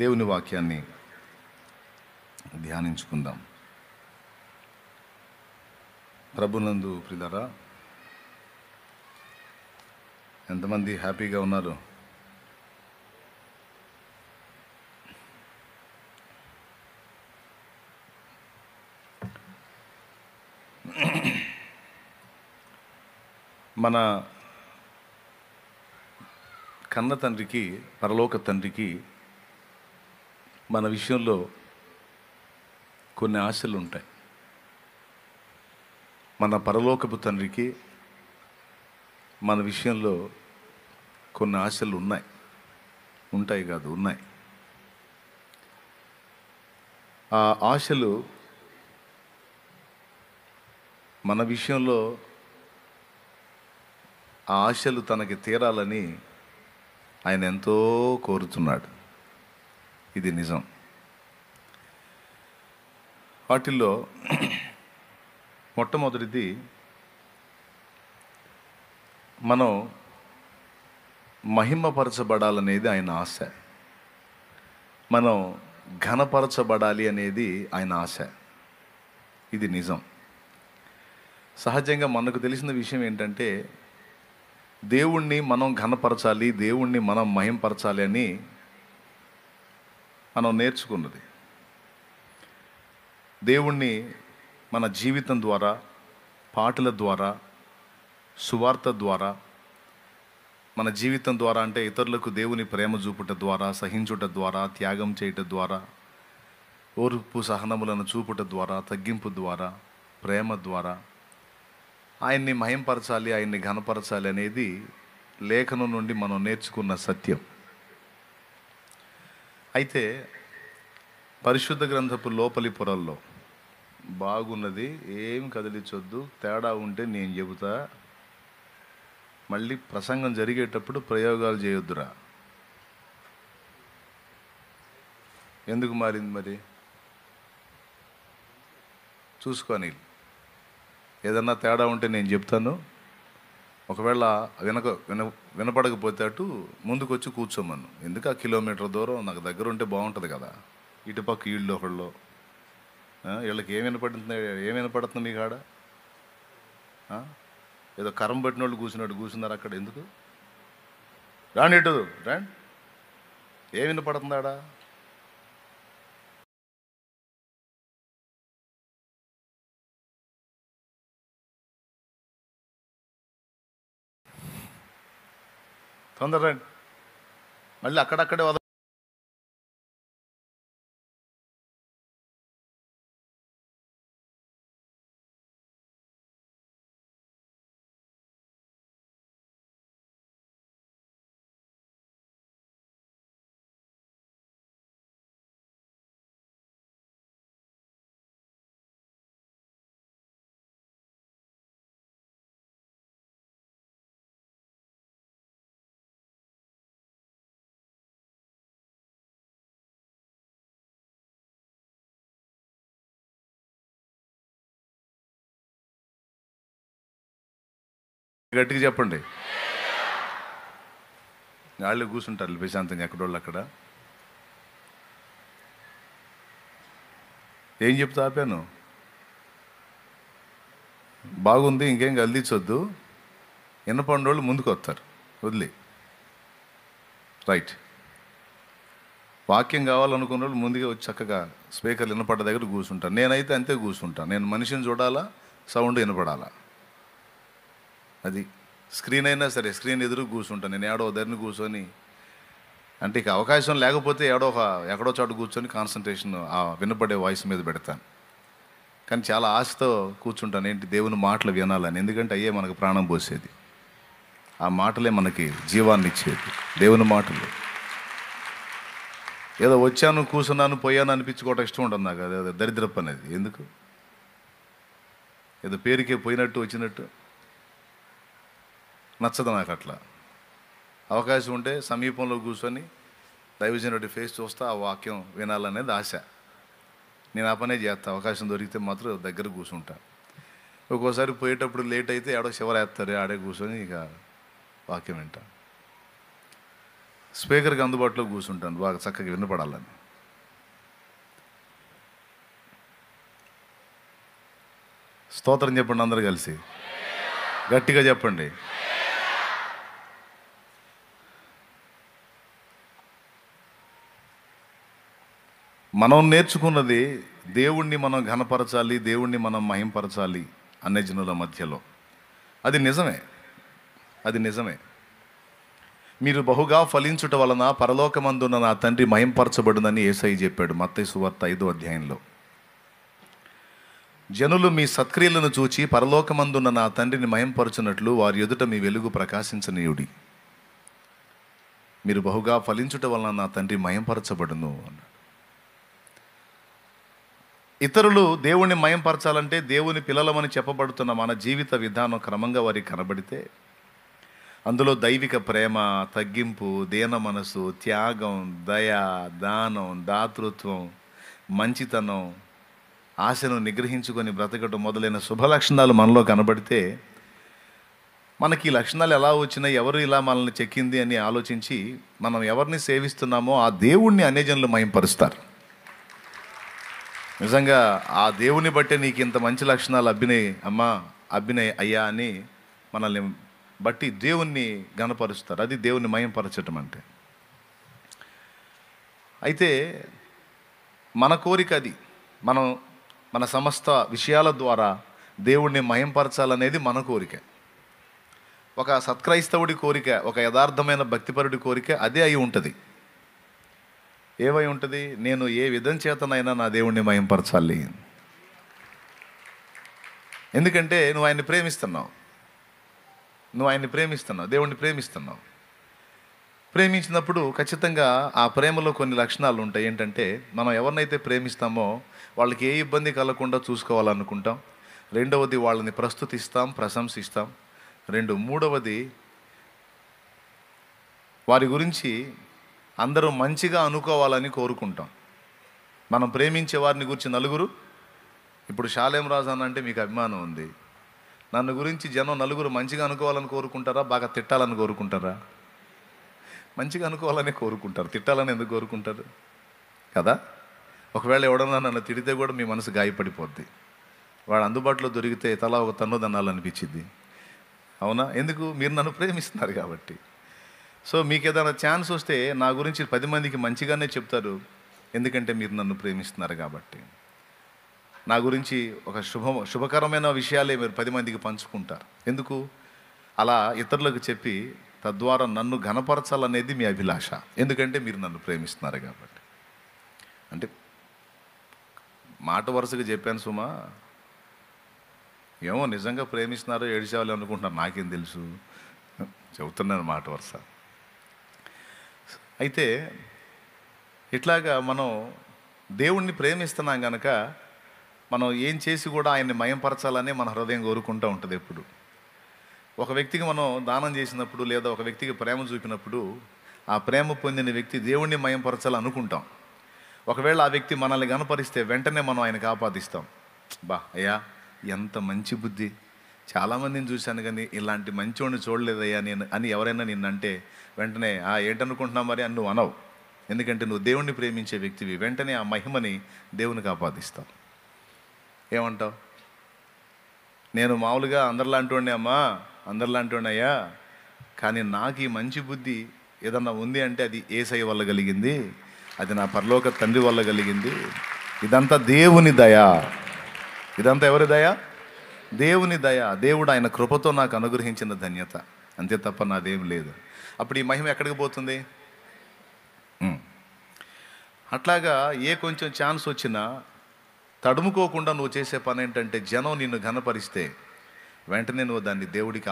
దేవుని వాక్యాన్ని ధ్యానించుకుందాం. ప్రభునందు ప్రియులారా, ఎంతమంది హ్యాపీగా ఉన్నారు? మన కన్న తండ్రికి, పరలోక తండ్రికి మన విషయంలో కొన్ని ఆశలు ఉంటాయి. మన పరలోకపు తండ్రికి మన విషయంలో కొన్ని ఆశలు ఉంటాయి కాదు, ఉన్నాయి. ఆ ఆశలు మన విషయంలో ఆ ఆశలు తనకి తీరాలని ఆయన ఎంతో కోరుతున్నాడు. ఇది నిజం. వాటిల్లో మొట్టమొదటిది, మనం మహిమపరచబడాలనేది ఆయన ఆశ. మనం ఘనపరచబడాలి అనేది ఆయన ఆశ. ఇది నిజం. సహజంగా మనకు తెలిసిన విషయం ఏంటంటే, దేవుణ్ణి మనం ఘనపరచాలి, దేవుణ్ణి మనం మహింపరచాలి అని మనం నేర్చుకున్నది. దేవుణ్ణి మన జీవితం ద్వారా, పాటల ద్వారా, సువార్త ద్వారా, మన జీవితం ద్వారా అంటే ఇతరులకు దేవుని ప్రేమ చూపుట ద్వారా, సహించుట ద్వారా, త్యాగం చేయుట ద్వారా, ఓర్పు సహనములను చూపుట ద్వారా, తగ్గింపు ద్వారా, ప్రేమ ద్వారా ఆయన్ని మహింపరచాలి, ఆయన్ని ఘనపరచాలి అనేది లేఖనం నుండి మనం నేర్చుకున్న సత్యం. అయితే పరిశుద్ధ గ్రంథపు లోపలి పొరల్లో బాగున్నది, ఏం కదిలించొద్దు, తేడా ఉంటే నేను చెబుతా, మళ్ళీ ప్రసంగం జరిగేటప్పుడు ప్రయోగాలు చేయొద్దురా. ఎందుకు మారింది మరి? చూసుకొని ఏదన్నా తేడా ఉంటే నేను చెప్తాను. ఒకవేళ వినపడకపోతే అటు ముందుకు వచ్చి కూర్చోమను. ఎందుకు ఆ కిలోమీటర్ దూరం? నాకు దగ్గర ఉంటే బాగుంటుంది కదా. ఇటుపక్క వీళ్ళు ఒకళ్ళు, వీళ్ళకి ఏం వినపడుతుంది మీ కాడ? ఏదో కరం పట్టిన వాళ్ళు కూర్చున్నారు అక్కడ. ఎందుకు రాండి, ఇటు రాండి. ఏం వినపడుతుందాడా? తొందర రండి. మళ్ళీ అక్కడక్కడే గట్టిగా చెప్పండి. వాళ్ళు కూర్చుంటారు ప్రశాంతంగా ఎక్కడోళ్ళు అక్కడ. ఏం చెప్తా ఆపాను? బాగుంది, ఇంకేం కదిలించొద్దు. వినపండోళ్ళు ముందుకు వస్తారు, వదిలే. రైట్. వాక్యం కావాలనుకున్న వాళ్ళు ముందుగా వచ్చి చక్కగా స్పీకర్లు వినపడ్డ దగ్గర కూర్చుంటాను. నేనైతే అంతే కూర్చుంటాను. నేను మనిషిని చూడాలా, సౌండ్ వినపడాలా. అది స్క్రీన్ అయినా సరే, స్క్రీన్ ఎదురు కూర్చుంటాను. నేను ఏడో ధరని కూర్చొని, అంటే ఇక అవకాశం లేకపోతే ఎక్కడో చోట కూర్చొని కాన్సన్ట్రేషన్ ఆ వినపడే వాయిస్ మీద పెడతాను. కానీ చాలా ఆశతో కూర్చుంటాను. ఏంటి? దేవుని మాటలు వినాలని. ఎందుకంటే అయ్యే మనకు ప్రాణం పోసేది. ఆ మాటలే మనకి జీవాన్ని ఇచ్చేది. దేవుని మాటలు. ఏదో వచ్చాను, కూర్చున్నాను, పోయాను అనిపించుకోవటం ఇష్టం ఉంటుంది నాకు. అదే దరిద్రపు అనేది. ఎందుకు? ఏదో పేరుకే పోయినట్టు వచ్చినట్టు నచ్చదు నాకు అట్లా. అవకాశం ఉంటే సమీపంలో కూర్చొని దైవజనుడి ఫేస్ చూస్తా, ఆ వాక్యం వినాలనేది ఆశ. నేను ఆ పనే చేస్తా. అవకాశం దొరికితే మాత్రం దగ్గర కూర్చుంటా. ఒక్కోసారి పోయేటప్పుడు లేట్ అయితే ఆడో శివరేస్తారు, ఆడే కూర్చొని ఇక వాక్యం వింటా. స్పీకర్కి అందుబాటులో కూర్చుంటాను బాగా చక్కగా వినపడాలని. స్తోత్రం చెప్పండి అందరు కలిసి, గట్టిగా చెప్పండి. మనం నేర్చుకున్నది దేవుణ్ణి మనం ఘనపరచాలి, దేవుణ్ణి మనం మహింపరచాలి అనే జనుల మధ్యలో. అది నిజమే, అది నిజమే. మీరు బహుగా ఫలించుట వలన పరలోకమందున్న నా తండ్రి మహింపరచబడునని యేసయ్య చెప్పాడు మత్తయి సువార్త 5వ అధ్యాయంలో. జనులు మీ సత్క్రియలను చూచి పరలోకమందున్న నా తండ్రిని మహింపరచునట్లు వారి ఎదుట మీ వెలుగు ప్రకాశించనీయుడి. మీరు బహుగా ఫలించుట వలన నా తండ్రి మహింపరచబడును అన్నాడు. ఇతరులు దేవుణ్ణి మహింపరచాలంటే దేవుని పిల్లలమని చెప్పబడుతున్న మన జీవిత విధానం క్రమంగా వారికి కనబడితే, అందులో దైవిక ప్రేమ, తగ్గింపు, దీన మనసు, త్యాగం, దయ, దానం, దాతృత్వం, మంచితనం, ఆశను నిగ్రహించుకొని బ్రతకటం మొదలైన శుభ లక్షణాలు మనలో కనబడితే, మనకి ఈ లక్షణాలు ఎలా వచ్చినాయి, ఎవరు ఇలా మనల్ని చెక్కింది అని ఆలోచించి మనం ఎవరిని సేవిస్తున్నామో ఆ దేవుణ్ణి అన్యజనులు మహింపరుస్తారు. నిజంగా ఆ దేవుని బట్టే నీకు ఇంత మంచి లక్షణాలు అబ్బినాయి అమ్మా, అబ్బినాయి అయ్యా అని మనల్ని బట్టి దేవుణ్ణి గణపరుస్తారు. అది దేవుణ్ణి మహింపరచటం అంటే. అయితే మన కోరిక అది, మనం మన సమస్త విషయాల ద్వారా దేవుణ్ణి మహింపరచాలనేది మన కోరిక. ఒక సత్క్రైస్తవుడి కోరిక, ఒక యథార్థమైన భక్తిపరుడి కోరిక అదే అయి ఉంటుంది. ఏమై ఉంటుంది? నేను ఏ విధం చేతనైనా నా దేవుణ్ణి మహింపరచాలి. ఎందుకంటే నువ్వు ఆయన్ని ప్రేమిస్తున్నావు, దేవుణ్ణి ప్రేమిస్తున్నావు. ప్రేమించినప్పుడు ఖచ్చితంగా ఆ ప్రేమలో కొన్ని లక్షణాలు ఉంటాయి. ఏంటంటే, మనం ఎవరినైతే ప్రేమిస్తామో వాళ్ళకి ఏ ఇబ్బంది కలగకుండా చూసుకోవాలనుకుంటాం. రెండవది, వాళ్ళని ప్రస్తుతిస్తాం, ప్రశంసిస్తాం. మూడవది, వారి గురించి అందరూ మంచిగా అనుకోవాలని కోరుకుంటాం. మనం ప్రేమించే వారిని గురించి నలుగురు, ఇప్పుడు షాలేం రాజు అన్న అంటే మీకు అభిమానం ఉంది, నన్ను గురించి జనం నలుగురు మంచిగా అనుకోవాలని కోరుకుంటారా, బాగా తిట్టాలని కోరుకుంటారా? మంచిగా అనుకోవాలని కోరుకుంటారు, తిట్టాలని ఎందుకు కోరుకుంటారు కదా? ఒకవేళ ఎవడన్నా నన్ను తిడితే కూడా మీ మనసు గాయపడిపోద్ది. వాడు అందుబాటులో దొరికితే తలా ఒక తన్ను దన్నాలనిపించింది. అవునా? ఎందుకు? మీరు నన్ను ప్రేమిస్తున్నారు కాబట్టి. సో మీకు ఏదైనా ఛాన్స్ వస్తే నా గురించి 10 మందికి మంచిగానే చెప్తారు, ఎందుకంటే మీరు నన్ను ప్రేమిస్తున్నారు కాబట్టి. నా గురించి ఒక శుభకరమైన విషయాలే మీరు 10 మందికి పంచుకుంటారు. ఎందుకు? అలా ఇతరులకు చెప్పి తద్వారా నన్ను ఘనపరచాలనేది మీ అభిలాష, ఎందుకంటే మీరు నన్ను ప్రేమిస్తున్నారు కాబట్టి. అంటే మాట వరుసగా చెప్పాను సుమా, ఏమో నిజంగా ప్రేమిస్తున్నారో ఏడిసేవాళ్ళు అనుకుంటున్నారు, నాకేం తెలుసు, చెబుతున్నాను మాట వరుస. అయితే ఇట్లాగా మనం దేవుణ్ణి ప్రేమిస్తున్నాం కనుక మనం ఏం చేసి కూడా ఆయన్ని మయంపరచాలని మన హృదయం కోరుకుంటూ ఉంటుంది ఎప్పుడు. ఒక వ్యక్తికి మనం దానం చేసినప్పుడు లేదా ఒక వ్యక్తికి ప్రేమ చూపినప్పుడు ఆ ప్రేమ పొందిన వ్యక్తి దేవుణ్ణి మయంపరచాలని అనుకుంటాం. ఒకవేళ ఆ వ్యక్తి మనల్ని గనపరిస్తే వెంటనే మనం ఆయనకు ఆపాదిస్తాం. బా అయ్యా ఎంత మంచి బుద్ధి, చాలామందిని చూశాను కానీ ఇలాంటి మంచోడిని చూడలేదయ్యా నేను అని ఎవరైనా నిన్నంటే వెంటనే ఏంటనుకుంటున్నావు మరి అని నువ్వు అనవు. ఎందుకంటే నువ్వు దేవుణ్ణి ప్రేమించే వ్యక్తివి. వెంటనే ఆ మహిమని దేవునికి ఆపాదిస్తావు. ఏమంటావు? నేను మామూలుగా అందరిలాంటి అమ్మా, అందరిలాంటి అయ్యా, కానీ నాకు ఈ మంచి బుద్ధి ఏదన్నా ఉంది అంటే అది యేసయ్య వల్ల కలిగింది, అది నా పరలోక తండ్రి వల్ల కలిగింది. ఇదంతా దేవుని దయ. ఇదంతా ఎవరి దయ? దేవుని దయ. దేవుడు ఆయన కృపతో నాకు అనుగ్రహించిన ధన్యత, అంతే తప్ప నాదేం లేదు. అప్పుడు ఈ మహిమ ఎక్కడికి పోతుంది? అట్లాగా ఏ కొంచెం ఛాన్స్ వచ్చినా తడుముకోకుండా నువ్వు చేసే పని ఏంటంటే, జనం నిన్ను ఘనపరిస్తే వెంటనే నువ్వు దాన్ని దేవుడికి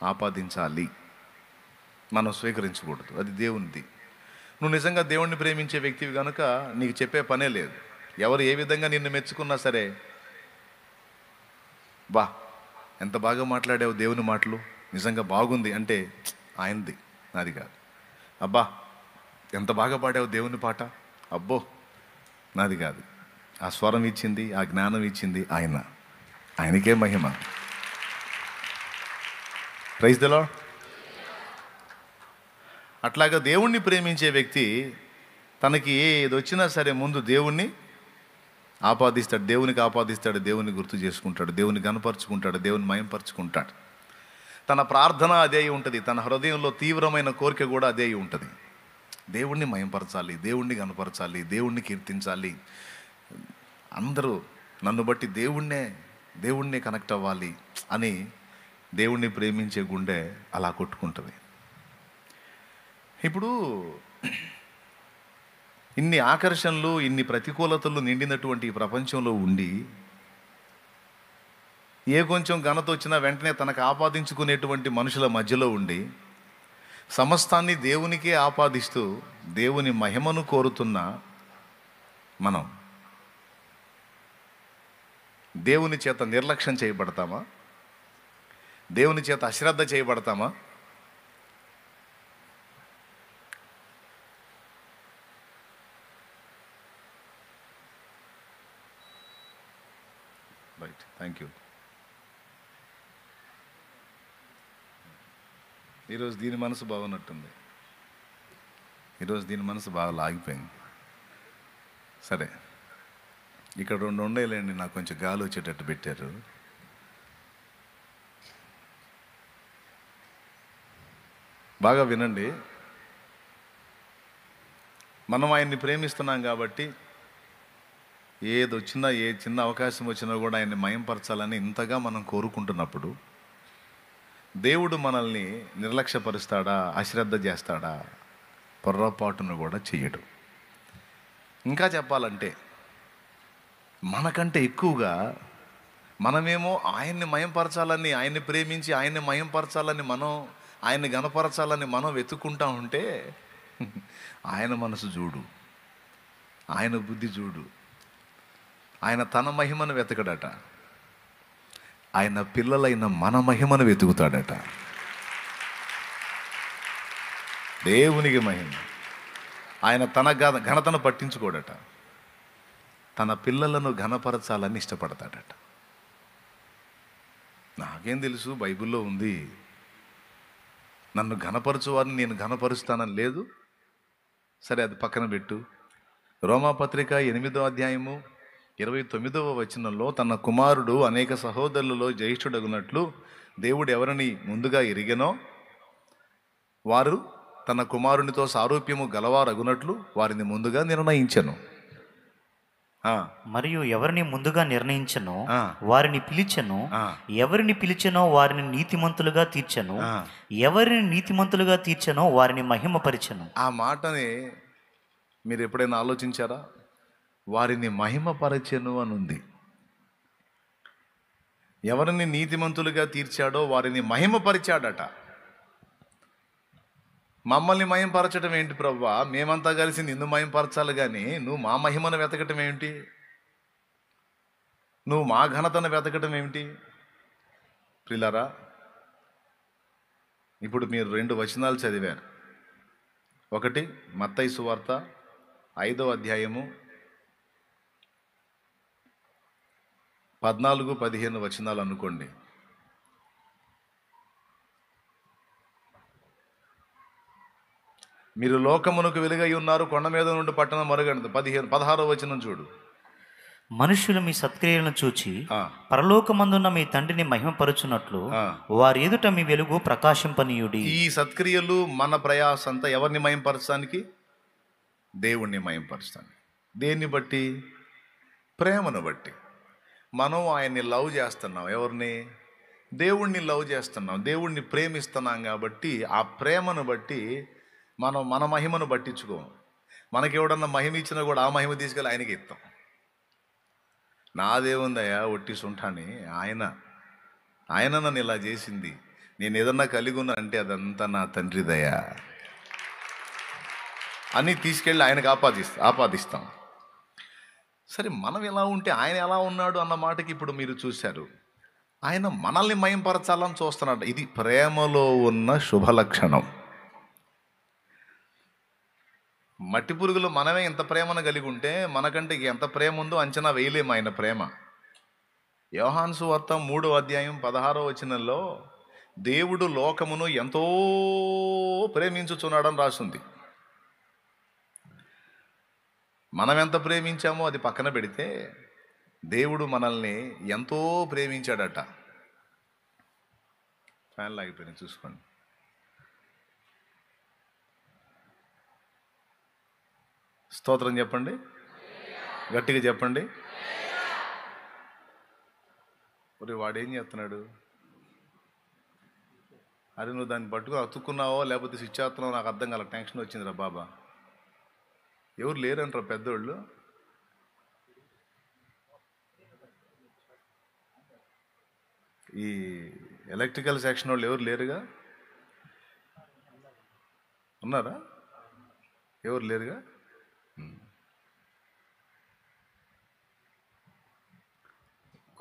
ఆపాదించాలి. మనం స్వీకరించకూడదు, అది దేవునిది. నువ్వు నిజంగా దేవుణ్ణి ప్రేమించే వ్యక్తివి కనుక నీకు చెప్పే పనే లేదు. ఎవరు ఏ విధంగా నిన్ను మెచ్చుకున్నా సరే, బా ఎంత బాగా మాట్లాడావు దేవుని మాటలు, నిజంగా బాగుంది అంటే ఆయనది, నాది కాదు. అబ్బా ఎంత బాగా పాడావు దేవుని పాట, అబ్బో నాది కాదు. ఆ స్వరం ఇచ్చింది, ఆ జ్ఞానం ఇచ్చింది ఆయనకే మహిమ. Praise the lord. అట్లాగా దేవుణ్ణి ప్రేమించే వ్యక్తి తనకి ఏది వచ్చినా సరే ముందు దేవుణ్ణి ఆపాదిస్తాడు, దేవునికి ఆపాదిస్తాడు, దేవుని గుర్తు చేసుకుంటాడు, దేవుని గనపరుచుకుంటాడు, దేవుని మయంపరుచుకుంటాడు. తన ప్రార్థన అదే ఉంటుంది, తన హృదయంలో తీవ్రమైన కోరిక కూడా అదే ఉంటుంది. దేవుణ్ణి మయంపరచాలి, దేవుణ్ణి గనపరచాలి, దేవుణ్ణి కీర్తించాలి, అందరూ నన్ను బట్టి దేవుణ్ణే కనెక్ట్ అవ్వాలి అని దేవుణ్ణి ప్రేమించే గుండె అలా కొట్టుకుంటుంది. ఇప్పుడు ఇన్ని ఆకర్షణలు, ఇన్ని ప్రతికూలతలు నిండినటువంటి ఈ ప్రపంచంలో ఉండి ఏ కొంచెం ఘనత వచ్చినా వెంటనే తనకు ఆపాదించుకునేటువంటి మనుషుల మధ్యలో ఉండి సమస్తాన్ని దేవునికే ఆపాదిస్తూ దేవుని మహిమను కోరుతున్న మనం దేవుని చేత నిర్లక్ష్యం చేయబడతామా? దేవుని చేత అశ్రద్ధ చేయబడతామా? Right, thank you. ఈరోజు దీని మనసు బాగున్నట్టుంది, ఈరోజు దీని మనసు బాగా లాగిపోయింది. సరే, ఇక్కడ 2 ఉండేలేండి, నాకు కొంచెం గాలి వచ్చేటట్టు పెట్టారు. బాగా వినండి. మనం ఆయన్ని ప్రేమిస్తున్నాం కాబట్టి ఏది వచ్చినా, ఏ చిన్న అవకాశం వచ్చినా కూడా ఆయన్ని మయంపరచాలని ఇంతగా మనం కోరుకుంటున్నప్పుడు దేవుడు మనల్ని నిర్లక్ష్యపరుస్తాడా, అశ్రద్ధ చేస్తాడా? పొర్రపాటును కూడా చెయ్యడు. ఇంకా చెప్పాలంటే మనకంటే ఎక్కువగా మనమేమో ఆయన్ని మయంపరచాలని, ఆయన్ని ప్రేమించి ఆయన్ని మయంపరచాలని, ఆయన్ని గనపరచాలని మనం వెతుక్కుంటా ఉంటే ఆయన మనసు చూడు, ఆయన బుద్ధి చూడు. ఆయన తన మహిమను వెతకడట, ఆయన పిల్లలైన మన మహిమను వెతుకుతాడట. దేవునికి మహిమ. ఆయన తన ఘనతను పట్టించుకోడట, తన పిల్లలను ఘనపరచాలని ఇష్టపడతాడట. నాకేం తెలుసు, బైబిల్లో ఉంది, నన్ను ఘనపరచువారిని నేను ఘనపరుస్తానని లేదు. సరే, అది పక్కన పెట్టు. రోమాపత్రిక 8వ అధ్యాయము 29వ వచనంలో తన కుమారుడు అనేక సహోదరులలో జ్యేష్ఠుడగునట్లు దేవుడు ఎవరిని ముందుగా ఎరిగెనో వారు తన కుమారునితో సారూప్యము గలవారగునట్లు వారిని ముందుగా నిర్ణయించెను. మరియు ఎవరిని ముందుగా నిర్ణయించనో వారిని పిలిచెను, ఎవరిని పిలిచెనో వారిని నీతిమంతులుగా తీర్చెను, ఎవరిని నీతిమంతులుగా తీర్చెనో వారిని మహిమపరిచెను. ఆ మాటని మీరు ఎప్పుడైనా ఆలోచించారా? వారిని మహిమపరచెను అని ఉంది. ఎవరిని నీతిమంతులుగా తీర్చాడో వారిని మహిమపరిచాడట. మమ్మల్ని మహిమపరచడం ఏంటి ప్రభువా? మేమంతా కలిసి నిన్ను మహిమపరచాలి, కానీ నువ్వు మా మహిమను వెతకటం ఏమిటి? నువ్వు మా ఘనతను వెతకటం ఏమిటి? ప్రియులారా, ఇప్పుడు మీరు 2 వచనాలు చదివారు. ఒకటి మత్తయి సువార్త 5వ అధ్యాయము 14-15 వచనాలు అనుకోండి. మీరు లోకమునకు వెలుగై ఉన్నారు, కొండ మీద నుండి పట్టణం మరుగండి. 16వ వచనం చూడు. మనుషులు మీ సత్క్రియలను చూచి పరలోకమందున్న మీ తండ్రిని మహిమపరచునట్లు వారి ఎదుట మీ వెలుగు ప్రకాశింపనీయుడి. ఈ సత్క్రియలు మన ప్రయాసంతా ఎవరిని మహిమపరచడానికి? దేవుణ్ణి మహిమపరచడానికి. దేన్ని బట్టి? ప్రేమను బట్టి. మనం ఆయన్ని లవ్ చేస్తున్నాం. ఎవరిని? దేవుణ్ణి లవ్ చేస్తున్నాం, దేవుణ్ణి ప్రేమిస్తున్నాం. కాబట్టి ఆ ప్రేమను బట్టి మనం మన మహిమను పట్టించుకోం. మనకి ఎవడన్నా మహిమ ఇచ్చినా కూడా ఆ మహిమ తీసుకెళ్ళి ఆయనకి ఇస్తాం. నాదేముందయ్యా ఒట్టి సుంఠాని, ఆయన నన్ను ఇలా చేసింది, నేను ఏదన్నా కలిగి ఉన్నా అంటే అదంతా నా తండ్రి దయా అని తీసుకెళ్ళి ఆయనకు ఆపాదిస్తాం. సరే, మనం ఎలా ఉంటే ఆయన ఎలా ఉన్నాడు అన్న మాటకి ఇప్పుడు మీరు చూశారు. ఆయన మనల్ని మయంపరచాలని చూస్తున్నాడు. ఇది ప్రేమలో ఉన్న శుభలక్షణం. మట్టి పురుగులు మనమే ఎంత ప్రేమను కలిగి ఉంటే మనకంటే ఎంత ప్రేమ ఉందో అంచనా వేయలేము ఆయన ప్రేమ. యోహాను సువార్త 3వ అధ్యాయం 16వ వచనంలో దేవుడు లోకమును ఎంతో ప్రేమించుచున్నాడని రాసింది. మనం ఎంత ప్రేమించామో అది పక్కన పెడితే దేవుడు మనల్ని ఎంతో ప్రేమించాడట. ఫ్యాన్లు ఆగిపోయినాయి చూసుకోండి. స్తోత్రం చెప్పండి, గట్టిగా చెప్పండి. మరి వాడేం చేస్తున్నాడు? అరే నువ్వు దాన్ని పట్టుకుని అతుక్కున్నావో లేకపోతే స్విచ్ చేస్తున్నావో నాకు అర్థం కాల, టెన్షన్ వచ్చిందిరా బాబా. ఎవరు లేరంటారా పెద్దోళ్ళు? ఈ ఎలక్ట్రికల్ సెక్షన్ వాళ్ళు ఎవరు లేరుగా? ఉన్నారా? ఎవరు లేరుగా?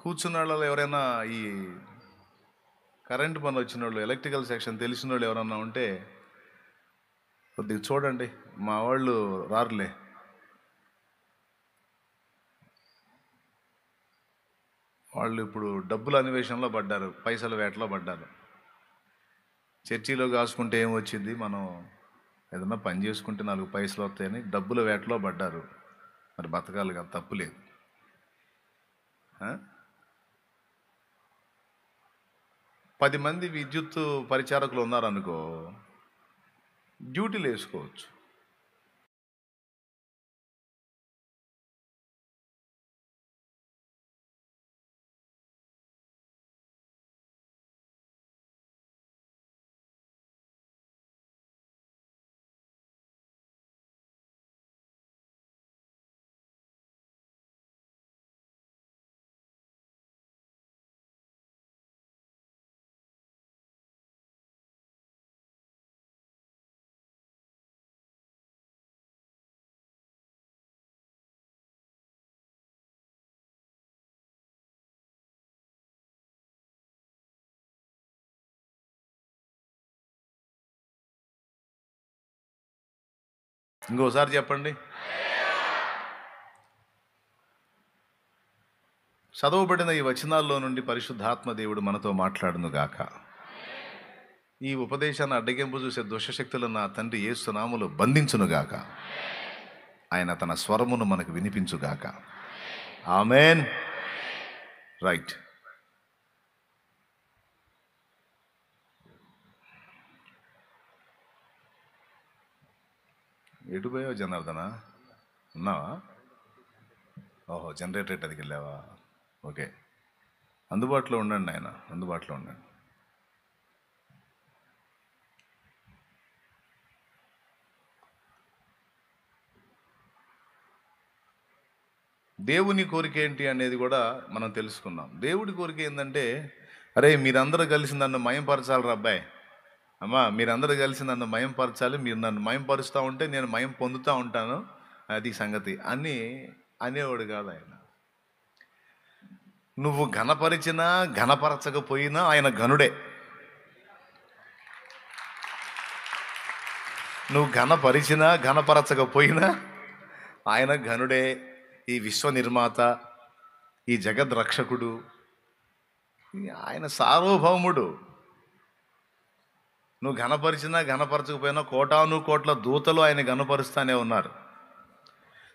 కూర్చున్న వాళ్ళు ఎవరైనా ఈ కరెంటు పని వచ్చిన వాళ్ళు, ఎలక్ట్రికల్ సెక్షన్ తెలిసిన వాళ్ళు ఎవరన్నా ఉంటే కొద్దిగా చూడండి. మా వాళ్ళు రారులే. వాళ్ళు ఇప్పుడు డబ్బుల అన్వేషణలో పడ్డారు, పైసల వేటలో పడ్డారు. చర్చిలో కాసుకుంటే ఏం వచ్చింది, మనం ఏదన్నా పని చేసుకుంటే 4 పైసలు వస్తాయని డబ్బుల వేటలో పడ్డారు. మరి బతకాలి కదా, తప్పులేదు. 10 మంది విద్యుత్ పరిచారకులు ఉన్నారనుకో, డ్యూటీలు వేసుకోవచ్చు. ఇంకోసారి చెప్పండి. చదవబడిన ఈ వచనాల్లో నుండి పరిశుద్ధాత్మ దేవుడు మనతో మాట్లాడునుగాక. ఈ ఉపదేశాన్ని అడ్డగింపు చూసే దుష్టశక్తులను నా తండ్రి యేసు నామములో బంధించునుగాక. ఆయన తన స్వరమును మనకు వినిపించుగాక. ఆమెన్. రైట్. ఎటు పోయావు జనార్దన? ఉన్నావా? ఓహో, జనరేటర్ అదికి వెళ్ళావా? ఓకే, అందుబాటులో ఉండండి ఆయన, అందుబాటులో ఉండండి. దేవుని కోరిక ఏంటి అనేది కూడా మనం తెలుసుకున్నాం. దేవుడి కోరిక ఏంటంటే, అరే మీరందరూ కలిసి నన్ను మయంపరచాలి అబ్బాయి, అమ్మా మీరందరూ కలిసి నన్ను మయంపరచాలి, మీరు నన్ను మయంపరుస్తూ ఉంటే నేను మయం పొందుతూ ఉంటాను, అది సంగతి అని అనేవాడు కాదు ఆయన. నువ్వు ఘనపరిచినా ఘనపరచకపోయినా ఆయన ఘనుడే. నువ్వు ఘనపరిచినా ఘనపరచకపోయినా ఆయన ఘనుడే. ఈ విశ్వ నిర్మాత, ఈ జగద్ రక్షకుడు, ఆయన సార్వభౌముడు. నువ్వు ఘనపరిచినా ఘనపరచకపోయినా కోటాను కోట్ల దూతలు ఆయన ఘనపరుస్తానే ఉన్నారు.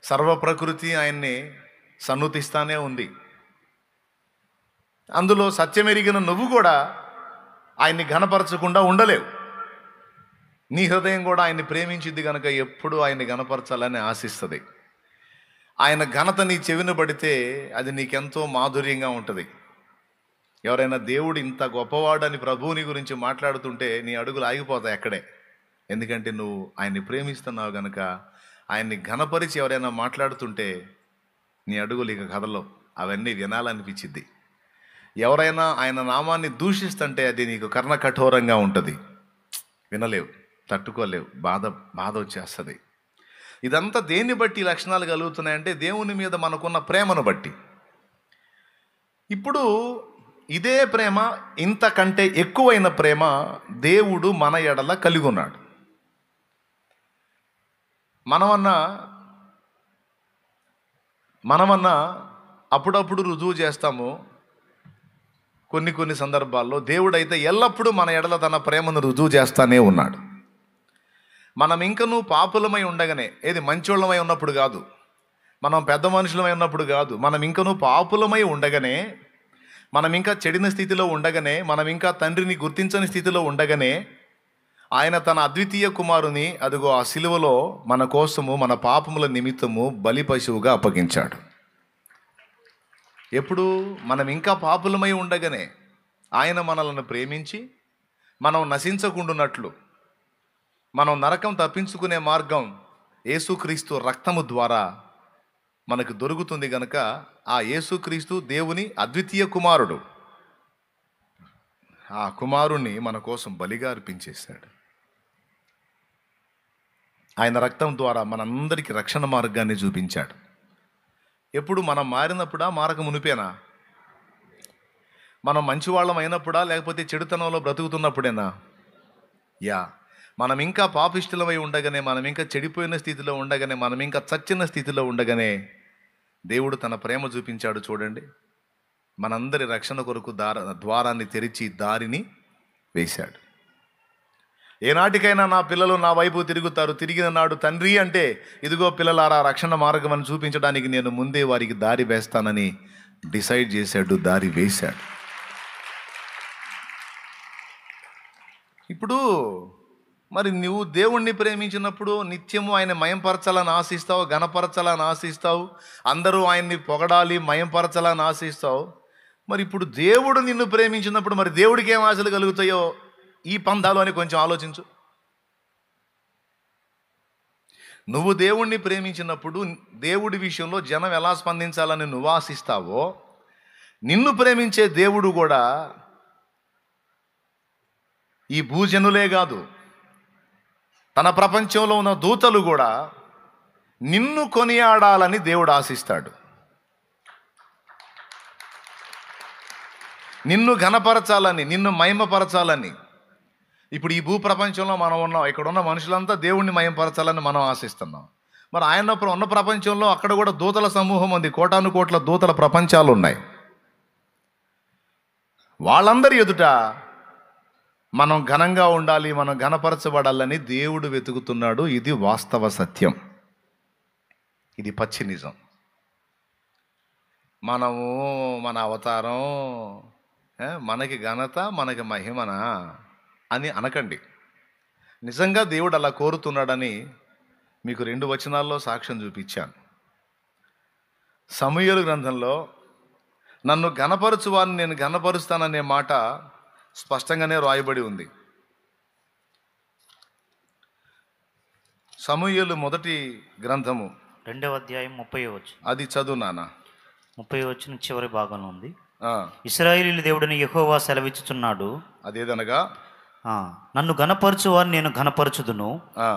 సర్వ ప్రకృతి ఆయన్ని సన్నుతిస్తానే ఉంది. అందులో సత్యమెరిగిన నువ్వు కూడా ఆయన్ని ఘనపరచకుండా ఉండలేవు. నీ హృదయం కూడా ఆయన్ని ప్రేమించింది కనుక ఎప్పుడు ఆయన్ని ఘనపరచాలని ఆశిస్తుంది. ఆయన ఘనత నీ చెవిన పడితే అది నీకెంతో మాధుర్యంగా ఉంటుంది. ఎవరైనా దేవుడు ఇంత గొప్పవాడని ప్రభువుని గురించి మాట్లాడుతుంటే నీ అడుగులు ఆగిపోతాయి అక్కడే. ఎందుకంటే నువ్వు ఆయన్ని ప్రేమిస్తున్నావు కనుక. ఆయన్ని ఘనపరిచి ఎవరైనా మాట్లాడుతుంటే నీ అడుగులు ఇక కథలో అవన్నీ వినాలనిపించిద్ది. ఎవరైనా ఆయన నామాన్ని దూషిస్తుంటే అది నీకు కర్ణ కఠోరంగా ఉంటుంది, వినలేవు, తట్టుకోలేవు, బాధ వచ్చేస్తుంది. ఇదంతా దేన్ని బట్టి లక్షణాలు కలుగుతున్నాయంటే దేవుని మీద మనకున్న ప్రేమను బట్టి. ఇప్పుడు ఇదే ప్రేమ, ఇంతకంటే ఎక్కువైన ప్రేమ దేవుడు మన ఎడల కలిగి ఉన్నాడు. మనమన్నా అప్పుడప్పుడు రుజువు చేస్తాము, కొన్ని సందర్భాల్లో దేవుడైతే ఎల్లప్పుడూ మన ఎడల తన ప్రేమను రుజువు చేస్తానే ఉన్నాడు. మనం ఇంకనూ పాపులమై ఉండగానే, ఏది మంచోళ్ళమై ఉన్నప్పుడు కాదు, మనం పెద్ద మనుషులమై ఉన్నప్పుడు కాదు, మనం ఇంకనూ పాపులమై ఉండగానే, మనం ఇంకా చెడిన స్థితిలో ఉండగానే, మనం ఇంకా తండ్రిని గుర్తించని స్థితిలో ఉండగానే ఆయన తన అద్వితీయ కుమారుని అదిగో ఆ సిలువలో మన కోసము, మన పాపముల నిమిత్తము బలి పశువుగా అప్పగించాడు. ఎప్పుడు? మనం ఇంకా పాపులమై ఉండగానే ఆయన మనలను ప్రేమించి, మనం నశించకుండానట్లు, మనం నరకం తప్పించుకునే మార్గం యేసుక్రీస్తు రక్తము ద్వారా మనకు దొరుకుతుంది గనుక ఆ యేసుక్రీస్తు దేవుని అద్వితీయ కుమారుడు, ఆ కుమారుణ్ణి మన కోసం బలిగా అర్పించేశాడు. ఆయన రక్తం ద్వారా మనందరికీ రక్షణ మార్గాన్ని చూపించాడు. ఎప్పుడు? మనం మారినప్పుడా, మారక మునిపేనా? మనం మంచివాళ్ళం అయినప్పుడా, లేకపోతే చెడుతనంలో బ్రతుకుతున్నప్పుడేనా? మనం ఇంకా పాపిష్టులమై ఉండగానే, మనం ఇంకా చెడిపోయిన స్థితిలో ఉండగానే, మనం ఇంకా చచ్చిన స్థితిలో ఉండగానే దేవుడు తన ప్రేమ చూపించాడు. చూడండి, మనందరి రక్షణ కొరకు ద్వారాన్ని తెరిచి దారిని వేశాడు. ఏనాటికైనా నా పిల్లలు నా వైపు తిరుగుతారు, తిరిగిన నాడు తండ్రి అంటే, ఇదిగో పిల్లలారా రక్షణ మార్గం అని చూపించడానికి నేను ముందే వారికి దారి వేస్తానని డిసైడ్ చేశాడు, దారి వేశాడు. ఇప్పుడు మరి నువ్వు దేవుణ్ణి ప్రేమించినప్పుడు నిత్యము ఆయన మయంపరచాలని ఆశిస్తావు, ఘనపరచాలని ఆశిస్తావు, అందరూ ఆయన్ని పొగడాలి, మయంపరచాలని ఆశిస్తావు. మరి ఇప్పుడు దేవుడు నిన్ను ప్రేమించినప్పుడు మరి దేవుడికి ఏం ఆశలు కలుగుతాయో ఈ పందాలు అని కొంచెం ఆలోచించు. నువ్వు దేవుణ్ణి ప్రేమించినప్పుడు దేవుడి విషయంలో జనం ఎలా స్పందించాలని నువ్వు ఆశిస్తావో, నిన్ను ప్రేమించే దేవుడు కూడా ఈ భూజనులే కాదు, తన ప్రపంచంలో ఉన్న దూతలు కూడా నిన్ను కొనియాడాలని దేవుడు ఆశిస్తాడు, నిన్ను ఘనపరచాలని, నిన్ను మహిమపరచాలని. ఇప్పుడు ఈ భూప్రపంచంలో మనం ఉన్నాం, ఇక్కడ ఉన్న మనుషులంతా దేవుణ్ణి మహిమపరచాలని మనం ఆశిస్తున్నాం. మరి ఆయన ఉన్న ప్రపంచంలో అక్కడ కూడా దూతల సమూహం ఉంది, కోటాను కోట్ల దూతల ప్రపంచాలు ఉన్నాయి. వాళ్ళందరి ఎదుట మనం ఘనంగా ఉండాలి, మనం ఘనపరచబడాలని దేవుడు వెతుకుతున్నాడు. ఇది వాస్తవ సత్యం, ఇది పచ్చి నిజం. మనము మన అవతారం, మనకి ఘనత, మనకి మహిమనా అని అనకండి. నిజంగా దేవుడు అలా కోరుతున్నాడని మీకు 2 వచనాల్లో సాక్ష్యం చూపించాను. సమూయేలు గ్రంథంలో నన్ను ఘనపరచు వారిని నేను ఘనపరుస్తాననే మాట స్పష్టంగానే రాయబడి ఉంది. సమూయేలు మొదటి గ్రంథము 2వ అధ్యాయం 30వ వచనం. అది చదువు నాన్న. 30వ వచనం చివరి భాగంలో ఉంది. ఇశ్రాయేలీయుల దేవుడైన యెహోవా సెలవిచ్చుచున్నాడు, అదేదనగా నన్ను ఘనపరచు వారిని నేను ఘనపరచుదును,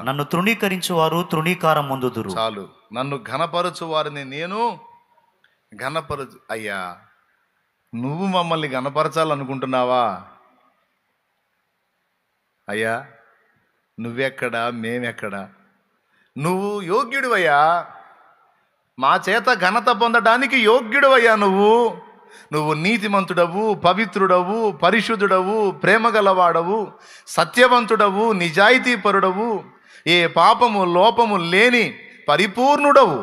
నన్ను తృణీకరించు వారు తృణీకారం పొందుదురు. చాలు. నన్ను ఘనపరచు వారిని నేను ఘనపరచు. అయ్యా, నువ్వు మమ్మల్ని ఘనపరచాలనుకుంటున్నావా? అయ్యా, నువ్వెక్కడా, మేమెక్కడా? నువ్వు యోగ్యుడివయ్యా, మా చేత ఘనత పొందడానికి యోగ్యుడివయ్యా. నువ్వు నీతిమంతుడవు, పవిత్రుడవు, పరిశుద్ధుడవు, ప్రేమగలవాడవు, సత్యవంతుడవు, నిజాయితీపరుడవు, ఏ పాపము లోపము లేని పరిపూర్ణుడవు.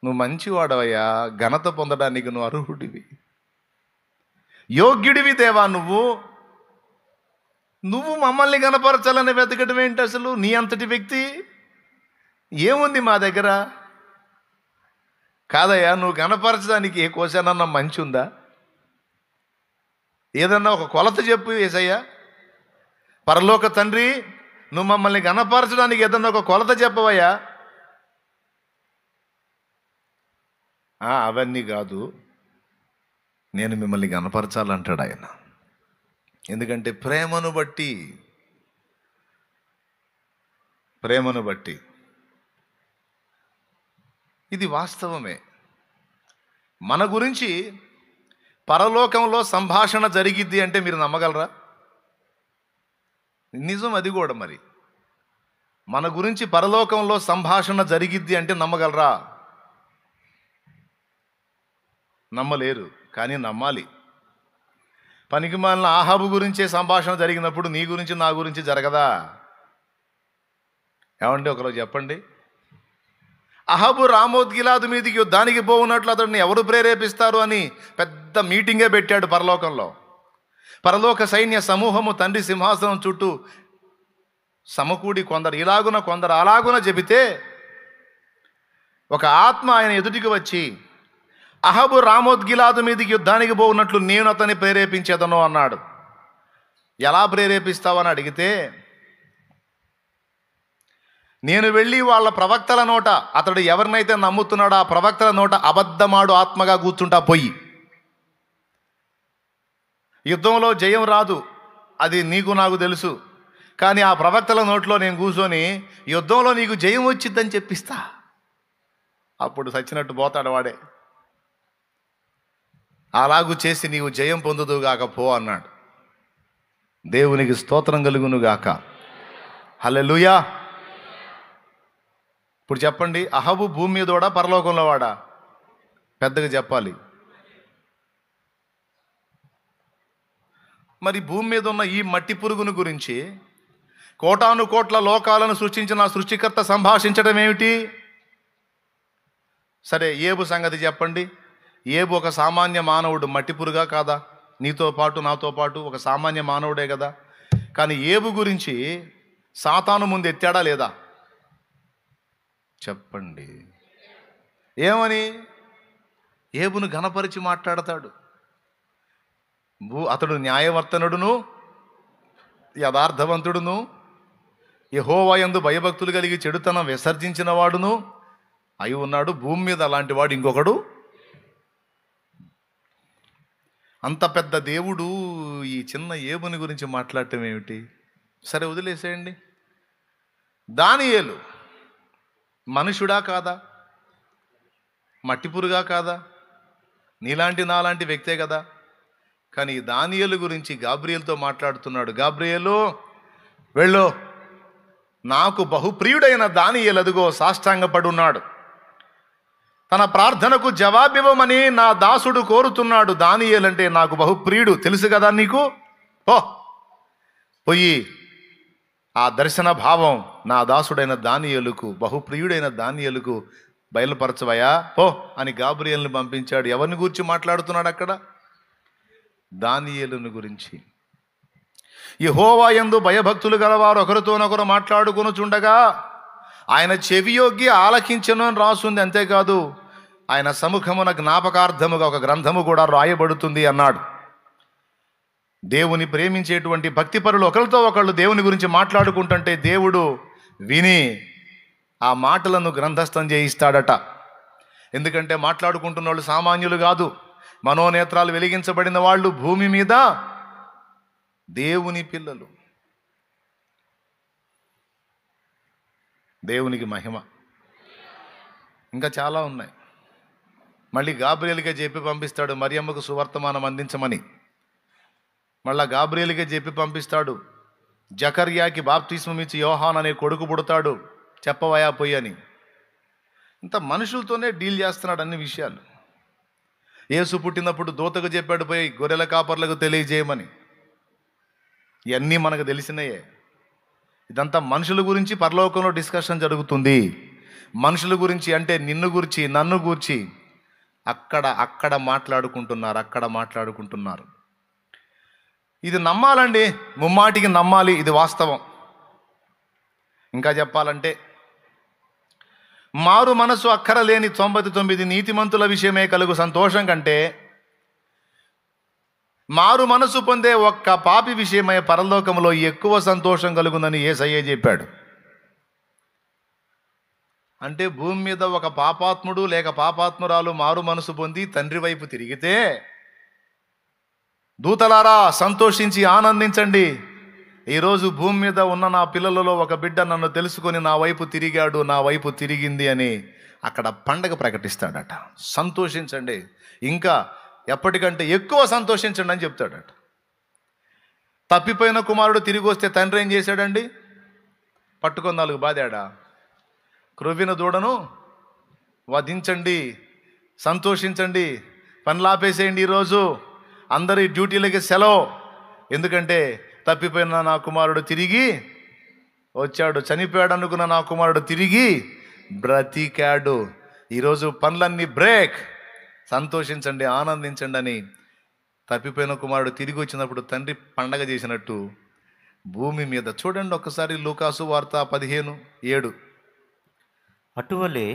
నువ్వు మంచివాడవయ్యా, ఘనత పొందడానికి నువ్వు అర్హుడివి, యోగ్యుడివి దేవా. నువ్వు మమ్మల్ని ఘనపరచాలని వెతకడం ఏంటి? అసలు నీ అంతటి వ్యక్తి ఏముంది మా దగ్గర? కాదయ్యా, నువ్వు ఘనపరచడానికి ఏ కోశానన్నా మంచి ఉందా? ఏదన్నా ఒక కొలత చెప్పు యేసయ్యా. పరలోక తండ్రి, నువ్వు మమ్మల్ని ఘనపరచడానికి ఏదన్నా ఒక కొలత చెప్పవయ్యా. అవన్నీ కాదు, నేను మిమ్మల్ని ఘనపరచాలంటాడు ఆయన. ఎందుకంటే ప్రేమను బట్టి ఇది వాస్తవమే. మన గురించి పరలోకంలో సంభాషణ జరిగిద్ది అంటే మీరు నమ్మగలరా? నిజం అది కూడా. మరి మన గురించి పరలోకంలో సంభాషణ జరిగిద్ది అంటే నమ్మగలరా? నమ్మలేరు, కానీ నమ్మాలి. పనికిమాలిన ఆహాబు గురించే సంభాషణ జరిగినప్పుడు నీ గురించి నా గురించి జరగదా? ఏమండి ఒకరోజు చెప్పండి. అహాబు రామోద్గిలాదు మీదికి యుద్ధానికి పోవున్నట్లు అతడిని ఎవరు ప్రేరేపిస్తారు అని పెద్ద మీటింగే పెట్టాడు పరలోకంలో. పరలోక సైన్య సమూహము తండ్రి సింహాసనం చుట్టూ సమకూడి కొందరు ఇలాగున కొందరు అలాగున చెబితే ఒక ఆత్మ ఆయన ఎదుటికి వచ్చి, అహాబు రామోద్గిలాదు మీదికి యుద్ధానికి పోవున్నట్లు నేను అతన్ని ప్రేరేపించేదను అన్నాడు. ఎలా ప్రేరేపిస్తావని అడిగితే, నేను వెళ్ళి వాళ్ళ ప్రవక్తల నోట, అతడు ఎవరినైతే నమ్ముతున్నాడో ఆ ప్రవక్తల నోట అబద్ధమాడు ఆత్మగా కూర్చుంటా పోయి. యుద్ధంలో జయం రాదు, అది నీకు నాకు తెలుసు. కానీ ఆ ప్రవక్తల నోట్లో నేను కూర్చొని యుద్ధంలో నీకు జయం వచ్చిద్దని చెప్పిస్తా. అప్పుడు చచ్చినట్టు పోతాడు వాడే. అలాగూ చేసి నీవు జయం పొందుదుగాక పో అన్నాడు. దేవునికి స్తోత్రం కలుగునుగాక. హల్లెలూయా. ఇప్పుడు చెప్పండి, అహాబు భూమి మీదోడా పరలోకంలో వాడా? పెద్దగా చెప్పాలి. మరి భూమి మీద ఉన్న ఈ మట్టి పురుగును గురించి కోటాను కోట్ల లోకాలను సృష్టించిన సృష్టికర్త సంభాషించడం ఏమిటి? సరే, ఏబు సంగతి చెప్పండి. ఏబు ఒక సామాన్య మానవుడు, మట్టి పురుగా కాదా? నీతో పాటు నాతో పాటు ఒక సామాన్య మానవుడే కదా. కానీ ఏబు గురించి సాతాను ముందు ఎత్తాడా లేదా? చెప్పండి. ఏమని? ఏబును ఘనపరిచి మాట్లాడతాడు. అతడు న్యాయవర్తనుడును యథార్థవంతుడును యెహోవా యందు భయభక్తులు కలిగి చెడుతనం విసర్జించిన వాడును అయి ఉన్నాడు. భూమి మీద అలాంటి వాడు ఇంకొకడు. అంత పెద్ద దేవుడు ఈ చిన్న ఏబుని గురించి మాట్లాడటం ఏమిటి? సరే, వదిలేసేయండి. దానియేలు మనుషుడా కాదా? మట్టిపురుగా కాదా? నీలాంటి నాలాంటి వ్యక్తే కదా. కానీ దానియేలు గురించి గాబ్రియేలుతో మాట్లాడుతున్నాడు. గాబ్రియేలు వెళ్ళు, నాకు బహుప్రియుడైన దానియేలు అదుగో సాష్టాంగపడున్నాడు. తన ప్రార్థనకు జవాబివ్వమని నా దాసుడు కోరుతున్నాడు. దానియేలు అంటే నాకు బహుప్రియుడు, తెలుసు కదా నీకు. పోయి ఆ దర్శన భావం నా దాసుడైన దానియేలుకు, బహుప్రియుడైన దానియేలుకు బయలుపరచవయా పో అని గాబ్రియేలుని పంపించాడు. ఎవరిని గురించి మాట్లాడుతున్నాడు అక్కడ? దానియేలుని గురించి. యెహోవా యందు భయభక్తులు గలవారు ఒకరితోనొకరు మాట్లాడుకొనుచుండగా ఆయన చెవియొగ్గి ఆలకించెను అని రాస్తుంది. అంతేకాదు, ఆయన సముఖమున జ్ఞాపకార్థముగా ఒక గ్రంథము కూడా రాయబడుతుంది అన్నాడు. దేవుని ప్రేమించేటువంటి భక్తిపరులు ఒకరితో ఒకళ్ళు దేవుని గురించి మాట్లాడుకుంటుంటే దేవుడు విని ఆ మాటలను గ్రంథస్థం చేయిస్తాడట. ఎందుకంటే మాట్లాడుకుంటున్న వాళ్ళు సామాన్యులు కాదు, మనోనేత్రాలు వెలిగించబడిన వాళ్ళు, భూమి మీద దేవుని పిల్లలు. దేవునికి మహిమ. ఇంకా చాలా ఉన్నాయి. మళ్ళీ గాబ్రియేలుకే చెప్పి పంపిస్తాడు మరియమ్మకు సువర్తమానం అందించమని. మళ్ళా గాబ్రియేలుకే చెప్పి పంపిస్తాడు జకర్యాకి బాప్తిస్మం ఇచ్చి యోహాన్ అనే కొడుకు పుడతాడు, చెప్పవయా పోయి అని. ఇంత మనుషులతోనే డీల్ చేస్తున్నాడు అన్ని విషయాలు. యేసు పుట్టినప్పుడు దూతకు చెప్పాడు పోయి గొర్రెల కాపర్లకు తెలియజేయమని. ఇవన్నీ మనకు తెలిసినయే. ఇదంతా మనుషుల గురించి పరలోకంలో డిస్కషన్ జరుగుతుంది. మనుషుల గురించి అంటే నిన్ను గురించి, నన్ను గురించి అక్కడ మాట్లాడుకుంటున్నారు. ఇది నమ్మాలండి, ముమ్మాటికి నమ్మాలి, ఇది వాస్తవం. ఇంకా చెప్పాలంటే మారు మనసు అక్కరలేని 99 నీతిమంతుల విషయమే కలుగు సంతోషం కంటే మారు మనసు పొందే ఒక్క పాపి విషయమై పరలోకంలో ఎక్కువ సంతోషం కలుగుందని యేసయ్య చెప్పాడు. అంటే భూమి మీద ఒక పాపాత్ముడు లేక పాపాత్మురాలు మారు మనసు పొంది తండ్రి వైపు తిరిగితే, దూతలారా సంతోషించి ఆనందించండి, ఈరోజు భూమి మీద ఉన్న నా పిల్లలలో ఒక బిడ్డ నన్ను తెలుసుకొని నా వైపు తిరిగాడు, నా వైపు తిరిగింది అని అక్కడ పండగ ప్రకటిస్తాడట. సంతోషించండి, ఇంకా ఎప్పటికంటే ఎక్కువ సంతోషించండి అని చెప్తాడట. తప్పిపోయిన కుమారుడు తిరిగి వస్తే తండ్రి ఏం చేశాడండి? పట్టుకొని 4 బాదాడా? క్రొవ్విన దూడను వధించండి, సంతోషించండి, పనులాపేసేయండి ఈరోజు అందరి డ్యూటీలకి సెలవు. ఎందుకంటే తప్పిపోయిన నా కుమారుడు తిరిగి వచ్చాడు, చనిపోయాడు అనుకున్న నా కుమారుడు తిరిగి బ్రతికాడు. ఈరోజు పనులన్నీ బ్రేక్. సంతోషించండి, ఆనందించండి అని తప్పిపోయిన కుమారుడు తిరిగి వచ్చినప్పుడు తండ్రి పండగ చేసినట్టు భూమి మీద చూడండి ఒక్కసారి లూకాసు వార్త 15:7. అటువలే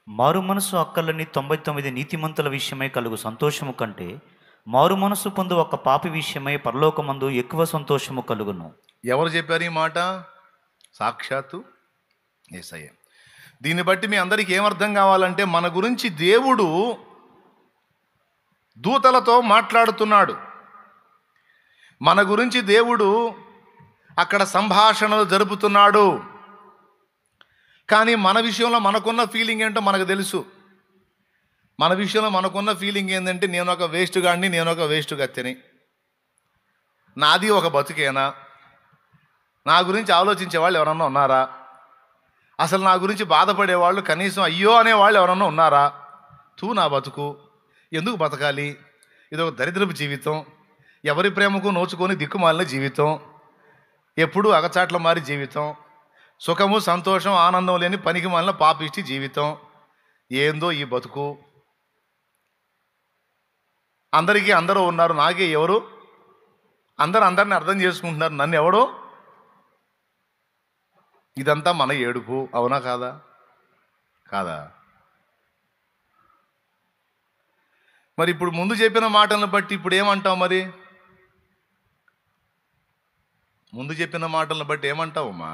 మారు మనసు అక్కలని 99 నీతిమంతుల విషయమై కలుగు సంతోషము కంటే మారు మనసు పొందు ఒక పాపి విషయమై పరలోకమందు ఎక్కువ సంతోషము కలుగును. ఎవరు చెప్పారు ఈ మాట? సాక్షాత్తు యేసయ్య. దీన్ని బట్టి మీ అందరికీ ఏమర్థం కావాలంటే, మన గురించి దేవుడు దూతలతో మాట్లాడుతున్నాడు. మన గురించి దేవుడు అక్కడ సంభాషణలు జరుపుతున్నాడు. కానీ మన విషయంలో మనకున్న ఫీలింగ్ ఏంటో మనకు తెలుసు. మన విషయంలో మనకున్న ఫీలింగ్ ఏంటంటే, నేను ఒక వేస్ట్ గాడిని, నేను ఒక వేస్ట్ గత్తెని, నాది ఒక బతుకేనా, నా గురించి ఆలోచించే వాళ్ళు ఎవరన్నా ఉన్నారా, అసలు నా గురించి బాధపడేవాళ్ళు కనీసం అయ్యో అనేవాళ్ళు ఎవరన్నా ఉన్నారా, నా బతుకు ఎందుకు బతకాలి, ఇది ఒక దరిద్రపు జీవితం, ఎవరి ప్రేమకు నోచుకొని దిక్కుమాలిన జీవితం, ఎప్పుడూ అగచాట్ల మారి జీవితం, సుఖము సంతోషం ఆనందం లేని పనికి మాలిన పాపిష్టి జీవితం, ఏందో ఈ బతుకు, అందరికీ అందరూ ఉన్నారు, నాకే ఎవరు, అందరిని అర్థం చేసుకుంటున్నారు, నన్ను ఎవడో. ఇదంతా మన ఏడుపు. అవునా కాదా? కాదా? మరి ఇప్పుడు ముందు చెప్పిన మాటలను బట్టి ఇప్పుడు ఏమంటావు? మరి ముందు చెప్పిన మాటలను బట్టి ఏమంటావమ్మా?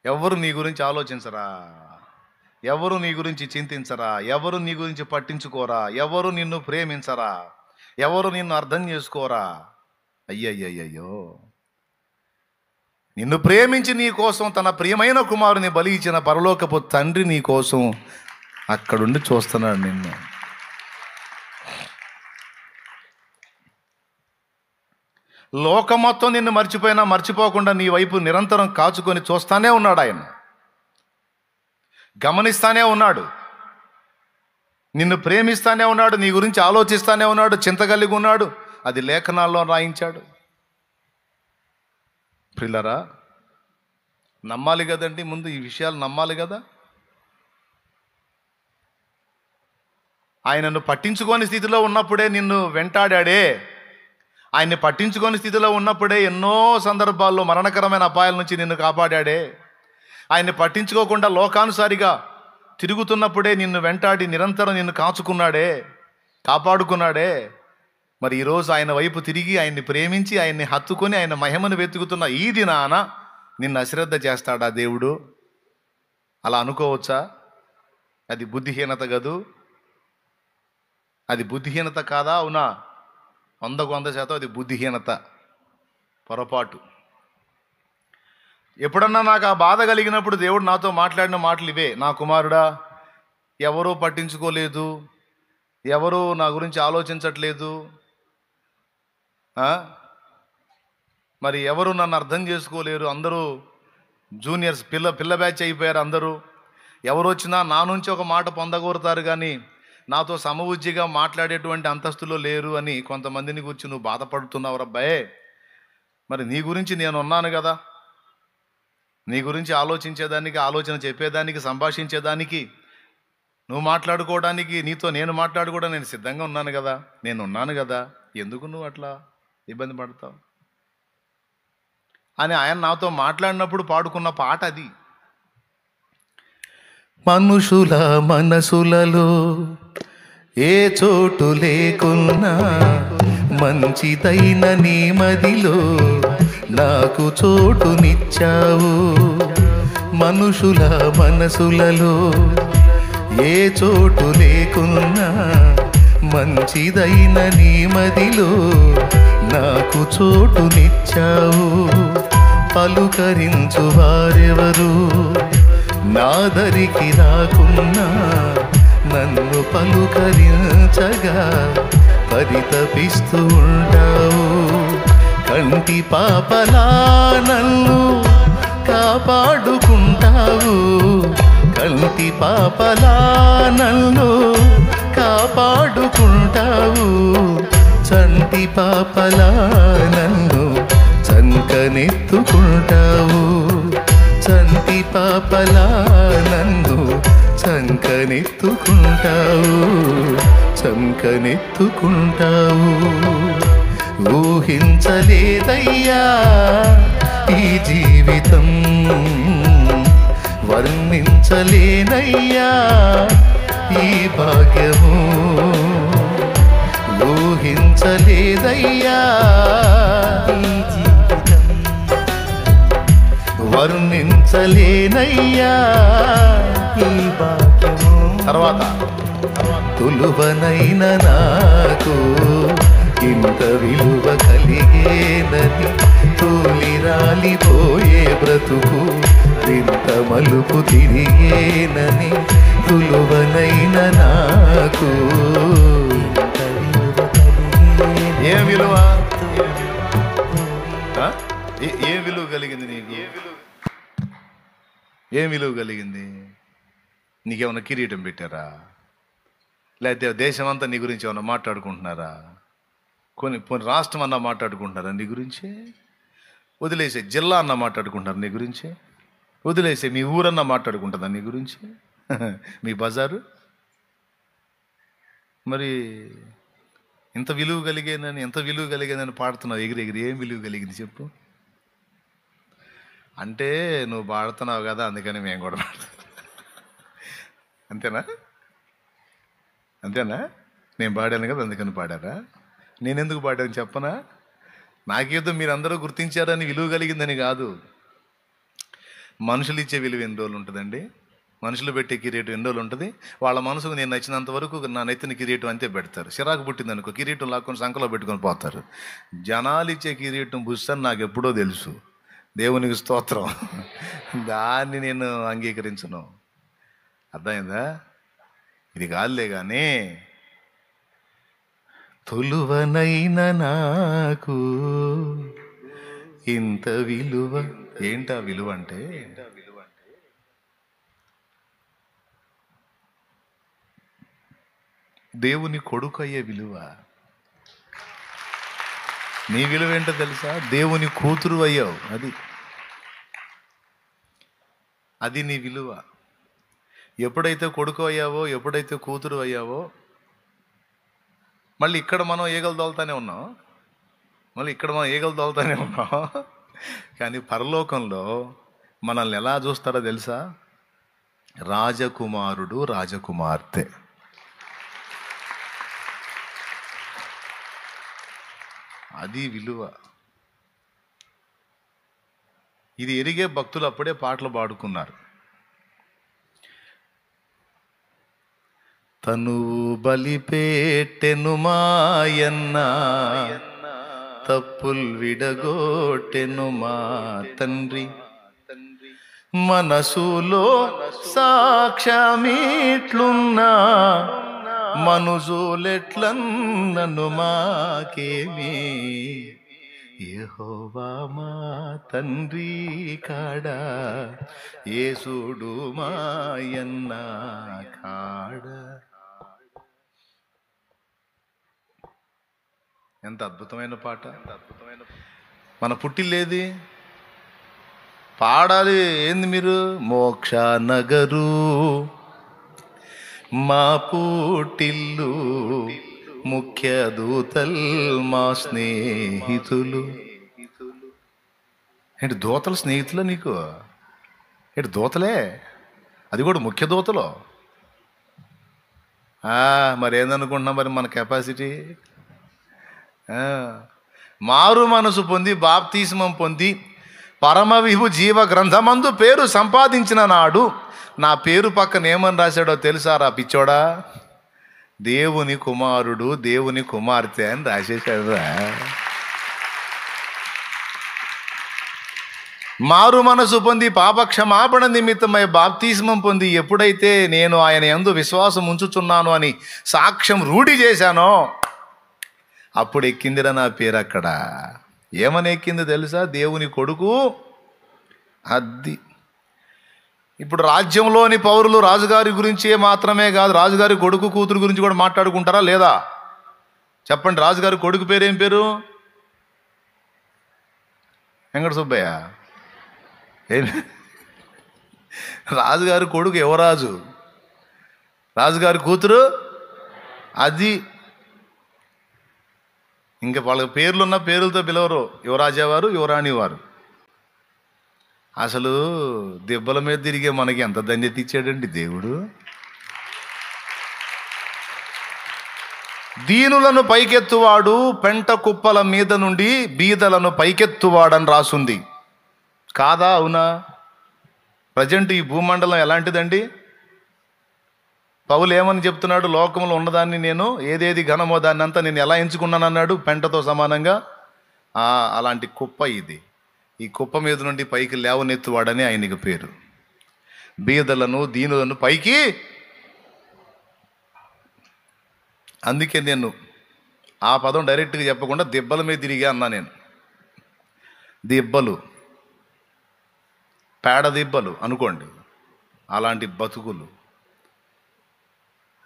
ఎవరు నీ గురించి ఆలోచించరా, ఎవరు నీ గురించి చింతించరా, ఎవరు నీ గురించి పట్టించుకోరా, ఎవరు నిన్ను ప్రేమించరా, ఎవరు నిన్ను అర్థం చేసుకోరా. అయ్యయ్యయ్యో, నిన్ను ప్రేమించి నీ కోసం తన ప్రియమైన కుమారుని బలి ఇచ్చిన పరలోకపు తండ్రి నీ కోసం అక్కడుండి చూస్తున్నాడు నిన్ను. లోకం మొత్తం నిన్ను మర్చిపోయినా మర్చిపోకుండా నీ వైపు నిరంతరం కాచుకొని చూస్తానే ఉన్నాడు. ఆయన గమనిస్తానే ఉన్నాడు, నిన్ను ప్రేమిస్తానే ఉన్నాడు, నీ గురించి ఆలోచిస్తానే ఉన్నాడు, చింత కలిగి ఉన్నాడు. అది లేఖనాల్లో రాయించాడు. ప్రియులారా, నమ్మాలి కదండి, ముందు ఈ విషయాలు నమ్మాలి కదా. ఆయనను పట్టించుకోని స్థితిలో ఉన్నప్పుడే నిన్ను వెంటాడాడే, ఆయన్ని పట్టించుకోని స్థితిలో ఉన్నప్పుడే ఎన్నో సందర్భాల్లో మరణకరమైన అపాయాల నుంచి నిన్ను కాపాడాడే, ఆయన్ని పట్టించుకోకుండా లోకానుసారిగా తిరుగుతున్నప్పుడే నిన్ను వెంటాడి నిరంతరం నిన్ను కాచుకున్నాడే, కాపాడుకున్నాడే. మరి ఈరోజు ఆయన వైపు తిరిగి ఆయన్ని ప్రేమించి ఆయన్ని హత్తుకొని ఆయన మహిమను వెతుకుతున్న ఈ దినాన నిన్ను అశ్రద్ధ చేస్తాడా దేవుడు? అలా అనుకోవచ్చా? అది బుద్ధిహీనత కదూ? అది బుద్ధిహీనత కాదా? అవునా? 100% అది బుద్ధిహీనత, పొరపాటు. ఎప్పుడన్నా నాకు ఆ బాధ కలిగినప్పుడు దేవుడు నాతో మాట్లాడిన మాటలు ఇవే: నా కుమారుడా, ఎవరూ పట్టించుకోలేదు, ఎవరూ నా గురించి ఆలోచించట్లేదు, మరి ఎవరు నన్ను అర్థం చేసుకోలేరు, అందరూ జూనియర్స్, పిల్ల బ్యాచ్ అయిపోయారు అందరూ. ఎవరు వచ్చినా నా నుంచి ఒక మాట పొందగోరుతారు కానీ నాతో సమవుజ్జిగా మాట్లాడేటువంటి అంతస్తులో లేరు అని కొంతమందిని గురించి నువ్వు బాధపడుతున్నావు రబ్బాయే. మరి నీ గురించి నేను ఉన్నాను కదా, నీ గురించి ఆలోచించేదానికి, ఆలోచన చెప్పేదానికి, సంభాషించేదానికి, నువ్వు మాట్లాడుకోవడానికి, నీతో నేను మాట్లాడుకోవడానికి నేను సిద్ధంగా ఉన్నాను కదా, నేను ఉన్నాను కదా, ఎందుకు నువ్వు అట్లా ఇబ్బంది పడతావు అని ఆయన నాతో మాట్లాడినప్పుడు పాడుకున్న పాట అది. మనుషుల మనసులలో ఏ చోటు లేకున్నా మంచిదైన నీ మదిలో నాకు చోటునిచ్చావు. మనుషుల మనసులలో ఏ చోటు లేకున్నా మంచిదైన నీ మదిలో నాకు చోటునిచ్చావు. పలుకరించు వారెవరు నాదరికి రాకున్నా నన్ను పలుకరించగా పరితపిస్తూ ఉంటావు. కంటి పాపలా నన్ను కాపాడుకుంటావు, కంటి పాపలా నన్ను కాపాడుకుంటావు. చంటి పాపలా నన్ను చంకనెత్తుకుంటావు. చంటి పాపలా నన్ను చంకనెత్తుకుంటావు. చంకనెత్తుకుంటావు. ఊహించలేదయ్యా ఈ జీవితం, వర్ణించలేనయ్యా ఈ భాగ్యము. ఊహించలేదయ్యా ఈ జీవితం, వర్ణించలేనయ్యా ఈ భాగ్యము. తర్వాత తులువనైన నాకు ఇంత విలువ కలిగేనని, తూలి రాలిపోయే బ్రతుకు ఇంత మలుపు తిరిగేనని. తులువనైన నాకు ఏ విలువ, ఏ విలువ కలిగింది నీకు? ఏ విలువ కలిగింది? నీకేమన్నా కిరీటం పెట్టారా? లేకపోతే దేశం అంతా నీ గురించి ఏమన్నా మాట్లాడుకుంటున్నారా? కొన్ని రాష్ట్రం అన్నా మాట్లాడుకుంటున్నారా నీ గురించి? వదిలేసే జిల్లా అన్నా మాట్లాడుకుంటున్నారు నీ గురించి? వదిలేసే మీ ఊరన్నా మాట్లాడుకుంటుందా నీ గురించి? మీ బజారు? మరి ఎంత విలువ కలిగేనని పాడుతున్నావు ఎగిరి. ఏం విలువ కలిగింది చెప్పు? అంటే నువ్వు పాడుతున్నావు కదా అందుకని మేము కూడా పాడుతున్నాం. అంతేనా? నేను పాడాను కదా అందుకని పాడారా? నేనెందుకు పాడాను చెప్పనా? నాకేదో మీరందరూ గుర్తించారని విలువ కలిగిందని కాదు. మనుషులు ఇచ్చే విలువ ఎన్ని రోజులు ఉంటుందండి? మనుషులు పెట్టే కిరీటం ఎన్ని రోజులు ఉంటుంది? వాళ్ళ మనసుకు నేను నచ్చినంత వరకు నా నెత్తిన కిరీటం అంతే పెడతారు. చిరాకు పుట్టిందనుకో కిరీటం లాక్కొని సంకలో పెట్టుకొని పోతారు. జనాలు ఇచ్చే కిరీటం బుస్సని నాకు ఎప్పుడో తెలుసు. దేవునికి స్తోత్రం. దాన్ని నేను అంగీకరించను. అర్థమైందా? ఇది కాదులే కానీ తొలువనైన నాకు ఇంత విలువ. ఏంటా విలువ అంటే? దేవుని కొడుకు అయ్యే విలువ. నీ విలువ ఏంటో తెలుసా? దేవుని కూతురు అయ్యావు. అది నీ విలువ. ఎప్పుడైతే కొడుకు అయ్యావో, ఎప్పుడైతే కూతురు అయ్యావో, మళ్ళీ ఇక్కడ మనం ఈగలు తోలుతానే ఉన్నాం. కానీ పరలోకంలో మనల్ని ఎలా చూస్తారో తెలుసా? రాజకుమారుడు, రాజకుమార్తె. అది విలువ. ఇది ఎరిగే భక్తులు అప్పుడే పాటలు పాడుకున్నారు. తను బలిపేట్టెను మాయన్న, తప్పుల్ విడగొట్టెను మా తండ్రి. మనసులో సాక్ష్యమిట్లున్నా, మనుజులెట్లన్నను మాకేమి. యెహోవా మా తండ్రి కాడా, యేసుడు మాయన్న కాడా. ఎంత అద్భుతమైన పాట! మన పుట్టిల్లేది పాడాలి. ఏంది మీరు? మోక్ష నగరు మా పుట్టిల్లు, ముఖ్య దూతల్ మా స్నేహితులు. ఏంటి దూతల స్నేహితులు నీకు? ఏంటి దూతలే? అది కూడా ముఖ్య దూతలు. మరి ఏందనుకుంటున్నా మరి మన కెపాసిటీ? మారు మనసు పొంది బాప్తిస్మం పొంది పరమవిభు జీవ గ్రంథమందు పేరు సంపాదించిన నాడు నా పేరు పక్కన ఏమని రాశాడో తెలుసారా పిచ్చోడా? దేవుని కుమారుడు, దేవుని కుమార్తె అని రాసేశాడు. మారు మనసు పొంది పాపక్షమాపణ నిమిత్తమై బాప్తిస్మం పొంది ఎప్పుడైతే నేను ఆయన యందు విశ్వాసం ఉంచుచున్నాను అని సాక్ష్యం రూఢి చేశానో అప్పుడు ఎక్కిందిరా నా పేరు. అక్కడ ఏమని ఎక్కిందో తెలుసా? దేవుని కొడుకు. అది ఇప్పుడు రాజ్యంలోని పౌరులు రాజుగారి గురించి మాత్రమే కాదు, రాజుగారి కొడుకు కూతురు గురించి కూడా మాట్లాడుకుంటారా లేదా? చెప్పండి. రాజుగారి కొడుకు పేరు ఏం పేరు? వెంకట సుబ్బయ్య. ఏమి? రాజుగారి కొడుకు యువరాజు, రాజుగారి కూతురు అది. ఇంకా వాళ్ళ పేర్లున్న పేర్లతో పిలవరు, యువరాజా వారు, యువరాణి వారు. అసలు దెబ్బల మీద తిరిగే మనకి ఎంత ధన్యత ఇచ్చాడండి దేవుడు. దీనులను పైకెత్తువాడు పెంట కుప్పల మీద నుండి బీదలను పైకెత్తువాడని రాసుంది కాదా? అవునా? ప్రజెంట్ ఈ భూమండలం ఎలాంటిదండి? పౌలు ఏమని చెప్తున్నాడు? లోకంలో ఉన్నదాన్ని నేను ఏదేది ఘనమో దాన్ని అంతా నేను ఎలా ఎంచుకున్నాను అన్నాడు. పెంటతో సమానంగా. అలాంటి కుప్ప ఇది. ఈ కుప్ప మీద నుండి పైకి లేవనెత్తువాడని ఆయనకి పేరు. బీదలను దీనులను పైకి. అందుకే నేను ఆ పదం డైరెక్ట్గా చెప్పకుండా దెబ్బల మీద తిరిగా అన్నా నేను. దిబ్బలు, పేడ దిబ్బలు అనుకోండి, అలాంటి బతుకులు.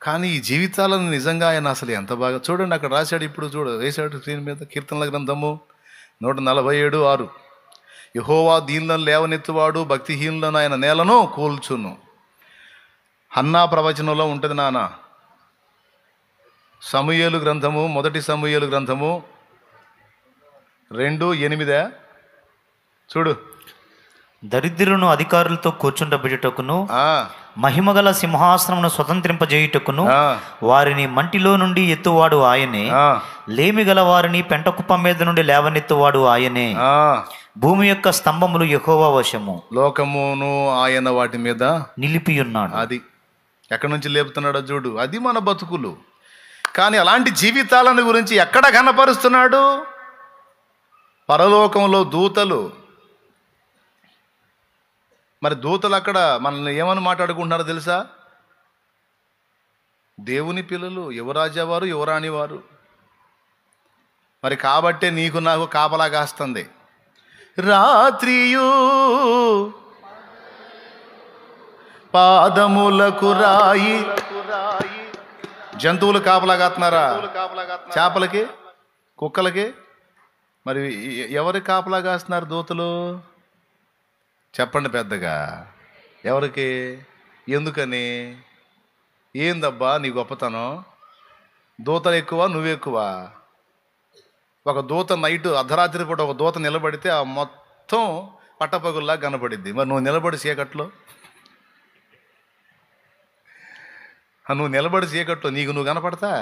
కానీ ఈ జీవితాలను నిజంగా ఆయన అసలు ఎంత బాగా చూడండి. అక్కడ రాశాడు, ఇప్పుడు వేశాడు స్క్రీన్ మీద. కీర్తనల గ్రంథము 147:6. యెహోవా దీనులను లేవనెత్తువాడు, భక్తిహీనులను ఆయన నేలను కూల్చును. హన్నా ప్రవచనంలో ఉంటుంది నాన్న. సమూయేలు గ్రంథము, 1 సమూయేలు గ్రంథము 2:8 చూడు. దరిద్రులను అధికారులతో కూర్చుండబెట్టుటకును, మహిమగల సింహాసనమును స్వతంత్రింపజేయుటకును వారిని మంటిలో నుండి ఎత్తువాడు ఆయనే. లేమిగల వారిని పెంటకుప్ప మీద నుండి లేవనెత్తువాడు ఆయనే. భూమి యొక్క స్తంభములు యెహోవా వశము, లోకమును ఆయన వాటి మీద నిలిపి ఉన్నాడు. అది ఎక్కడి నుంచి లేపుతున్నాడో చూడు. అది మన బతుకులు. కానీ అలాంటి జీవితాలను గురించి ఎక్కడ కనపరుస్తున్నాడు? పరలోకంలో దూతలు. మరి దూతలు అక్కడ మనల్ని ఏమని మాట్లాడుకుంటున్నారో తెలుసా? దేవుని పిల్లలు, యువరాజా వారు, యువరాణి వారు. మరి కాబట్టే నీకు నాకు కాపలా కాస్తుంది. రాత్రియు పాదములకు రాయి. జంతువులు కాపలా కాస్తున్నారా? చేపలకి, కుక్కలకి. మరి ఎవరి కాపలా కాస్తున్నారు దూతలు? చెప్పండి పెద్దగా. ఎవరికి? ఎందుకని? ఏందబ్బా నీ గొప్పతనం? దూతలు ఎక్కువ, నువ్వెక్కువ? ఒక దూత నైట్ అర్ధరాత్రి పూట ఒక దూత నిలబడితే ఆ మొత్తం పట్టపగుల్లా కనపడిద్ది. మరి నువ్వు నిలబడి చీకట్లో, నువ్వు నిలబడి చీకట్లో నీకు నువ్వు కనపడతా?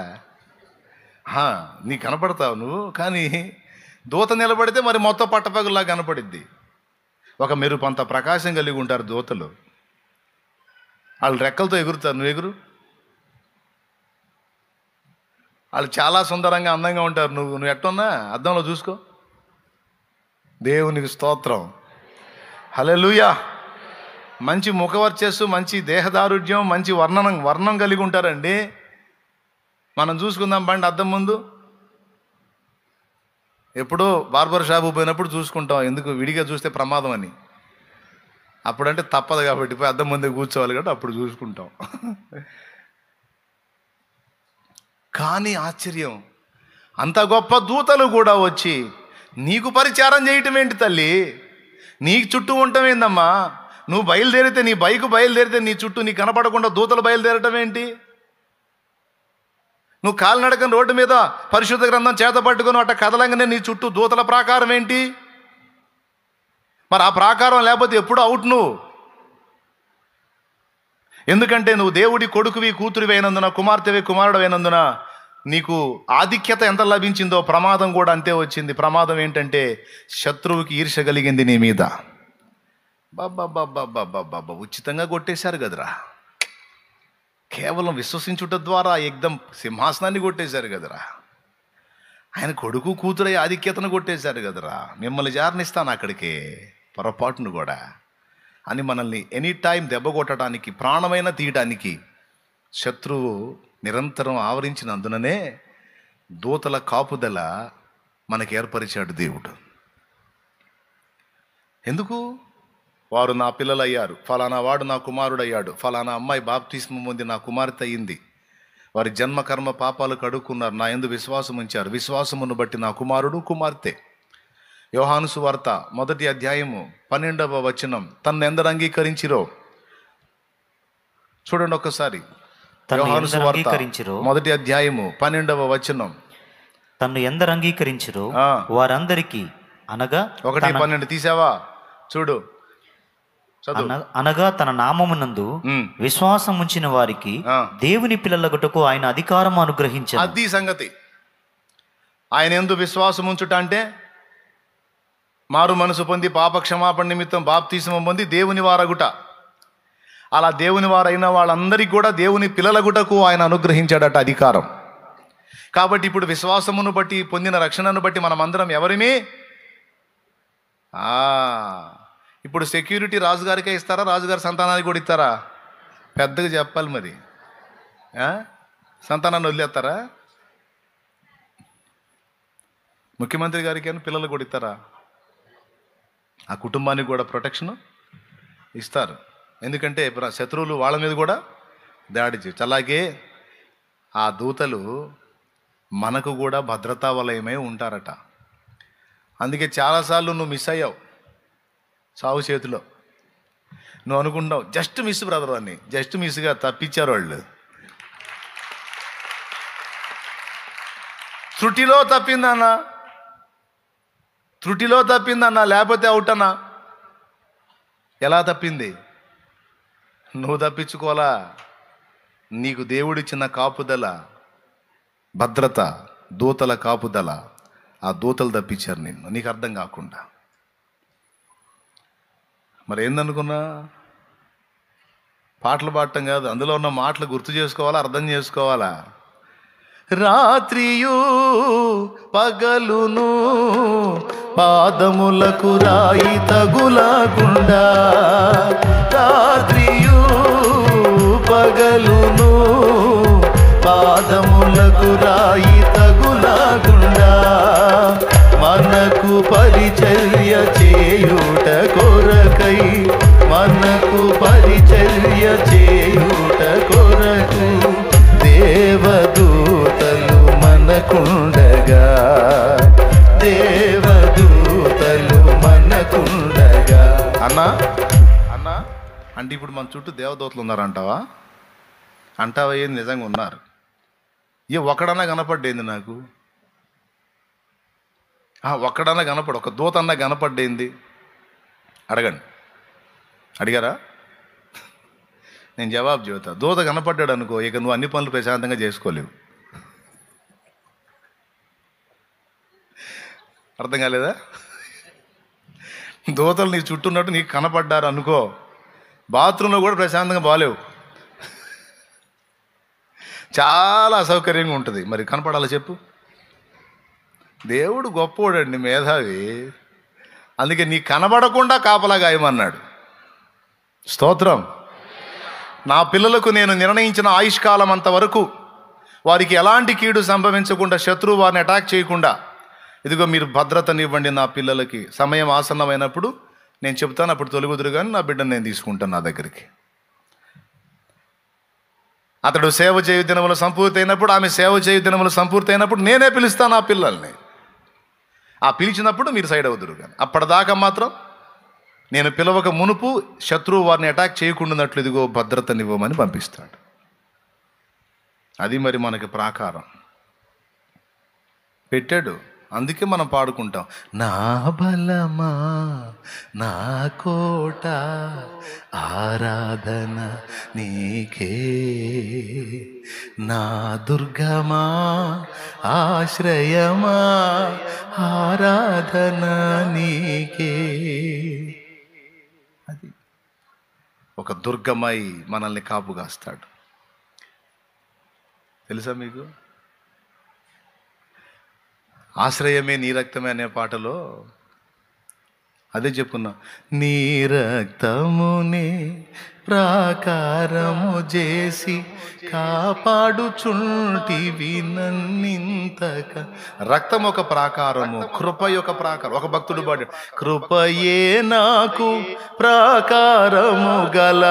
నీకు కనపడతావు నువ్వు. కానీ దూత నిలబడితే మరి మొత్తం పట్టపగుల్లా కనపడిద్ది. ఒక మెరుపంత ప్రకాశం కలిగి ఉంటారు దూతలు. వాళ్ళు రెక్కలతో ఎగురుతారు, నువ్వు ఎగురు. వాళ్ళు చాలా సుందరంగా అందంగా ఉంటారు. నువ్వు ఎట్టున్నా అద్దంలో చూసుకో. దేవునికి స్తోత్రం, హల్లెలూయా. మంచి ముఖవర్చస్సు, మంచి దేహదారుఢ్యం, మంచి వర్ణం కలిగి ఉంటారండి. మనం చూసుకుందాం బండి అద్దం ముందు. ఎప్పుడో బార్బర్ షాపు పోయినప్పుడు చూసుకుంటాం, ఎందుకు విడిగా చూస్తే ప్రమాదం అని. అప్పుడంటే తప్పదు కాబట్టి పోయి అద్దం ముందే కూర్చోవాలి కాబట్టి అప్పుడు చూసుకుంటాం. కానీ ఆశ్చర్యం, అంత గొప్ప దూతలు కూడా వచ్చి నీకు పరిచారం చేయటం ఏంటి తల్లి? నీకు చుట్టూ ఉండటం ఏందమ్మా? నువ్వు బయలుదేరితే, నీ బైకు బయలుదేరితే నీ చుట్టూ నీకు కనపడకుండా దూతలు బయలుదేరటం ఏంటి? నువ్వు కాలినడకని రోడ్డు మీద పరిశుద్ధ గ్రంథం చేత పట్టుకొని అట్ట కదలంగానే నీ చుట్టూ దూతల ప్రాకారం ఏంటి? మరి ఆ ప్రాకారం లేకపోతే ఎప్పుడు అవుట్ నువ్వు. ఎందుకంటే నువ్వు దేవుడి కొడుకువి, కూతురివి అయినందున, కుమార్తెవి, కుమారుడు అయినందున నీకు ఆధిక్యత ఎంత లభించిందో ప్రమాదం కూడా అంతే వచ్చింది. ప్రమాదం ఏంటంటే శత్రువుకి ఈర్ష్య కలిగింది నీ మీద. బాబా ఉచితంగా కొట్టేశారు కదరా. కేవలం విశ్వసించుట ద్వారా ఎగ్దం సింహాసనాన్ని కొట్టేశారు కదరా. ఆయన కొడుకు కూతురై ఆధిక్యతను కొట్టేశారు కదరా. మిమ్మల్ని జారనిస్తాను అక్కడికి పొరపాటును కూడా అని మనల్ని ఎనీ టైం దెబ్బ కొట్టడానికి, ప్రాణమైన తీయడానికి శత్రువు నిరంతరం ఆవరించినందుననే దూతల కాపుదల మనకు ఏర్పరిచాడు దేవుడు. ఎందుకు? వారు నా పిల్లలు అయ్యారు, ఫలానా వాడు నా కుమారుడు అయ్యాడు, ఫలానా అమ్మాయి బాప్తిస్మం పొంది నా కుమార్తె అయింది, వారి జన్మ కర్మ పాపాలు కడుక్కున్నారు, నా యందు విశ్వాసం ఉంచారు, విశ్వాసమును బట్టి నా కుమారుడు కుమార్తె. యోహాను సువార్త 1వ అధ్యాయము 12వ వచనం, తన్ను ఎందరు అంగీకరించిరో. చూడండి ఒక్కసారి, యోహాను సువార్త 1వ అధ్యాయము 12వ వచనం. తన్ను ఎందరు అంగీకరించిరో వారందరికీ, అనగా 1:12 తీసావా? చూడు, అనగా తన నామమునందు విశ్వాసం ఉంచిన వారికి దేవుని పిల్లలగుటకు ఆయన అధికారం అనుగ్రహించారు. అది సంగతి. ఆయన యందు విశ్వాసం ఉంచుట అంటే మారు మనసు పొంది పాప క్షమాపణ నిమిత్తం బాప్తిస్మం పొంది దేవుని వారగుట. అలా దేవుని వారైన వాళ్ళందరికీ కూడా దేవుని పిల్లలగుటకు ఆయన అనుగ్రహించాడట అధికారం. కాబట్టి ఇప్పుడు విశ్వాసమును బట్టి పొందిన రక్షణను బట్టి మనమందరం ఎవరిమి? ఇప్పుడు సెక్యూరిటీ రాజుగారికే ఇస్తారా, రాజుగారి సంతానానికి కూడా ఇస్తారా? పెద్దగా చెప్పాలి మరి. సంతానాన్ని వదిలేస్తారా? ముఖ్యమంత్రి గారికి అని పిల్లలు కూడా ఇస్తారా? ఆ కుటుంబానికి కూడా ప్రొటెక్షన్ ఇస్తారు. ఎందుకంటే శత్రువులు వాళ్ళ మీద కూడా దాడి చేయొచ్చు. అలాగే ఆ దూతలు మనకు కూడా భద్రతా వలయమై ఉంటారట. అందుకే చాలాసార్లు నువ్వు మిస్ అయ్యావు సావు చేతిలో. నువ్వు అనుకుంటావు జస్ట్ మిస్ బ్రదర్ అని, జస్ట్ మిస్గా తప్పించారు వాళ్ళు. త్రుటిలో తప్పిందన్నా, లేకపోతే అవుట్ అన్నా. ఎలా తప్పింది? నువ్వు తప్పించుకోవాలా? నీకు దేవుడిచ్చిన కాపుదల, భద్రత, దూతల కాపుదల, ఆ దూతలు తప్పించారు నిన్ను, నీకు అర్థం కాకుండా. మరి ఏందనుకున్నా? పాటలు పాడటం కాదు, అందులో ఉన్న మాటలు గుర్తు చేసుకోవాలా, అర్థం చేసుకోవాలా. రాత్రియు పగలును పాదములకు రాయి తగులగుండా, రాత్రియు పగలును పాదములకు రాయి తగులగుండా, మనకు పరిచర్య చేయుట కొరకై, మనకు పరిచర్య చేయుట కొరకు దేవదూతలు మనకుండగా, దేవదూతలు మనకుండగా. అన్నా అంటే ఇప్పుడు మన చుట్టూ దేవదూతలు ఉన్నారంటావా? అంటావా? ఏంది నిజంగా ఉన్నారు? ఒక్కడన్నా కనపడ్డేంది నాకు? ఒక్కడన్నా కనపడు, ఒక దూత అన్నా కనపడ్డేంది? అడగండి. అడిగారా? నేను జవాబు చెబుతా. దూత కనపడ్డాడు అనుకో, ఇక నువ్వు అన్ని పనులు ప్రశాంతంగా చేసుకోలేవు. అర్థం కాలేదా? దూతలు నీ చుట్టూ ఉన్నట్టు నీకు కనపడ్డారు అనుకో, బాత్రూంలో కూడా ప్రశాంతంగా బాలేవు, చాలా అసౌకర్యంగా ఉంటుంది. మరి కనపడాలా చెప్పు? దేవుడు గొప్పోడండి, మేధావి. అందుకే నీ కనబడకుండా కాపలా గాయమన్నాడు. స్తోత్రం. నా పిల్లలకు నేను నిర్ణయించిన ఆయుష్కాలం అంతవరకు వారికి ఎలాంటి కీడు సంభవించకుండా, శత్రువు వారిని అటాక్ చేయకుండా, ఇదిగో మీరు భద్రతనివ్వండి నా పిల్లలకి. సమయం ఆసన్నమైనప్పుడు నేను చెప్తాను, అప్పుడు తొలుగుదురు కానీ నా బిడ్డను నేను తీసుకుంటాను నా దగ్గరికి. అతడు సేవ చేయు దినములు సంపూర్తి అయినప్పుడు, ఆమె సేవ చేయు దినములు సంపూర్తి అయినప్పుడు నేనే పిలుస్తాను ఆ పిల్లల్ని. ఆ పిలిచినప్పుడు మీరు సైడ్ అవుదురు కానీ, అప్పటిదాకా మాత్రం నేను పిలవక మునుపు శత్రువు వారిని అటాక్ చేయకుండాన్నట్లు ఇదిగో భద్రతనివ్వమని పంపిస్తాడు. అది మరి మనకి ప్రాకారం పెట్టాడు. అందుకే మనం పాడుకుంటాం, నా బలమా నా కోట ఆరాధన నీకే, నా దుర్గమా ఆశ్రయమా ఆరాధన నీకే. అది ఒక దుర్గమై మనల్ని కాపుగాస్తాడు. తెలుసా మీకు? ఆశ్రయమే నీ రక్తమే అనే పాటలో అదే చెప్పుకున్నా, నీ రక్తమునే ప్రాకారము చేసి కాపాడుచుంటివి నన్నింతక. రక్తం ఒక ప్రాకారము, కృప ఒక ప్రాకారం. ఒక భక్తుడు పాడు, కృపయే నాకు ప్రాకారము గల.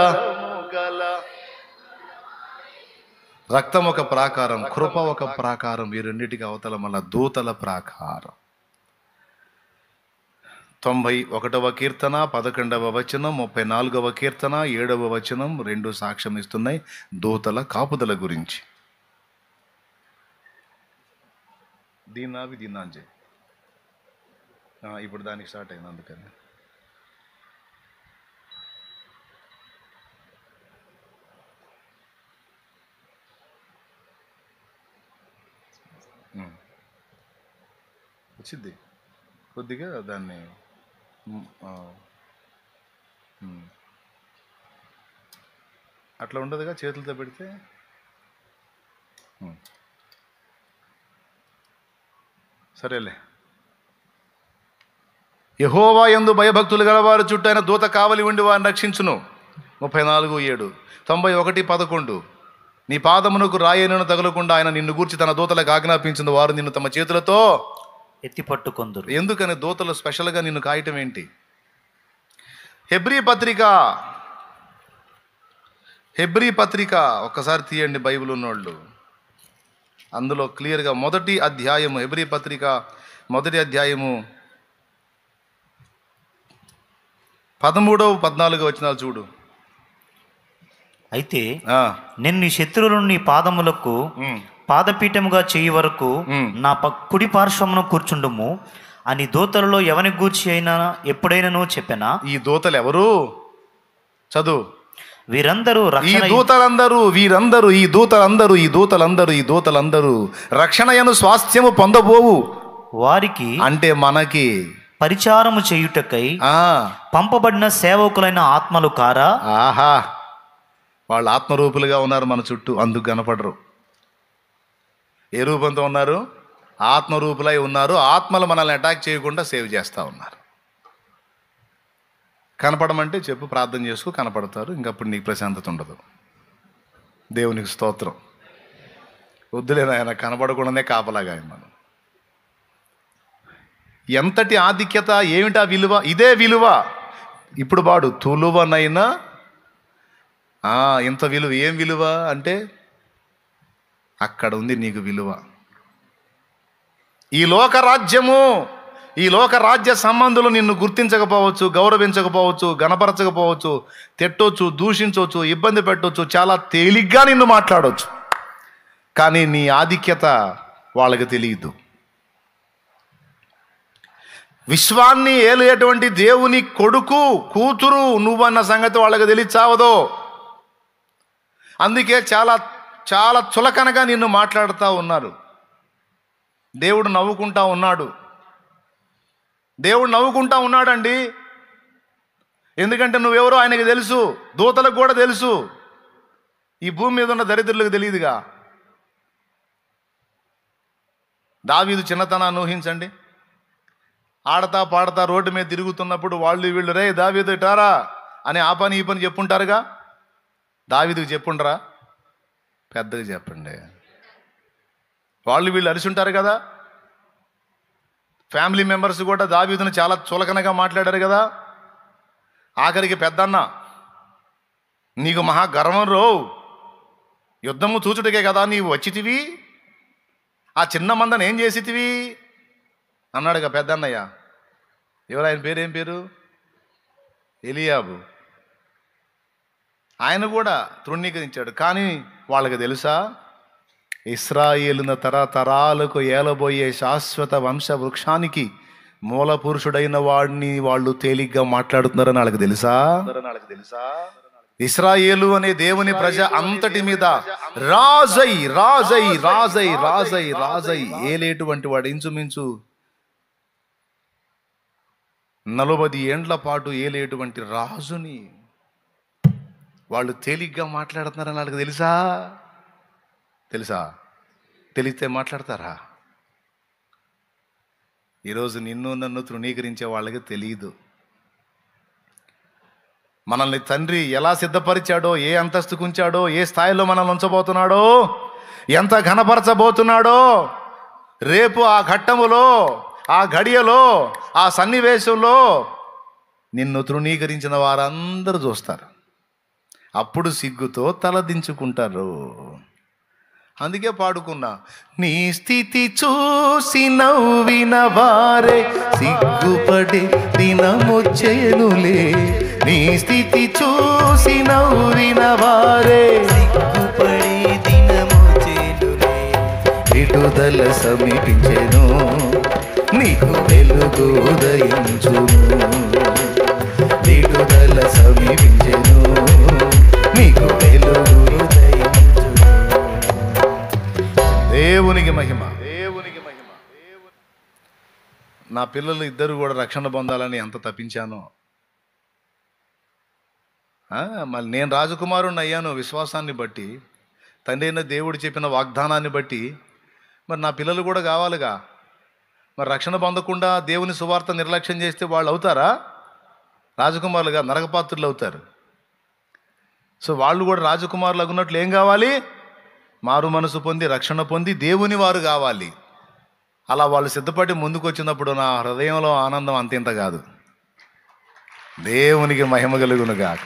రక్తం ఒక ప్రాకారం, కృప ఒక ప్రాకారం. ఈ రెండింటికి అవతల మళ్ళా దూతల ప్రాకారం. 91వ కీర్తన 11వ వచనం, 34వ కీర్తన 7వ వచనం రెండు సాక్ష్యం ఇస్తున్నాయి దూతల కాపుదల గురించి. దీన్నాంజే ఇప్పుడు దానికి స్టార్ట్ అయింది అందుకని. వచ్చింది కొద్దిగా దాన్ని అట్లా ఉండదుగా చేతులతో పెడితే. సరేలే. యెహోవా యందు భయభక్తులు గలవారు చుట్టూ ఆయన దూత కావలి ఉండి వారిని రక్షించును. 34:7. 91:11. నీ పాదమునకు రాయనను తగలకుండా ఆయన నిన్ను గూర్చి తన దూతలకు ఆజ్ఞాపించింది, వారు నిన్ను తమ చేతులతో ఎత్తి పట్టుకొందురు. ఎందుకని దూతలు స్పెషల్గా నిన్ను కాయటం ఏంటి? హెబ్రీ పత్రిక ఒక్కసారి తీయండి బైబిల్ ఉన్నోళ్ళు. అందులో క్లియర్గా మొదటి అధ్యాయము, హెబ్రీ పత్రిక 1వ అధ్యాయము 13, 14 వచనాలు చూడు. అయితే నేను నీ శత్రువులను నీ పాదములకు పాదపీఠముగా చేయి వరకు నా కుడి పార్శ్వమును కూర్చుండుము అని దూతలలో ఎవని గూర్చి అయినా ఎప్పుడైనాను చెప్పానా? ఈ దూతలు ఎవరు? చదువు. వీరందరూ రక్షణయను స్వాస్థ్యము పొందబోవు వారికి, అంటే మనకి పరిచారము చేయుటకై పంపబడిన సేవకులైన ఆత్మలు కారా? ఆహా, వాళ్ళు ఆత్మరూపులుగా ఉన్నారు మన చుట్టూ, అందుకు కనపడరు. ఏ రూపంతో ఉన్నారు? ఆత్మరూపులై ఉన్నారు. ఆత్మలు మనల్ని అటాక్ చేయకుండా సేవ్ చేస్తూ ఉన్నారు. కనపడమంటే చెప్పు, ప్రార్థన చేసుకో, కనపడతారు. ఇంకప్పుడు నీకు ప్రశాంతత ఉండదు. దేవునికి స్తోత్రం. వద్దులేనా, ఆయన కనపడకుండానే కాపలాగా మనం. ఎంతటి ఆధిక్యత, ఏమిటా విలువ? ఇదే విలువ. ఇప్పుడు వాడు తులువనైనా ఇంత విలువ. ఏం విలువ అంటే అక్కడ ఉంది నీకు విలువ. ఈ లోక రాజ్యము, ఈ లోక రాజ్య సంబంధులు నిన్ను గుర్తించకపోవచ్చు, గౌరవించకపోవచ్చు, గణపరచకపోవచ్చు, తిట్టొచ్చు, దూషించవచ్చు, ఇబ్బంది పెట్టవచ్చు, చాలా తేలిగ్గా నిన్ను మాట్లాడవచ్చు. కానీ నీ ఆధిక్యత వాళ్ళకి తెలియదు. విశ్వాన్ని ఏలేటువంటి దేవుని కొడుకు, కూతురు నువ్వన్న సంగతి వాళ్ళకి తెలియచావదో. అందుకే చాలా చాలా చులకనగా నిన్ను మాట్లాడుతూ ఉన్నారు. దేవుడు నవ్వుకుంటా ఉన్నాడు. దేవుడు నవ్వుకుంటా ఉన్నాడండి. ఎందుకంటే నువ్వెవరో ఆయనకి తెలుసు, దూతలకు కూడా తెలుసు. ఈ భూమి మీద ఉన్న దరిద్రులకు తెలియదుగా. దావీదు చిన్నతనాన్ని ఊహించండి. ఆడతా పాడతా రోడ్డు మీద తిరుగుతున్నప్పుడు వాళ్ళు వీళ్ళు, రే దావీదు ఇటారా అని ఆ పని ఈ పని చెప్పుంటారుగా. దావీదుకు చెప్పుండరా? పెద్దగా చెప్పండి. వాళ్ళు వీళ్ళు అరిచుంటారు కదా. ఫ్యామిలీ మెంబర్స్ కూడా దావీదును చాలా చులకనగా మాట్లాడారు కదా. ఆఖరికి పెద్దన్న, నీకు మహా గర్వం రో, యుద్ధము చూచుటకే కదా నీవు వచ్చితివి, ఆ చిన్న మందని ఏం చేసితివి అన్నాడుగా పెద్దన్నయ్య. ఎవరు ఆయన పేరు? ఏం పేరు? ఎలియాబు. ఆయన కూడా తృణీకరించాడు. కానీ వాళ్ళకి తెలుసా, ఇశ్రాయేలున తరతరాలకు ఏలబోయే శాశ్వత వంశ వృక్షానికి మూల పురుషుడైన వాడిని వాళ్ళు తేలిగ్గా మాట్లాడుతున్నారని వాళ్ళకి తెలుసా? ఇశ్రాయేలు అనే దేవుని ప్రజ అంతటి మీద రాజై రాజై రాజై రాజై రాజై ఏలేటువంటి వాడు, ఇంచుమించు 40 ఏండ్ల పాటు ఏలేటువంటి రాజుని వాళ్ళు తేలిగ్గా మాట్లాడుతున్నారని వాళ్ళకి తెలుసా? తెలిస్తే మాట్లాడతారా? ఈరోజు నిన్ను నన్ను తృణీకరించే వాళ్ళకి తెలియదు. మనల్ని తండ్రి ఎలా సిద్ధపరిచాడో, ఏ అంతస్తుకు ఉంచాడో, ఏ స్థాయిలో మనల్ని ఉంచబోతున్నాడో, ఎంత ఘనపరచబోతున్నాడో, రేపు ఆ ఘట్టములో, ఆ ఘడియలో, ఆ సన్నివేశంలో నిన్ను తృణీకరించిన వారందరూ చూస్తారు. అప్పుడు సిగ్గుతో తలదించుకుంటారు. అందుకే పాడుకున్నా, నీ స్థితి చూసి నవ్విన వారే సిగ్గుపడే దినమొచ్చేనులే. నీ స్థితి చూసి నవ్విన వారే సిగ్గుపడే దినమొచ్చేనులే. విడుదల సమీపించెను, నీకు వెలుగు ఉదయించును. విడుదల సమీపించెను, నీకు వెలుగు ఉదయించును. దేవునికి మహిమ, దేవునికి మహిమ. నా పిల్లలు ఇద్దరు కూడా రక్షణ పొందాలని ఎంత తప్పించానో. మళ్ళీ నేను రాజకుమారుని అయ్యాను విశ్వాసాన్ని బట్టి, తండ్రి అయిన దేవుడు చెప్పిన వాగ్దానాన్ని బట్టి. మరి నా పిల్లలు కూడా కావాలిగా. మరి రక్షణ పొందకుండా దేవుని సువార్త నిర్లక్ష్యం చేస్తే వాళ్ళు అవుతారా? రాజకుమారులుగా నరకపాత్రులు అవుతారు. సో వాళ్ళు కూడా రాజకుమారులు అగున్నట్లు ఏం కావాలి? మారు మనసు పొంది, రక్షణ పొంది దేవుని వారు కావాలి. అలా వాళ్ళు సిద్ధపడి ముందుకు వచ్చినప్పుడు నా హృదయంలో ఆనందం అంతింత కాదు. దేవునికి మహిమ కలుగును గాక.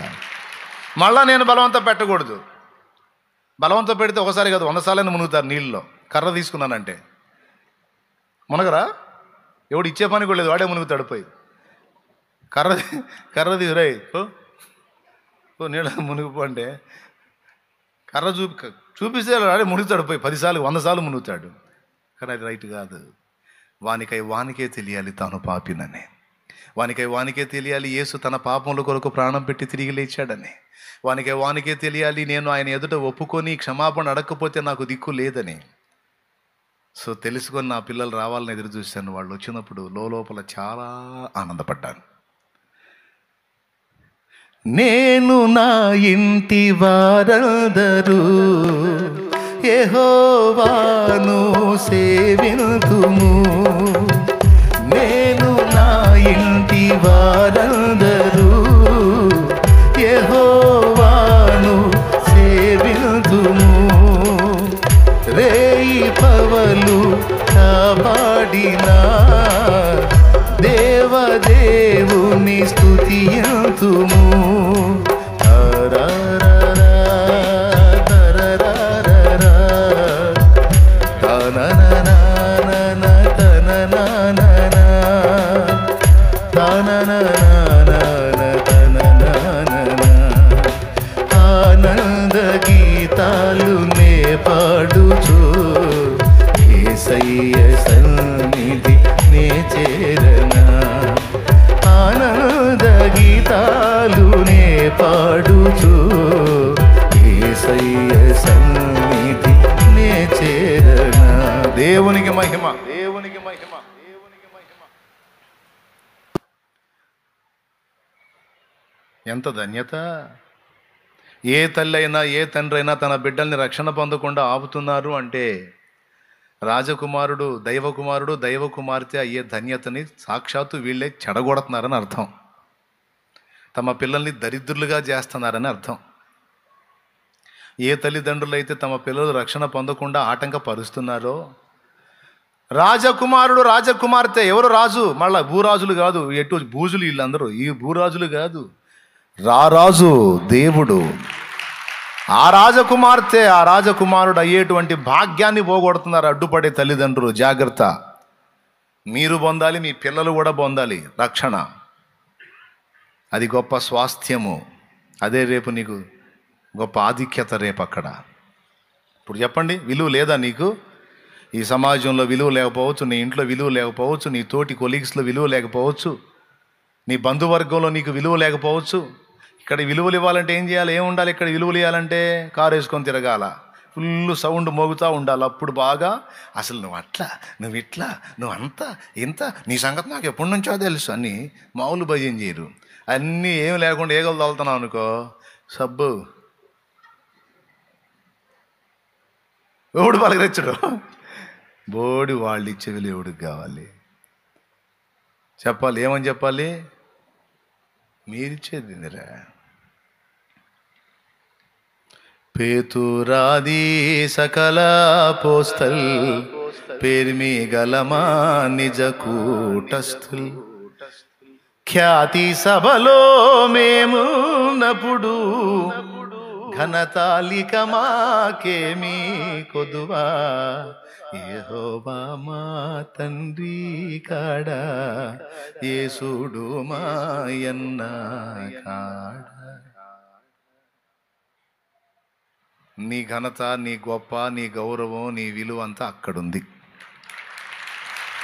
మళ్ళా నేను బలవంతం పెట్టకూడదు. బలవంతం పెడితే ఒకసారి కాదు 100 సార్లు మునుగుతారు నీళ్ళలో. కర్ర తీసుకున్నానంటే మునగరా? ఎవడు ఇచ్చే పని కూడా లేదు, వాడే మునుగుతాడు. పోయి కర్ర తీసుకురాయి ఓ నీళ్ళ మునిగిపో అంటే కర్ర చూపిస్తే వాడే మునుగుతాడు. పోయి 10 సార్లు 100 సార్లు మునుగుతాడు. కానీ అది రైట్ కాదు. వానికే తెలియాలి తాను పాపినని. వానికే తెలియాలి యేసు తన పాపముల కొరకు ప్రాణం పెట్టి తిరిగి లేచాడని. వానికే తెలియాలి నేను ఆయన ఎదుట ఒప్పుకొని క్షమాపణ అడగకపోతే నాకు దిక్కు లేదని. సో తెలుసుకొని నా పిల్లలు రావాలని ఎదురు చూశాను. వాళ్ళు వచ్చినప్పుడు లోపల చాలా ఆనందపడ్డాను. నేను నా ఇంటి వారందరూ యెహోవాను సేవింతుము. నేను నా ఇంటి వారందరూ యెహోవాను సేవింతుము. రేయి పవలు కాపాడిన దేవదేవుని స్తుతియంతుము. ఆనంద గీతాలు నే పాడుచు యేసయ్య సన్నిధి నే చేరనా. ఆనంద గీతాలు నే పాడుచు యేసయ్య సన్నిధి నే చేరనా. దేవునికి మహిమ, దేవునికి మహిమ, దేవునికి మహిమ. ఎంత ధన్యత! ఏ తల్లి అయినా ఏ తండ్రి అయినా తన బిడ్డల్ని రక్షణ పొందకుండా ఆపుతున్నారు అంటే రాజకుమారుడు దైవ కుమార్తె అయ్యే ధన్యతని సాక్షాత్తు వీళ్ళే చెడగొడుతున్నారని అర్థం. తమ పిల్లల్ని దరిద్రులుగా చేస్తున్నారని అర్థం. ఏ తల్లిదండ్రులు అయితే తమ పిల్లలు రక్షణ పొందకుండా ఆటంకపరుస్తున్నారో, రాజకుమార్తె ఎవరు? రాజు. మళ్ళా భూరాజులు కాదు, ఎటు భూజులు వీళ్ళందరూ. ఈ భూరాజులు కాదు, రారాజు దేవుడు. ఆ రాజకుమార్తె ఆ రాజకుమారుడు అయ్యేటువంటి భాగ్యాన్ని పోగొడుతున్నారు అడ్డుపడే తల్లిదండ్రులు. జాగ్రత్త. మీరు పొందాలి, మీ పిల్లలు కూడా పొందాలి రక్షణ. అది గొప్ప స్వాస్థ్యము. అదే రేపు నీకు గొప్ప ఆధిక్యత. రేపు అక్కడ ఇప్పుడు చెప్పండి, విలువ లేదా నీకు? ఈ సమాజంలో విలువ లేకపోవచ్చు, నీ ఇంట్లో విలువ లేకపోవచ్చు, నీ తోటి కొలీగ్స్లో విలువ లేకపోవచ్చు, నీ బంధువర్గంలో నీకు విలువ లేకపోవచ్చు. ఇక్కడ విలువలు ఇవ్వాలంటే ఏం చేయాలి? ఏం ఉండాలి? ఇక్కడ విలువలు ఇవ్వాలంటే కారు వేసుకొని తిరగాల, ఫుల్ సౌండ్ మోగుతూ ఉండాలి. అప్పుడు బాగా అసలు నువ్వు అట్లా, నువ్వు ఇట్లా, నువ్వు అంత ఇంత, నీ సంగతి నాకు ఎప్పటి నుంచో తెలుసు అని మామూలు భజన చేయరు. అన్నీ ఏం లేకుండా ఏగలు తగులుతున్నావు అనుకో, సబ్బు ఎవడు పలకరించడు. బోడి వాళ్ళు ఇచ్చే విలువ ఎవడికి కావాలి? చెప్పాలి. ఏమని చెప్పాలి? మీరిచ్చేది ఇందిరా. పేతురాది సకల పోస్తల్ పేర్మి గలమా నిజ కూటస్థుల్ ఖ్యాతి సభలో మేము నప్పుడు ఘనతాలిక మాకేమీ కొదువా యెహోవా మా తండ్రి కాడ యేసుడు మాయన్న కాడ. నీ ఘనత, నీ గొప్ప, నీ గౌరవం, నీ విలువ అంతా అక్కడుంది.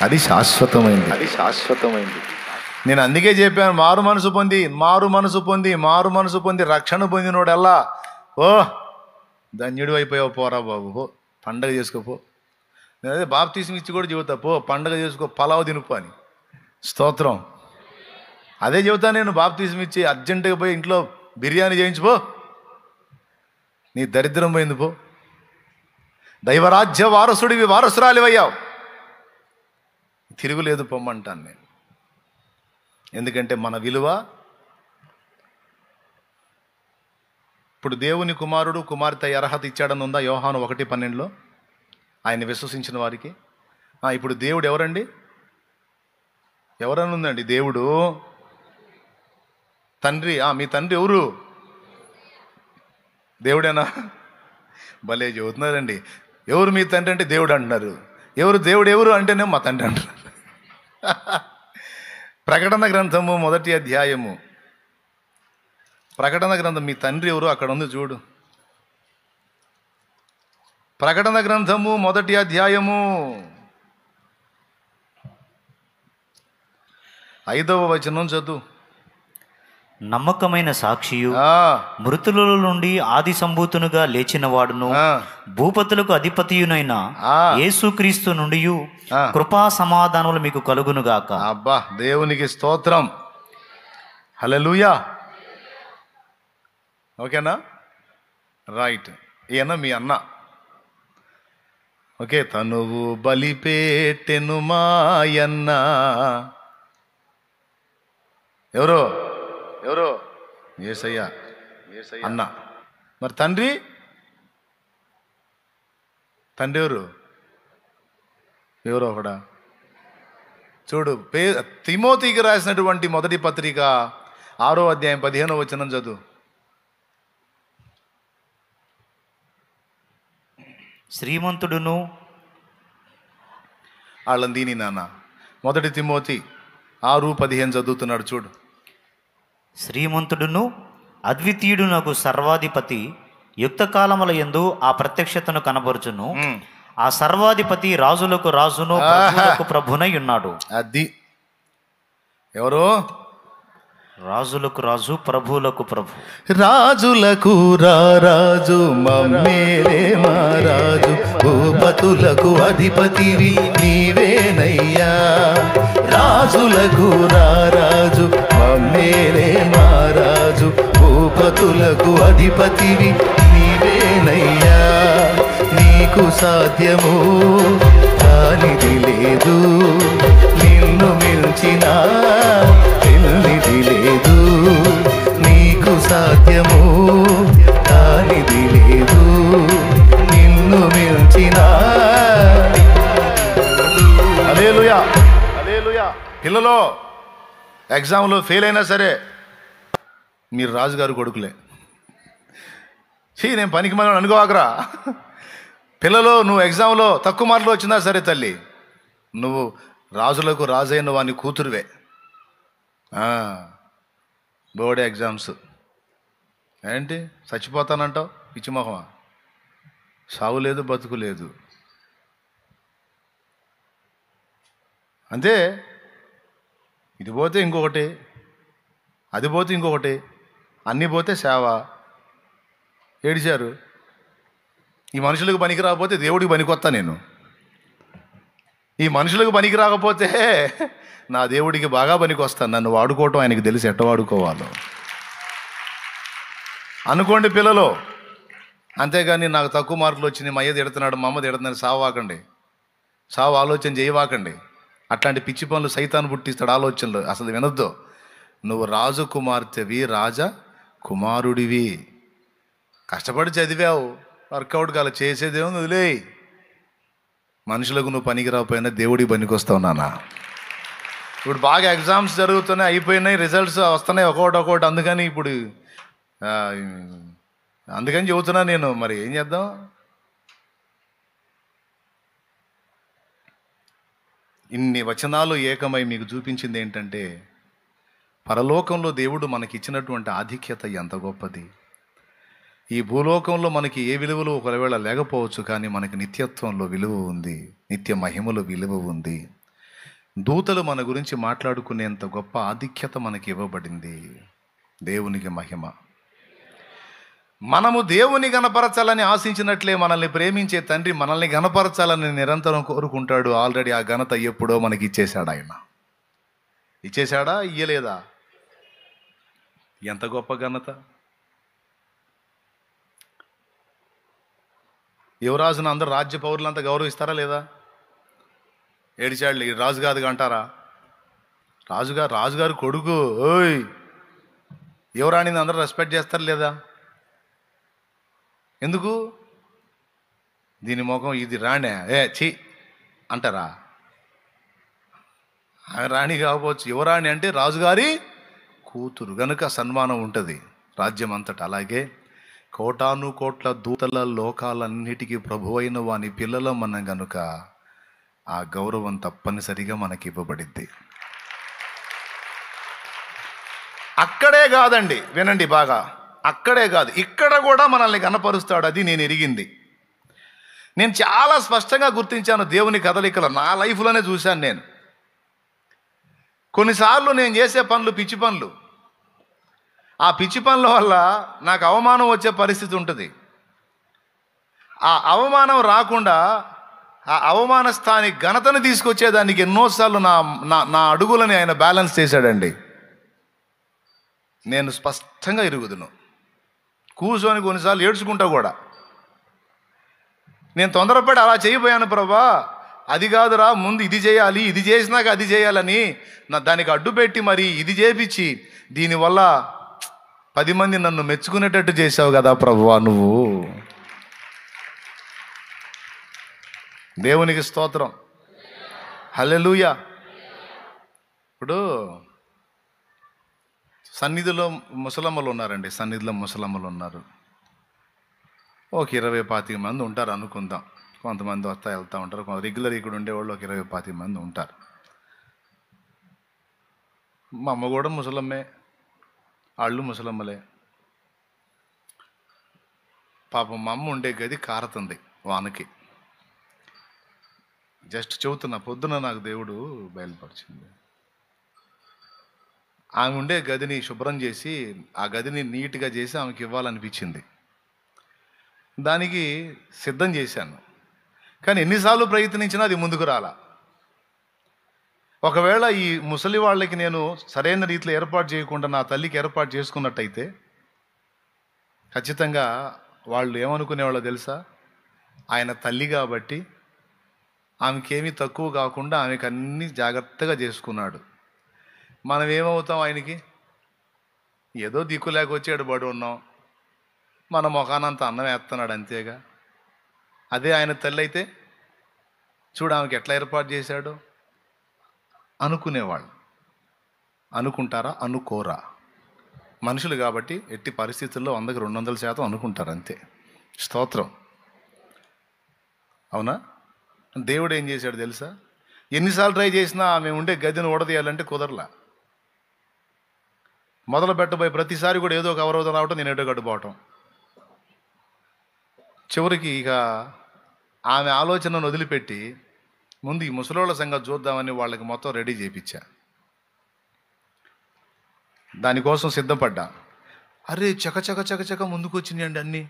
అది శాశ్వతమైంది. నేను అందుకే చెప్పాను, మారు మనసు పొంది రక్షణ పొందినోడల్లా ఓ ధన్యుడు అయిపోయావు, పోరా బాబు, పో పండగ చేసుకోపో. నేను అదే బాప్తీసం ఇచ్చి కూడా చెబుతా, పో పండగ చేసుకో, పలావు తినుపో అని. స్తోత్రం. అదే చెబుతా నేను, బాప్తీసం ఇచ్చి అర్జెంటుగా పోయి ఇంట్లో బిర్యానీ చేయించిపో, నీ దరిద్రం పోయింది పో. దైవరాజ్య వారసుడివి, వారసురాలివయ్యావు, తిరుగులేదు పొమ్మంటాను నేను. ఎందుకంటే మన విలువ, ఇప్పుడు దేవుని కుమారుడు కుమార్తె అర్హత ఇచ్చాడని ఉందా యోహాను 1:12 ఆయన విశ్వసించిన వారికి? ఇప్పుడు దేవుడు ఎవరండి? ఎవరని ఉందండి? దేవుడు తండ్రి. మీ తండ్రి ఎవరు? దేవుడేనా? భలే చెబుతున్నారండి. ఎవరు మీ తండ్రి అంటే దేవుడు అంటున్నారు. దేవుడు ఎవరు అంటేనే మా తండ్రి అంటున్నారు. ప్రకటన గ్రంథము 1వ అధ్యాయము, ప్రకటన గ్రంథం, మీ తండ్రి ఎవరు అక్కడ ఉంది చూడు. ప్రకటన గ్రంథము 1వ అధ్యాయము 5వ వచనం చదువు. నమ్మకమైన సాక్షియు, మృతుల నుండి ఆది సంభూతునుగా లేచిన వాడును, భూపతులకు అధిపతియునైన యేసుక్రీస్తు నుండి కృపా సమాధానములు మీకు కలుగునుగాక. అబ్బా, దేవునికి స్తోత్రం. హల్లెలూయా. ఓకేనా? రైట్. ఈయన మీ అన్న. ఓకే. తనువు బలిపేటెను మాయన్న. ఎవరో యేసయ్య అన్న. మరి తండ్రి ఎవరు ఒకడా చూడు. తిమోతికి రాసినటువంటి మొదటి పత్రిక 6వ అధ్యాయం 15వ వచనం చదువు. శ్రీమంతుడును వాళ్ళని దీని నాన్న 1 తిమోతి 6:15 చదువుతున్నాడు చూడు. శ్రీమంతుడును అద్వితీయుడు నాకు సర్వాధిపతి యుక్త కాలముల యందు ఆ ప్రత్యక్షతను కనబరుచును. ఆ సర్వాధిపతి రాజులకు రాజును, ప్రభువులకు ప్రభునై ఉన్నాడు. అది ఎవరు? రాజులకు రాజు, ప్రభువులకు ప్రభు. రాజులకు రాజు, మమ్మేలే మహారాజు, భూపతులకు అధిపతివి నీవేనయ్యా. రాజులకు రాజు, మమ్మేలే మహారాజు, భూపతులకు అధిపతివి నీవేనయ్యా. నీకు సాధ్యము కానిది లేదు, నిన్ను మిల్చిన పెళ్ళిది లేదు. నీకు సాధ్యము కానిది లేదు, నిన్ను మిల్చిన. హల్లెలూయా, హల్లెలూయా. పిల్లలు ఎగ్జామ్లో ఫెయిల్ అయినా సరే మీరు రాజుగారు కొడుకులే. నేను పనికి మనం అనుకోవాకరా. పిల్లలు, నువ్వు ఎగ్జామ్లో తక్కువ మార్కులు వచ్చినా సరే తల్లి, నువ్వు రాజులకు రాజైన వాని కూతురువే. బోర్డ్ ఎగ్జామ్స్ ఏంటి చచ్చిపోతానంటావు? పిచ్చిమోహమా? సావు లేదు, బతుకు లేదు. అంతే. ఇది పోతే ఇంకొకటి, అది పోతే ఇంకొకటి, అన్నీ పోతే సేవ. ఏడిచారు. ఈ మనుషులకు పనికి రాకపోతే దేవుడికి పనికొత్తా నేను. ఈ మనుషులకు పనికి రాకపోతే నా దేవుడికి బాగా పనికి వస్తాను. నన్ను వాడుకోవటం ఆయనకి తెలిసి ఎట్ట వాడుకోవాలో అనుకోండి పిల్లలు. అంతేగాని నాకు తక్కువ మార్కులు వచ్చినాయి, మా అయ్య తిడుతున్నాడు, మా అమ్మ తిడుతున్నాడు, సావాకండి. సావు ఆలోచన చేయవాకండి. అట్లాంటి పిచ్చి పనులు సైతాన్ని పుట్టిస్తాడు ఆలోచనలు. అసలు వినొద్దు. నువ్వు రాజు కుమార్తెవి, రాజ కుమారుడివి. కష్టపడి చదివావు, వర్కౌట్ కాల, చేసేదేమో వదిలేయి. మనుషులకు నువ్వు పనికి రాకపోయినా దేవుడికి పనికి వస్తావు నాన్న. ఇప్పుడు బాగా ఎగ్జామ్స్ జరుగుతున్నాయి, అయిపోయినాయి, రిజల్ట్స్ వస్తున్నాయి ఒక్కొక్కటి. అందుకని చెబుతున్నా నేను. మరి ఏం చేద్దాం? ఇన్ని వచనాలు ఏకమై మీకు చూపించింది ఏంటంటే, పరలోకంలో దేవుడు మనకిచ్చినటువంటి ఆధిక్యత ఎంత గొప్పది. ఈ భూలోకంలో మనకి ఏ విలువలు ఒకవేళ లేకపోవచ్చు, కానీ మనకి నిత్యత్వంలో విలువ ఉంది, నిత్య మహిమలో విలువ ఉంది. దూతలు మన గురించి మాట్లాడుకునేంత గొప్ప ఆధిక్యత మనకి ఇవ్వబడింది. దేవునికి మహిమ. మనము దేవుని గణపరచాలని ఆశించినట్లే మనల్ని ప్రేమించే తండ్రి మనల్ని గణపరచాలని నిరంతరం కోరుకుంటాడు. ఆల్రెడీ ఆ ఘనత ఎప్పుడో మనకి ఇచ్చేశాడు. ఆయన ఇచ్చేశాడా, ఇయ్యలేదా? ఎంత గొప్ప ఘనత! యువరాజును అందరూ రాజ్య పౌరులంతా గౌరవిస్తారా లేదా? ఏడిచాళ్ళు, ఈ రాజు కాదుగా అంటారా? రాజుగారు కొడుకు, ఓయ్ యువరాణిని అందరూ రెస్పెక్ట్ చేస్తారు లేదా? ఎందుకు? దీని ముఖం ఇది రాణే, ఛీ అంటారా? ఆమె రాణి కాకపోవచ్చు, యువరాణి అంటే రాజుగారి కూతురు గనుక సన్మానం ఉంటుంది రాజ్యం అంతటా. అలాగే కోటాను కోట్ల దూతల లోకాలన్నిటికీ ప్రభువైన వాని పిల్లల మనం గనుక ఆ గౌరవం తప్పనిసరిగా మనకి ఇవ్వబడింది. అక్కడే కాదండి, వినండి బాగా, అక్కడే కాదు, ఇక్కడ కూడా మనల్ని గణపరుస్తాడు. అది నేను ఎరిగింది. నేను చాలా స్పష్టంగా గుర్తించాను దేవుని కదలికలు. నా లైఫ్లోనే చూశాను నేను. కొన్నిసార్లు నేను చేసే పనులు పిచ్చి పనులు. ఆ పిచ్చి పనుల వల్ల నాకు అవమానం వచ్చే పరిస్థితి ఉంటుంది. ఆ అవమానం రాకుండా ఆ అవమాన స్థాని ఘనతను తీసుకొచ్చేదానికి ఎన్నోసార్లు నా అడుగులని ఆయన బ్యాలెన్స్ చేశాడండి. నేను స్పష్టంగా ఎరుగుదును. కూర్చొని కొన్నిసార్లు ఏడ్చుకుంటా కూడా. నేను తొందరపడి అలా చేయబోయాను ప్రభా, అది కాదురా, ముందు ఇది చేయాలి, ఇది చేసినాక అది చేయాలని దానికి అడ్డు పెట్టి మరి ఇది చేపించి దీనివల్ల 10 మంది నన్ను మెచ్చుకునేటట్టు చేసావు కదా ప్రభువా నువ్వు. దేవునికి స్తోత్రం, హల్లెలూయా. ఇప్పుడు సన్నిధిలో ముసలమ్మలు ఉన్నారండి, సన్నిధిలో ముసలమ్మలు ఉన్నారు. ఒక 20-25 మంది ఉంటారు అనుకుందాం. కొంతమంది వస్తా వెళ్తూ ఉంటారు, రెగ్యులర్ ఇక్కడ ఉండేవాళ్ళు ఒక 20-25 మంది ఉంటారు. మా అమ్మ కూడా ముసలమ్మే, వాళ్ళు ముసలమ్మలే. పాపం మా అమ్మ ఉండే గది కారుతుంది వానకి. జస్ట్ చెబుతున్నా, పొద్దున నాకు దేవుడు బయలుపరిచింది. ఆమె ఉండే గదిని శుభ్రం చేసి ఆ గదిని నీట్గా చేసి ఆమెకి ఇవ్వాలనిపించింది. దానికి సిద్ధం చేశాను, కానీ ఎన్నిసార్లు ప్రయత్నించినా అది ముందుకు రాలా. ఒకవేళ ఈ ముసలి వాళ్ళకి నేను సరైన రీతిలో ఏర్పాటు చేయకుండా నా తల్లికి ఏర్పాటు చేసుకున్నట్టయితే ఖచ్చితంగా వాళ్ళు ఏమనుకునేవాళ్ళో తెలుసా? ఆయన తల్లి కాబట్టి ఆమెకేమీ తక్కువ కాకుండా ఆమెకు అన్నీ జాగ్రత్తగా చేసుకున్నాడు. మనం ఏమవుతాం? ఆయనకి ఏదో దిక్కు లేక వచ్చాడు, బడి ఉన్నాం, మన ముఖానంత అన్నం వేస్తున్నాడు అంతేగా. అదే ఆయన తల్లి అయితే చూడు ఆమెకి ఎట్లా ఏర్పాటు చేశాడు అనుకునేవాళ్ళు. అనుకుంటారా? అనుకోరా? మనుషులు కాబట్టి ఎట్టి పరిస్థితుల్లో 100కి 200% అనుకుంటారు అంతే. స్తోత్రం, అవునా? దేవుడు ఏం చేశాడు తెలుసా? ఎన్నిసార్లు ట్రై చేసినా ఆమె ఉండే గదిని ఊడదీయాలంటే కుదరలా. మొదలు పెట్టబోయే ప్రతిసారి కూడా ఏదో ఒక అవరోధం రావటం, నేను ఏటో గడ్డుపోవటం. చివరికి ఇక ఆమె ఆలోచనను వదిలిపెట్టి ముందు ఈ ముసలోళ్ళ సంగతి చూద్దామని వాళ్ళకి మొత్తం రెడీ చేయించా. దానికోసం సిద్ధపడ్డా. అరే చకచక ముందుకు వచ్చినాయండి అన్నీ.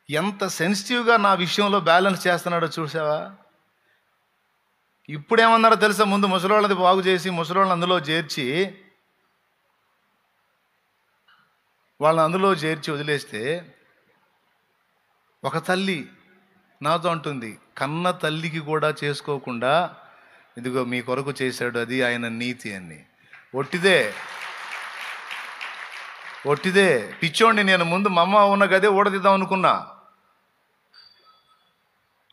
ఎంత సెన్సిటివ్గా నా విషయంలో బ్యాలెన్స్ చేస్తున్నాడో చూసావా? ఇప్పుడేమన్నారో తెలుసా? ముందు ముసలోళ్ళది బాగు చేసి ముసలోళ్ళని అందులో చేర్చి వాళ్ళని అందులో చేర్చి వదిలేస్తే ఒక తల్లి నాతో అంటుంది, కన్న తల్లికి కూడా చేసుకోకుండా ఇదిగో మీ కొరకు చేశాడు, అది ఆయన నీతి అని. ఒట్టిదే ఒట్టిదే పిచ్చోండి. నేను ముందు మా అమ్మ ఉన్న గదే ఊడదిద్దాం అనుకున్నా.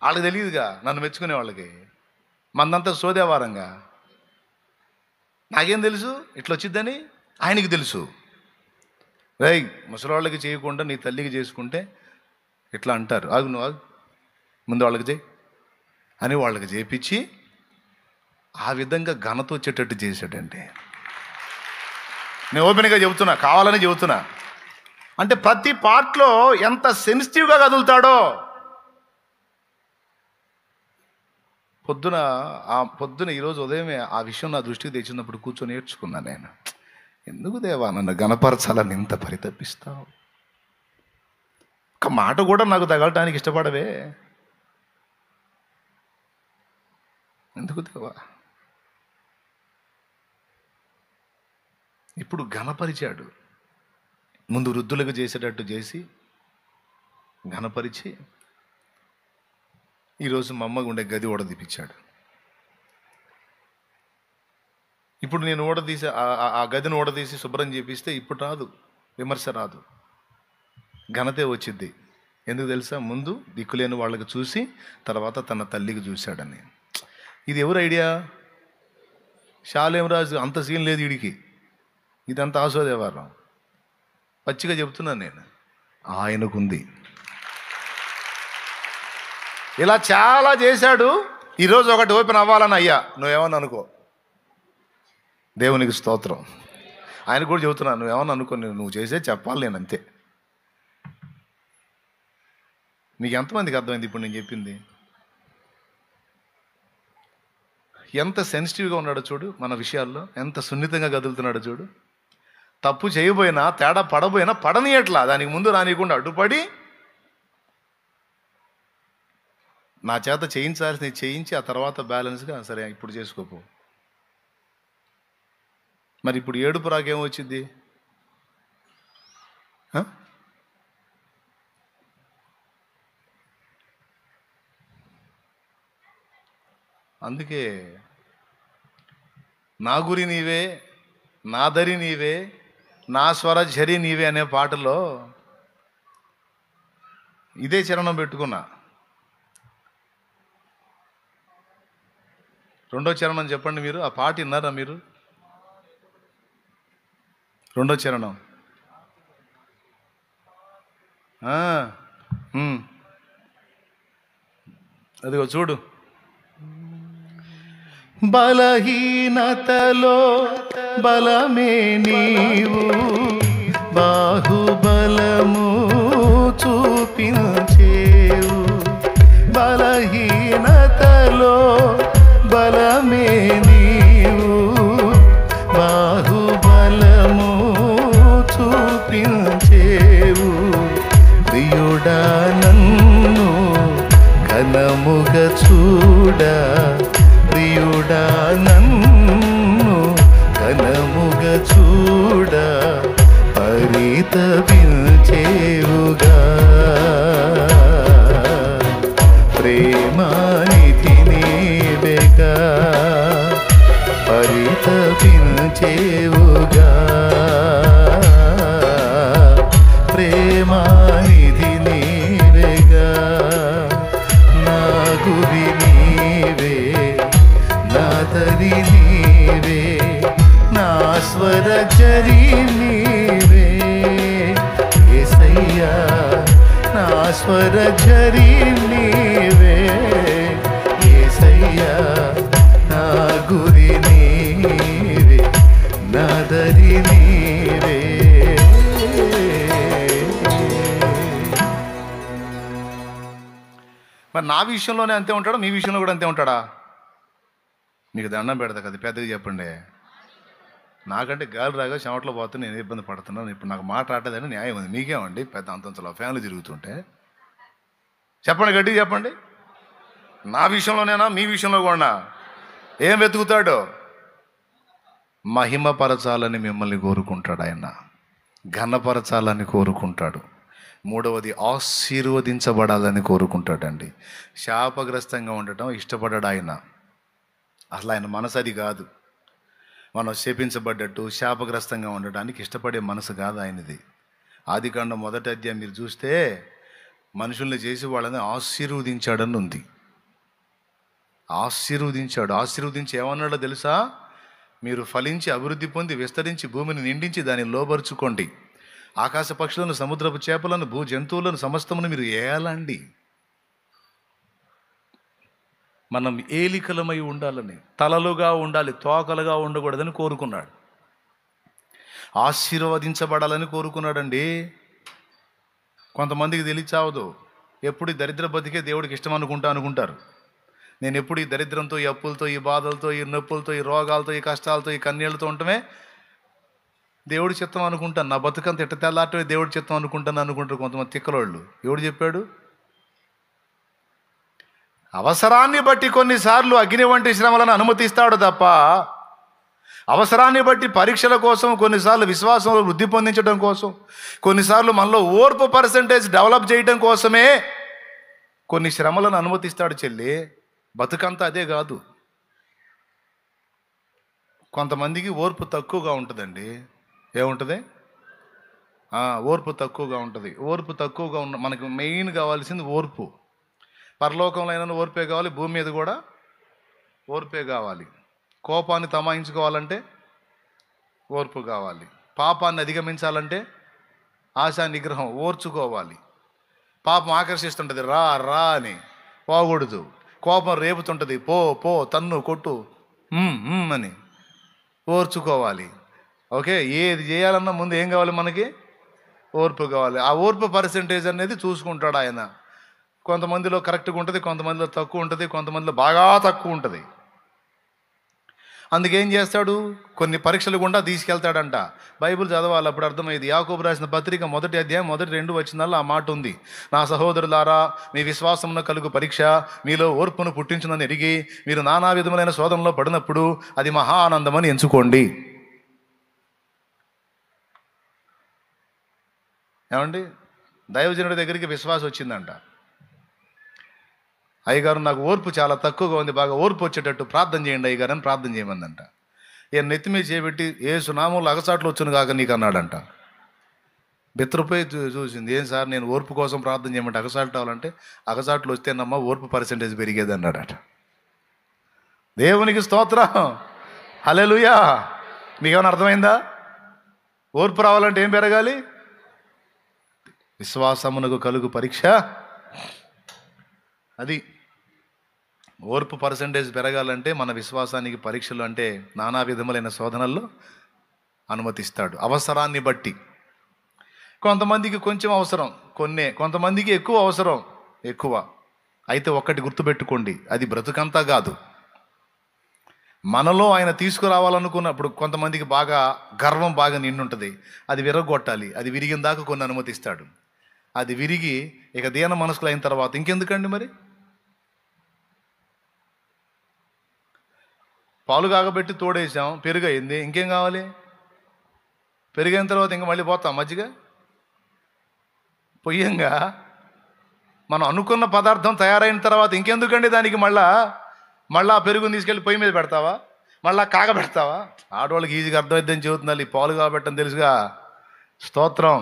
వాళ్ళకి తెలియదుగా నన్ను మెచ్చుకునే వాళ్ళకి. మందంతా సోదేవారంగా. నాకేం తెలుసు ఇట్లా వచ్చిద్దని? ఆయనకి తెలుసు. రై ముసలివాళ్ళకి చేయకుండా నీ తల్లికి చేసుకుంటే ఇట్లా అంటారు. ఆగు నువ్వు ఆగు, ముందు వాళ్ళకి చేయి అని వాళ్ళకి చేపించి ఆ విధంగా ఘనత వచ్చేటట్టు చేశాడంటే. నేను ఓపెన్గా చెబుతున్నా, కావాలని చెబుతున్నా. అంటే ప్రతి పార్ట్లో ఎంత సెన్సిటివ్గా కదులుతాడో. పొద్దున ఈరోజు ఉదయమే ఆ విషయం నా దృష్టికి తెచ్చినప్పుడు కూర్చొని నేర్చుకున్నాను నేను. ఎందుకు దేవా నన్ను గణపరచాలని ఇంత పరితపిస్తావు? ఒక మాట కూడా నాకు తగలటానికి ఇష్టపడవే, ఎందుకు దేవా? ఇప్పుడు ఘనపరిచాడు. ముందు వృద్ధులకు చేసేటట్టు చేసి ఘనపరిచి ఈరోజు మా అమ్మకు ఉండే గది ఊడదీపించాడు. ఇప్పుడు నేను ఊడదీసి ఆ గదిని ఊడదీసి శుభ్రం చేపిస్తే ఇప్పుడు రాదు, విమర్శ రాదు, ఘనతే వచ్చిద్ది. ఎందుకు తెలుసా? ముందు దిక్కులేని వాళ్ళకి చూసి తర్వాత తన తల్లికి చూశాడని. ఇది ఎవరు ఐడియా? శాలేమరాజు. అంత సీన్ లేదు వీడికి, ఇదంతా ఆశోదేవారం. పచ్చిగా చెప్తున్నాను నేను, ఆయనకుంది. ఇలా చాలా చేశాడు. ఈరోజు ఒకటి ఓపెన్ అవ్వాలని. అయ్యా నువ్వేమన్నా అనుకో, దేవునికి స్తోత్రం. ఆయన కూడా చెబుతున్నాను, నువ్వేమన్నా అనుకో, నువ్వు చేసే చెప్పాలి, నేను అంతే. నీకు ఎంతమందికి అర్థమైంది ఇప్పుడు నేను చెప్పింది? ఎంత సెన్సిటివ్గా ఉన్నాడో చూడు, మన విషయాల్లో ఎంత సున్నితంగా కదులుతున్నాడో చూడు. తప్పు చేయబోయినా, తేడా పడబోయినా పడనీయట్లా, దానికి ముందు రానియకుండా అడ్డుపడి నా చేత చేయించాల్సింది చేయించి ఆ తర్వాత బ్యాలెన్స్గా సరే ఇప్పుడు చేసుకోపో. మరి ఇప్పుడు ఏడుపు రాకేమొచ్చింది? అందుకే నా గురి నీవే, నా దరి నీవే, నా స్వర ఝరి నీవే అనే పాటలో ఇదే చరణం పెట్టుకున్నా. రెండో చరణం చెప్పండి మీరు. ఆ పాట విన్నారా మీరు? రెండో చరణం అదిగో చూడు. బలహీనతలో బలమే నీవు, బాహుబలము చూపించేవు. బలహీనతలో బలమే నీవు, బాహుబలము చూపించేవు. ప్రియుడా నన్ను ఘనముగా చూడా, ప్రియుడా నన్ను ఘనముగా చూడా, పరితపించేవుగా. ప్రేమానిధి నీవేగా, పరితపించేవుగా. ప్రేమానిధి నీవేగా, నా గురి నీవే, నా దరి నీవే, నా స్వర జరి నీవే. యేసయ్యా నా స్వర జరి నీవే, యేసయ్యా నా గురి నీవే, నా దరి నీవే. మరి నా విషయంలోనే అంతే ఉంటాడా? మీ విషయంలో కూడా అంతే ఉంటాడా? మీకు దండం పెడతా కదా, పెద్దగా చెప్పండి. నాకంటే గాలి రాగా చెమట్లో పోతే నేను ఇబ్బంది పడుతున్నాను. ఇప్పుడు నాకు మాట్లాడలేదని న్యాయం ఉంది. మీకేమండి పెద్ద అంతంతలో ఫ్యాన్లు తిరుగుతుంటే? చెప్పండి, గట్టిగా చెప్పండి. నా విషయంలోనేనా మీ విషయంలో కూడా? ఏం వెతుకుతాడు? మహిమపరచాలని మిమ్మల్ని కోరుకుంటాడు ఆయన, ఘనపరచాలని కోరుకుంటాడు. మూడవది ఆశీర్వదించబడాలని కోరుకుంటాడండి. శాపగ్రస్తంగా ఉండటం ఇష్టపడ్డాడు ఆయన. అసలు ఆయన మనసు అది కాదు. మనం శపించబడ్డట్టు శాపగ్రస్తంగా ఉండడానికి ఇష్టపడే మనసు కాదు ఆయనది. ఆదికాండం 1వ అధ్యాయం మీరు చూస్తే మనుషుల్ని చేసి వాళ్ళని ఆశీర్వదించాడని ఉంది. ఆశీర్వదించాడు. ఆశీర్వదించి ఏమన్నాడో తెలుసా? మీరు ఫలించి అభివృద్ధి పొంది విస్తరించి భూమిని నిండించి దాన్ని లోబరుచుకోండి. ఆకాశ పక్షులను, సముద్రపు చేపలను, భూ జంతువులను సమస్తమును మీరు ఏలండి. మనం ఏలికలమై ఉండాలని, తలలుగా ఉండాలి, తోకలుగా ఉండకూడదని కోరుకున్నాడు. ఆశీర్వదించబడాలని కోరుకున్నాడండి. కొంతమందికి తెలియచావదు. ఎప్పుడు ఈ దరిద్ర బతికే దేవుడికి ఇష్టం అనుకుంటారు. నేను ఎప్పుడు ఈ దరిద్రంతో, ఈ అప్పులతో, ఈ బాధలతో, ఈ నొప్పులతో, ఈ రోగాలతో, ఈ కష్టాలతో, ఈ కన్నీళ్లతో ఉండటమే దేవుడి చిత్తం అనుకుంటాను. నా బతుకంత ఎట్ట తెల్లాటమే దేవుడి చిత్తం అనుకుంటారు కొంతమంది తిక్కలోళ్ళు. ఎవడు చెప్పాడు? అవసరాన్ని బట్టి కొన్నిసార్లు అగ్ని వంటి శ్రమలను అనుమతిస్తాడు తప్ప, అవసరాన్ని బట్టి పరీక్షల కోసం, కొన్నిసార్లు విశ్వాసంలో వృద్ధి పొందించడం కోసం, కొన్నిసార్లు మనలో ఓర్పు పర్సెంటేజ్ డెవలప్ చేయడం కోసమే కొన్ని శ్రమలను అనుమతిస్తాడు చెల్లి. బతుకంతా అదే కాదు. కొంతమందికి ఓర్పు తక్కువగా ఉంటుందండి. ఏముంటుంది? ఓర్పు తక్కువగా ఉంటుంది. ఓర్పు తక్కువగా మనకు మెయిన్ కావాల్సింది ఓర్పు. పరలోకంలో అయినా ఓర్పే కావాలి, భూమి మీద కూడా ఓర్పే కావాలి. కోపాన్ని తమాయించుకోవాలంటే ఓర్పు కావాలి. పాపాన్ని అధిగమించాలంటే ఆశా నిగ్రహం, ఓర్చుకోవాలి. పాపం ఆకర్షిస్తుంటుంది, రా రా అని పోకూడదు. కోపం రేపుతుంటుంది, పో పో తన్ను కొట్టు అని ఓర్చుకోవాలి. ఓకే, ఏది చేయాలన్నా ముందు ఏం కావాలి? మనకి ఓర్పు కావాలి. ఆ ఓర్పు పర్సెంటేజ్ అనేది చూసుకుంటాడు ఆయన. కొంతమందిలో కరెక్ట్గా ఉంటుంది, కొంతమందిలో తక్కువ ఉంటుంది, కొంతమందిలో బాగా తక్కువ ఉంటుంది. అందుకేం చేస్తాడు? కొన్ని పరీక్షలు గుండా తీసుకెళ్తాడంట. బైబిల్ చదవాలి, అప్పుడు అర్థమైంది. యాకోబు రాసిన పత్రిక 1వ అధ్యాయం 1-2 వచనాల్లో ఆ మాట ఉంది. నా సహోదరులారా, మీ విశ్వాసమున కలుగు పరీక్ష మీలో ఓర్పును పుట్టించునని ఎరిగి మీరు నానా విధములైన శోధనలో పడినప్పుడు అది మహా ఆనందమని ఎంచుకోండి. ఏమండి? దైవజనుడి దగ్గరికి విశ్వాసం వచ్చిందంట. అయ్యగారు, నాకు ఓర్పు చాలా తక్కువగా ఉంది, బాగా ఓర్పు వచ్చేటట్టు ప్రార్థన చేయండి అయ్యగారు అని ప్రార్థన చేయమందంట. ఈయన నెత్తి మీద చేపెట్టి ఏసు నామంలో అగసాట్లు వచ్చును కాక నీకు అన్నాడంట. బెత్తరపోయి చూసింది. ఏం సార్, నేను ఓర్పు కోసం ప్రార్థన చేయమంటే అగసాట్లు అవ్వాలంటే, అగసాట్లు వస్తేనమ్మా ఓర్పు పర్సెంటేజ్ పెరిగేది అన్నాడట. దేవునికి స్తోత్రం, హల్లెలూయా. మీకేమైనా అర్థమైందా? ఓర్పు రావాలంటే ఏం పెరగాలి? విశ్వాసమునకు కలుగు పరీక్ష. అది ఓర్పు పర్సెంటేజ్ పెరగాలంటే మన విశ్వాసానికి పరీక్షలు అంటే నానా విధములైన శోధనల్లో అనుమతిస్తాడు. అవసరాన్ని బట్టి. కొంతమందికి కొంచెం అవసరం, కొంతమందికి ఎక్కువ అవసరం, ఎక్కువ. అయితే ఒక్కటి గుర్తుపెట్టుకోండి, అది బ్రతుకంతా కాదు. మనలో ఆయన తీసుకురావాలనుకున్నప్పుడు కొంతమందికి బాగా గర్వం బాగా నిండుంటుంది, అది విరగొట్టాలి. అది విరిగిన దాకా కొన్ని అనుమతిస్తాడు. అది విరిగి ఇక దీన మనసులు అయిన తర్వాత ఇంకెందుకండి మరి? పాలు కాగబెట్టి తోడేసాం, పెరుగు అయింది, ఇంకేం కావాలి? పెరిగిన తర్వాత ఇంక మళ్ళీ పోతాం మజ్జిగ పొయ్యంగా. మనం అనుకున్న పదార్థం తయారైన తర్వాత ఇంకెందుకండి దానికి మళ్ళా పెరుగుని తీసుకెళ్ళి పొయ్యి మీద పెడతావా? మళ్ళా కాగబెడతావా? ఆడవాళ్ళకి ఈజీగా అర్థమైద్దని చెబుతుంది. ఈ పాలు కాబెట్టని తెలుసుగా. స్తోత్రం,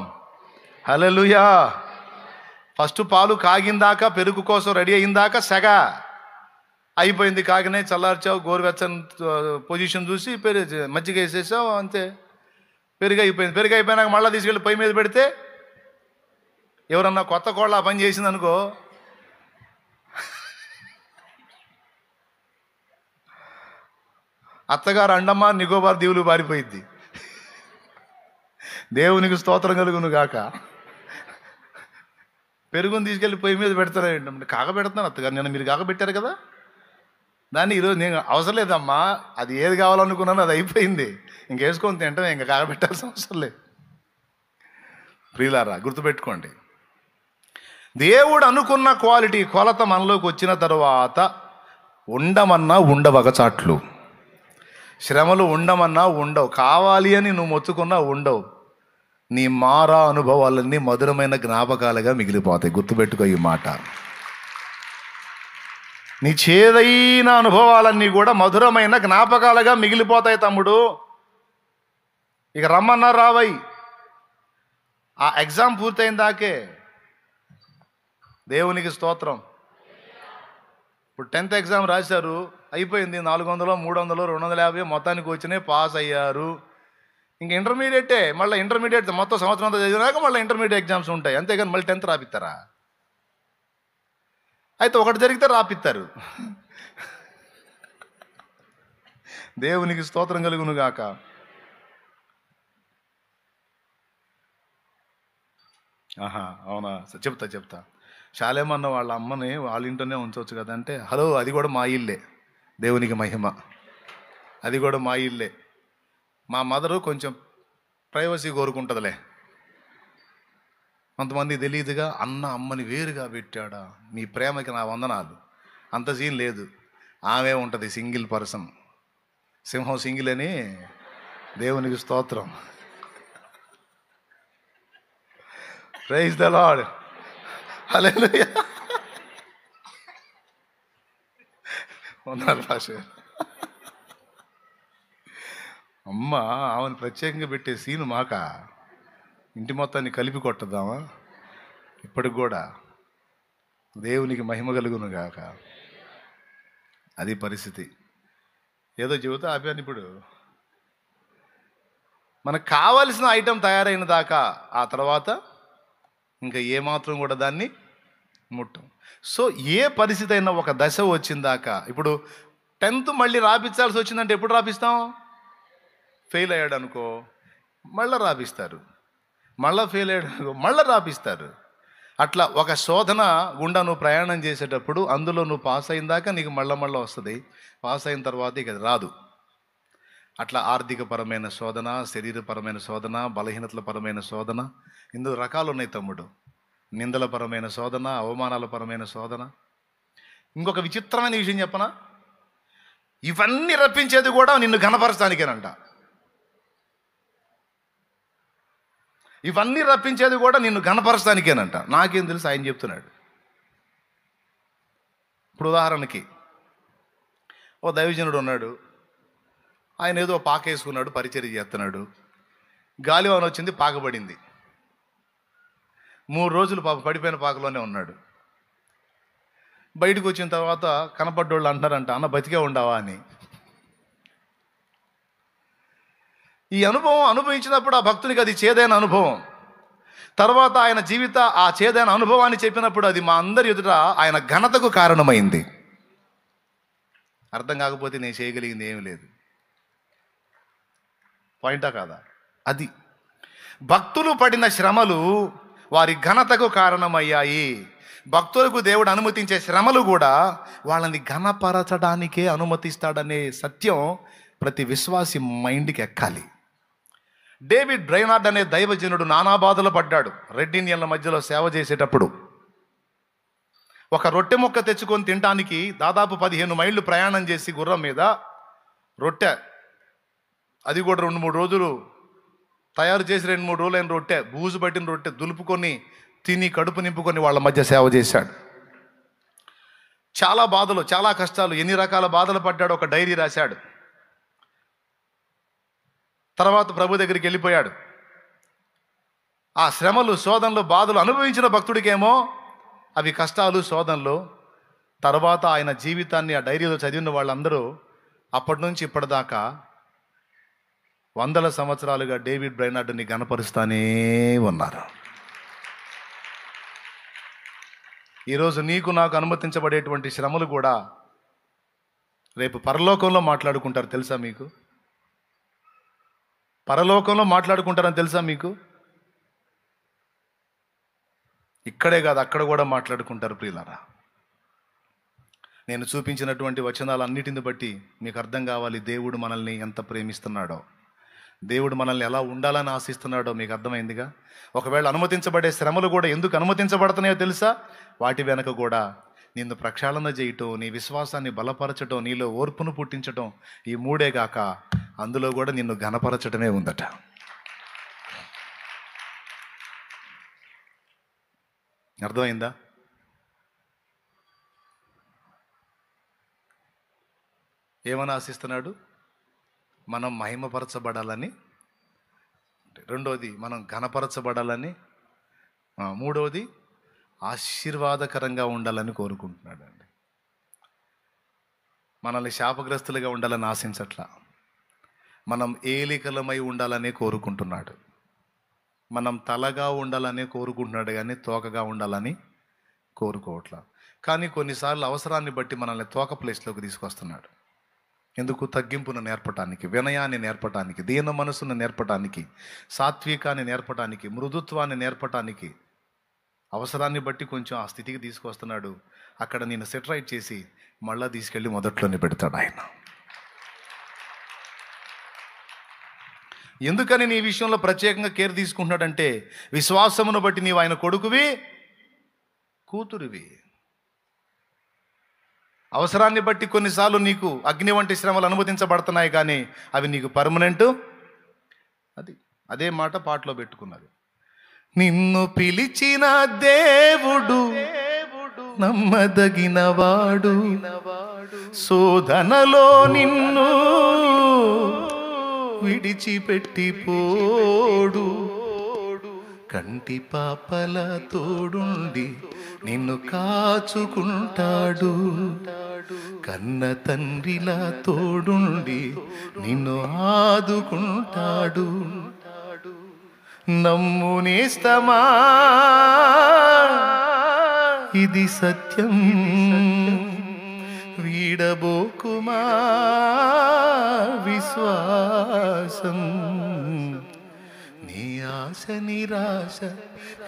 హల్లెలూయా. ఫస్ట్ పాలు కాగిందాక, పెరుగు కోసం రెడీ అయిందాక సెగ అయిపోయింది. కాగినాయి, చల్లార్చావు, గోరువెచ్చని పొజిషన్ చూసి మజ్జిగ వేసేసావు, అంతే, పెరుగు అయిపోయింది. పెరుగు అయిపోయినాక మళ్ళీ తీసుకెళ్ళి పొయ్యి మీద పెడితే ఎవరన్నా కొత్త కోళ్ళ ఆ పని చేసింది అనుకో, అత్తగారు అండమ్మ నికోబార్ దీవులు పారిపోయింది. దేవునికి స్తోత్రం కలుగును గాక. పెరుగుని తీసుకెళ్ళి పొయ్యి మీద పెడతారా ఏంటంటే? కాగబెడతాను అత్తగారు, నిన్న మీరు కాగబెట్టారు కదా దాన్ని, ఈరోజు నేను అవసరం లేదమ్మా, అది ఏది కావాలనుకున్నాను అది అయిపోయింది, ఇంకేసుకొని తింటాం, ఇంకా కాగబెట్టాల్సిన అవసరం లేదు. ప్రియులారా, గుర్తుపెట్టుకోండి, దేవుడు అనుకున్న క్వాలిటీ కొలత మనలోకి వచ్చిన తర్వాత ఉండమన్నా ఉండవగ చాట్లు, శ్రమలు ఉండమన్నా ఉండవు, కావాలి అని నువ్వు మొత్తుకున్నా ఉండవు. నీ మారా అనుభవాలన్నీ మధురమైన జ్ఞాపకాలుగా మిగిలిపోతాయి. గుర్తుపెట్టుకో ఈ మాట. నీ చేదైన అనుభవాలన్నీ కూడా మధురమైన జ్ఞాపకాలుగా మిగిలిపోతాయి తమ్ముడు. ఇక రమ్మన్నా రావై. ఆ ఎగ్జామ్ పూర్తయిన దాకే. దేవునికి స్తోత్రం. ఇప్పుడు 10th ఎగ్జామ్ రాశారు, అయిపోయింది. 400, 300, 250 మొత్తానికి వచ్చినాయి, పాస్ అయ్యారు. ఇంక ఇంటర్మీడియటే. మళ్ళీ ఇంటర్మీడియట్ మొత్తం సంవత్సరం అంతా చదివినాక మళ్ళీ ఇంటర్మీడియట్ ఎగ్జామ్స్ ఉంటాయి. అంతేగాని మళ్ళీ 10th రాపిస్తారా? అయితే ఒకటి జరిగితే రాపిస్తారు. దేవునికి స్తోత్రం కలుగును గాక. ఆహా, అవునా? చెప్తా. శాలేమన్న వాళ్ళ అమ్మని వాళ్ళ ఇంట్లోనే ఉంచవచ్చు కదా అంటే, హలో, అది కూడా మా ఇల్లే. దేవునికి మహిమ. అది కూడా మా ఇల్లే. మా మదరు కొంచెం ప్రైవసీ కోరుకుంటుందిలే. కొంతమంది తెలియదుగా, అన్న అమ్మని వేరుగా పెట్టాడా, మీ ప్రేమకి నా వందనాలు. అంత సీన్ లేదు. ఆమె ఉంటుంది సింగిల్ పర్సన్. సింహం సింగిల్ అని. దేవునికి స్తోత్రం. Praise the lord. హల్లెలూయా. వందనాలు పాస్టర్. అమ్మ ఆమెను ప్రత్యేకంగా పెట్టే సీను మాక ఇంటి మొత్తాన్ని కలిపి కొట్టద్దామా? ఇప్పటికి కూడా. దేవునికి మహిమ కలుగును గాక. అది పరిస్థితి. ఏదో చెబుతా ఆపాను. ఇప్పుడు మనకు కావలసిన ఐటెం తయారైన దాకా, ఆ తర్వాత ఇంకా ఏమాత్రం కూడా దాన్ని ముట్టం. సో ఏ పరిస్థితి అయినా ఒక దశ వచ్చిందాకా, ఇప్పుడు 10th మళ్ళీ రాపించాల్సి వచ్చిందంటే ఎప్పుడు రాపిస్తాం? ఫెయిల్ అయ్యాడు అనుకో, మళ్ళీ రాపిస్తారు. మళ్ళీ ఫెయిల్ అయ్యాడు అనుకో, మళ్ళీ రాపిస్తారు. అట్లా ఒక శోధన గుండా నువ్వు ప్రయాణం చేసేటప్పుడు అందులో నువ్వు పాస్ అయిన దాకా నీకు మళ్ళీ వస్తుంది. పాస్ అయిన తర్వాత ఇక అది రాదు. అట్లా ఆర్థికపరమైన శోధన, శరీరపరమైన శోధన, బలహీనతల పరమైన శోధన, ఇందులో రకాలు ఉన్నాయి తమ్ముడు. నిందల పరమైన శోధన, అవమానాల పరమైన శోధన. ఇంకొక విచిత్రమైన విషయం చెప్పనా? ఇవన్నీ రప్పించేది కూడా నిన్ను ఘనపరచడానికేనంట. ఇవన్నీ రప్పించేది కూడా నిన్ను ఘనపరచడానికేనంట. నాకేం తెలుసు, ఆయన చెప్తున్నాడు. ఇప్పుడు ఉదాహరణకి ఓ దైవజనుడు ఉన్నాడు. ఆయన ఏదో పాక వేసుకున్నాడు, పరిచర్య చేస్తున్నాడు. గాలివాన వచ్చింది, పాకబడింది. 3 రోజులు పడిపోయిన పాకలోనే ఉన్నాడు. బయటకు వచ్చిన తర్వాత కనపడ్డోళ్ళు అంటున్నారంట, అన్న బతికే ఉండవా అని. ఈ అనుభవం అనుభవించినప్పుడు ఆ భక్తునికి అది చేదైన అనుభవం. తర్వాత ఆయన ఆ చేదైన అనుభవాన్ని చెప్పినప్పుడు అది మా అందరి ఎదుట ఆయన ఘనతకు కారణమైంది. అర్థం కాకపోతే నేను చేయగలిగింది ఏమీ లేదు. పాయింటా కాదా? అది భక్తులు పడిన శ్రమలు వారి ఘనతకు కారణమయ్యాయి. భక్తులకు దేవుడు అనుమతించే శ్రమలు కూడా వాళ్ళని ఘనపరచడానికే అనుమతిస్తాడనే సత్యం ప్రతి విశ్వాసి మైండ్కి ఎక్కాలి. డేవిడ్ బ్రైనార్డ్ అనే దైవజనుడు నానా బాధలు పడ్డాడు. రెడ్ ఇండియన్ల మధ్యలో సేవ చేసేటప్పుడు ఒక రొట్టె ముక్క తెచ్చుకొని తినడానికి దాదాపు 15 మైళ్ళు ప్రయాణం చేసి గుర్రం మీద రొట్టె, అది కూడా 2-3 రోజులు తయారు చేసి 2-3 రోజులైన రొట్టె, బూజు పట్టిన రొట్టె దులుపుకొని తిని కడుపు నింపుకొని వాళ్ళ మధ్య సేవ చేశాడు. చాలా బాధలు, చాలా కష్టాలు, ఎన్ని రకాల బాధలు పడ్డాడు. ఒక డైరీ రాశాడు. తర్వాత ప్రభు దగ్గరికి వెళ్ళిపోయాడు. ఆ శ్రమలు, శోధనలు, బాధలు అనుభవించిన భక్తుడికేమో అవి కష్టాలు, శోధనలు. తర్వాత ఆయన జీవితాన్ని ఆ డైరీలో చదివిన వాళ్ళందరూ అప్పటి నుంచి ఇప్పటిదాకా 100 సంవత్సరాలుగా డేవిడ్ బ్రైనార్డ్ని గణపరుస్తానే ఉన్నారు. ఈరోజు నీకు నాకు అనుమతించబడేటువంటి శ్రమలు కూడా రేపు పరలోకంలో మాట్లాడుకుంటారు. తెలుసా మీకు? పరలోకంలో మాట్లాడుకుంటారని తెలుసా మీకు? ఇక్కడే కాదు, అక్కడ కూడా మాట్లాడుకుంటారు. ప్రియులారా, నేను చూపించినటువంటి వచనాలన్నిటిని బట్టి మీకు అర్థం కావాలి దేవుడు మనల్ని ఎంత ప్రేమిస్తున్నాడో, దేవుడు మనల్ని ఎలా ఉండాలని ఆశిస్తున్నాడో మీకు అర్థమైందిగా. ఒకవేళ అనుమతించబడే శ్రమలు కూడా ఎందుకు అనుమతించబడుతున్నాయో తెలుసా? వాటి వెనక కూడా నిన్ను ప్రక్షాళన చేయటం, నీ విశ్వాసాన్ని బలపరచటం, నీలో ఓర్పును పుట్టించటం, ఈ 3 గాక అందులో కూడా నిన్ను ఘనపరచటమే ఉందట. అర్థమైందా? ఏమని ఆశిస్తున్నాడు? మనం మహిమపరచబడాలని, రెండోది మనం ఘనపరచబడాలని, మూడవది ఆశీర్వాదకరంగా ఉండాలని కోరుకుంటున్నాడు అండి. మనల్ని శాపగ్రస్తులుగా ఉండాలని ఆశించట్లా, మనం ఏలికలమై ఉండాలనే కోరుకుంటున్నాడు. మనం తలగా ఉండాలనే కోరుకుంటున్నాడు కానీ తోకగా ఉండాలని కోరుకోవట్లా. కానీ కొన్నిసార్లు అవసరాన్ని బట్టి మనల్ని తోక ప్లేస్లోకి తీసుకొస్తున్నాడు. ఎందుకు? తగ్గింపును నేర్పటానికి, వినయాన్ని నేర్పటానికి, దీన మనసును నేర్పటానికి, సాత్వికాన్ని నేర్పటానికి, మృదుత్వాన్ని నేర్పటానికి. అవసరాన్ని బట్టి కొంచెం ఆ స్థితికి తీసుకొస్తున్నాడు. అక్కడ నేను సెటరైట్ చేసి మళ్ళా తీసుకెళ్ళి మొదట్లోనే పెడతాడు ఆయన. ఎందుకని నీ విషయంలో ప్రత్యేకంగా కేర్ తీసుకుంటున్నాడంటే, విశ్వాసమును బట్టి నీవు ఆయన కొడుకువి, కూతురివి. అవసరాన్ని బట్టి కొన్నిసార్లు నీకు అగ్ని వంటి శ్రమలు అనుమతించబడుతున్నాయి, కానీ అవి నీకు పర్మనెంట్. అదే మాట పాటలో పెట్టుకున్నది. నిన్ను పిలిచిన దేవుడు నమ్మదగినవాడు, శోధనలో నిన్ను విడిచిపెట్టిపోడు, కంటి పాపల తోడుండి నిన్ను కాచుకుంటాడు, కన్న తండ్రిలా తోడుండి నిన్ను ఆదుకుంటాడు. నమ్ము నేస్తమా, ఇది సత్యం, వీడబోకుమా విశ్వాసం. నీ ఆశ నిరాశ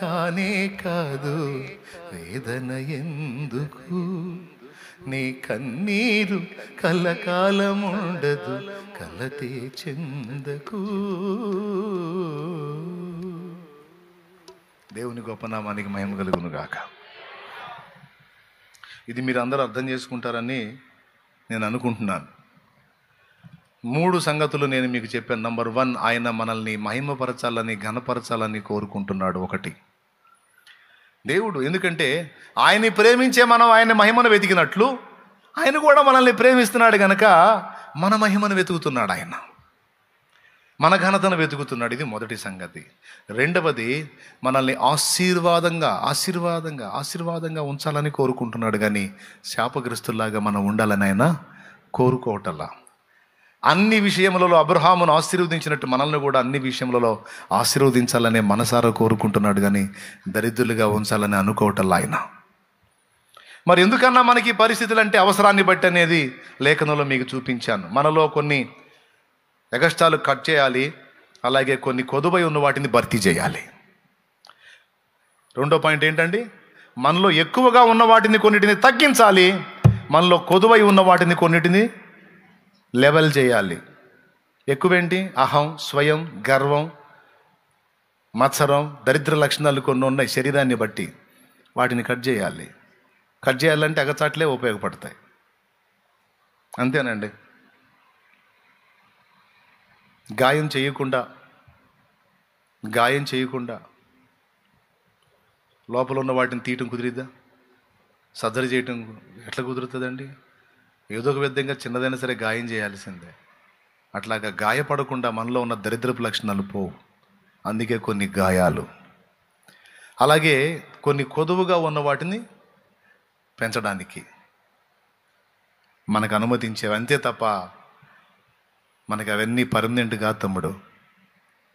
కానే కాదు, వేదన ఎందుకు, నీ కన్నీరు కలకాలముండదు, కలతే చెందకు. దేవుని గొప్ప నామానికి మహిమ కలుగును గాక. ఇది మీరు అందరూ అర్థం చేసుకుంటారని నేను అనుకుంటున్నాను. 3 సంగతులు నేను మీకు చెప్పాను. నంబర్ 1, ఆయన మనల్ని మహిమపరచాలని, ఘనపరచాలని కోరుకుంటున్నాడు. 1, దేవుడు. ఎందుకంటే ఆయన్ని ప్రేమించే మనం ఆయన మహిమను వెతికినట్లు ఆయన కూడా మనల్ని ప్రేమిస్తున్నాడు కనుక మన మహిమను వెతుకుతున్నాడు, ఆయన మన ఘనతను వెతుకుతున్నాడు. ఇది మొదటి సంగతి. రెండవది, మనల్ని ఆశీర్వాదంగా ఉంచాలని కోరుకుంటున్నాడు, కానీ శాపగ్రస్తుల్లాగా మనం ఉండాలని ఆయన కోరుకోవటల్లా. అన్ని విషయములలో అబ్రహామును ఆశీర్వదించినట్టు మనల్ని కూడా అన్ని విషయములలో ఆశీర్వదించాలనే మనసారా కోరుకుంటున్నాడు, కానీ దరిద్రులుగా ఉంచాలని అనుకోవటల్లా ఆయన. మరి ఎందుకన్నా మనకి పరిస్థితులు అంటే అవసరాన్ని బట్టి అనేది లేఖనంలో మీకు చూపించాను. మనలో కొన్ని ఎగస్టాలు కట్ చేయాలి, అలాగే కొన్ని కొదువై ఉన్న వాటిని భర్తీ చేయాలి. రెండో పాయింట్ ఏంటండి? మనలో ఎక్కువగా ఉన్న వాటిని కొన్నిటిని తగ్గించాలి, మనలో కొదువై ఉన్న వాటిని కొన్నిటిని లెవెల్ చేయాలి. ఎక్కువేంటి? అహం, స్వయం, గర్వం, మత్సరం, దరిద్ర లక్షణాలు కొన్ని ఉన్నాయి శరీరాన్ని బట్టి, వాటిని కట్ చేయాలి. కట్ చేయాలంటే అగచాట్లే ఉపయోగపడతాయి. అంతేనండి. గాయం చేయకుండా లోపల ఉన్న వాటిని తీయటం కుదిరిద్దా? సర్జరీ చేయటం ఎట్లా కుదురుతుందండి? ఏదో ఒక విధంగా చిన్నదైనా సరే గాయం చేయాల్సిందే. అట్లాగా గాయపడకుండా మనలో ఉన్న దరిద్రపు లక్షణాలు పోవు. అందుకే కొన్ని గాయాలు. అలాగే కొన్ని కొదువుగా ఉన్న వాటిని పెంచడానికి మనకు అనుమతించేవి, అంతే తప్ప మనకి అవన్నీ పర్మనెంట్ కాదు తమ్ముడు.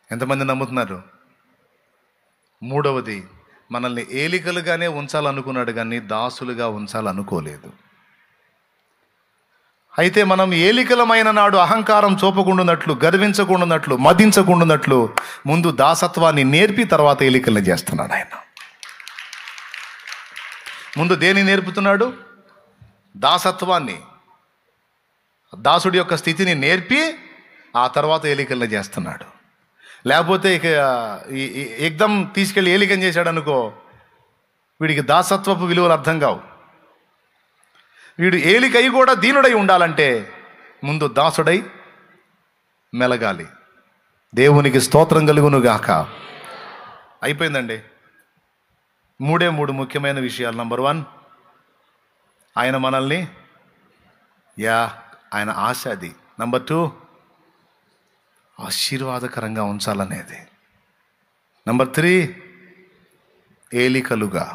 ఎంతమంది నమ్ముతున్నారు? మూడవది, మనల్ని ఏలికలుగానే ఉంచాలనుకున్నాడు కానీ దాసులుగా ఉంచాలనుకోలేదు. అయితే మనం ఏలికలమైన నాడు అహంకారం చూపకుండానట్లు, గర్వించకుండానట్లు, మదించకుండానట్లు ముందు దాసత్వాన్ని నేర్పి తర్వాత ఏలికల్ని చేస్తున్నాడు ఆయన. ముందు దేన్ని నేర్పుతున్నాడు? దాసత్వాన్ని, దాసుడి యొక్క స్థితిని నేర్పి ఆ తర్వాత ఏలికల్ని చేస్తున్నాడు. లేకపోతే ఇక ఎగ్దం తీసుకెళ్ళి ఏలికం చేశాడు అనుకో, వీడికి దాసత్వపు విలువలు అర్థం కావు. వీడు ఏలికై కూడా దీనుడై ఉండాలంటే ముందు దాసుడై మెలగాలి. దేవునికి స్తోత్రం కలుగును గాక. అయిపోయిందండి. 3 ముఖ్యమైన విషయాలు. నంబర్ 1, ఆయన మనల్ని ఆయన ఆశ అది. నంబర్ 2, ఆశీర్వాదకరంగా ఉంచాలనేది. నంబర్ 3, ఏలికలుగా.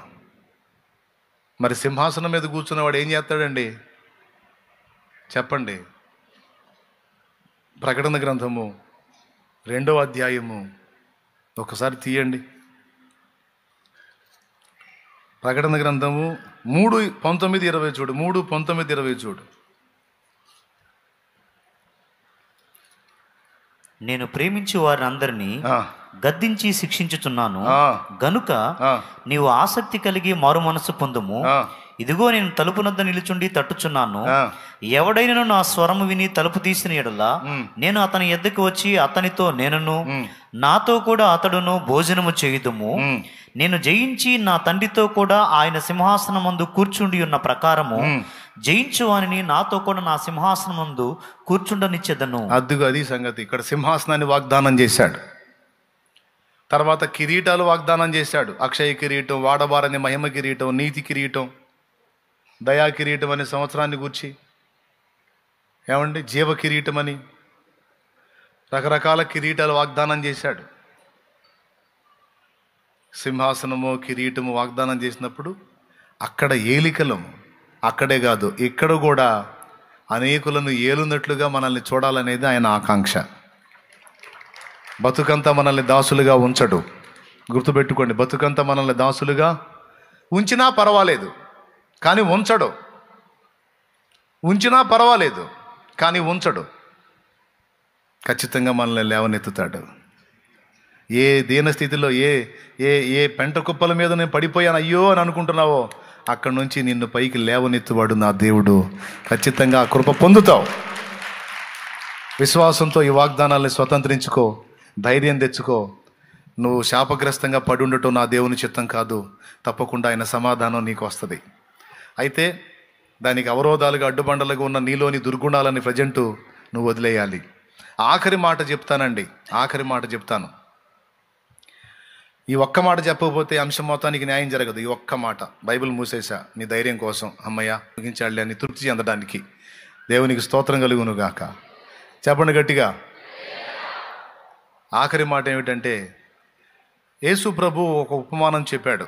మరి సింహాసనం మీద కూర్చున్నవాడు ఏం చేస్తాడండి చెప్పండి? ప్రకటన గ్రంథము 2వ అధ్యాయము ఒకసారి తీయండి. ప్రకటన గ్రంథము 3:19-20 చూడు. 3:19-20 చూడు. నేను ప్రేమించి వారిని అందరినీ గద్దించి శిక్షించుచున్నాను గనుక నీవు ఆసక్తి కలిగి మారు మనసు పొందుము. ఇదిగో నేను తలుపు నద్ద నిలుచుండి తట్టుచున్నాను. ఎవడైనను నా స్వరము విని తలుపు తీసిన ఎడల నేను అతని ఎద్దకు వచ్చి అతనితో నేనును నాతో కూడా అతడును భోజనము చేయుదుము. నేను జయించి నా తండ్రితో కూడా ఆయన సింహాసనమందు కూర్చుండి ఉన్న ప్రకారము జయించు వానిని నాతో కూడా నా సింహాసనమందు కూర్చుండనిచ్చేదను. అద్దుగా అది సంగతి. ఇక్కడ సింహాసనాన్ని వాగ్దానం చేశాడు. తర్వాత కిరీటాలు వాగ్దానం చేశాడు. అక్షయ కిరీటం, వాడబారని మహిమ కిరీటం, నీతి కిరీటం, దయా కిరీటం అనే సంవత్సరాన్ని గూర్చి, ఏమండి జీవ కిరీటం అని రకరకాల కిరీటాలు వాగ్దానం చేశాడు. సింహాసనము కిరీటము వాగ్దానం చేసినప్పుడు అక్కడ ఏలికలము, అక్కడే కాదు ఇక్కడ కూడా అనేకులను ఏలున్నట్లుగా మనల్ని చూడాలనేది ఆయన ఆకాంక్ష. బతుకంతా మనల్ని దాసులుగా ఉంచడు. గుర్తుపెట్టుకోండి, బతుకంతా మనల్ని దాసులుగా ఉంచినా పర్వాలేదు కానీ ఉంచడు. ఉంచినా పర్వాలేదు కానీ ఉంచడు. ఖచ్చితంగా మనల్ని లేవనెత్తుతాడు. ఏ దీన స్థితిలో ఏ ఏ ఏ పెంట కుప్పల మీద నేను పడిపోయాను అయ్యో అని అనుకుంటున్నావో అక్కడి నుంచి నిన్ను పైకి లేవనెత్తువాడు నా దేవుడు. ఖచ్చితంగా ఆ కృప పొందుతావు. విశ్వాసంతో ఈ వాగ్దానాల్ని స్వతంత్రించుకో, ధైర్యం తెచ్చుకో. నువ్వు శాపగ్రస్తంగా పడి ఉండటం నా దేవుని చిత్తం కాదు. తప్పకుండా ఆయన సమాధానం నీకు వస్తుంది. అయితే దానికి అవరోధాలుగా అడ్డుబండలుగా ఉన్న నీలోని దుర్గుణాలని ప్రజెంటు నువ్వు వదిలేయాలి. ఆఖరి మాట చెప్తానండి, ఆఖరి మాట చెప్తాను. ఈ ఒక్క మాట చెప్పకపోతే అంశం మొత్తానికి న్యాయం జరగదు. ఈ ఒక్క మాట బైబిల్ మూసేసా నీ ధైర్యం కోసం. అమ్మయ్య ముగించాలి అని తృప్తి చెందడానికి. దేవునికి స్తోత్రం కలుగును గాక. చెప్పండి గట్టిగా. ఆఖరి మాట ఏమిటంటే, యేసు ప్రభు ఒక ఉపమానం చెప్పాడు.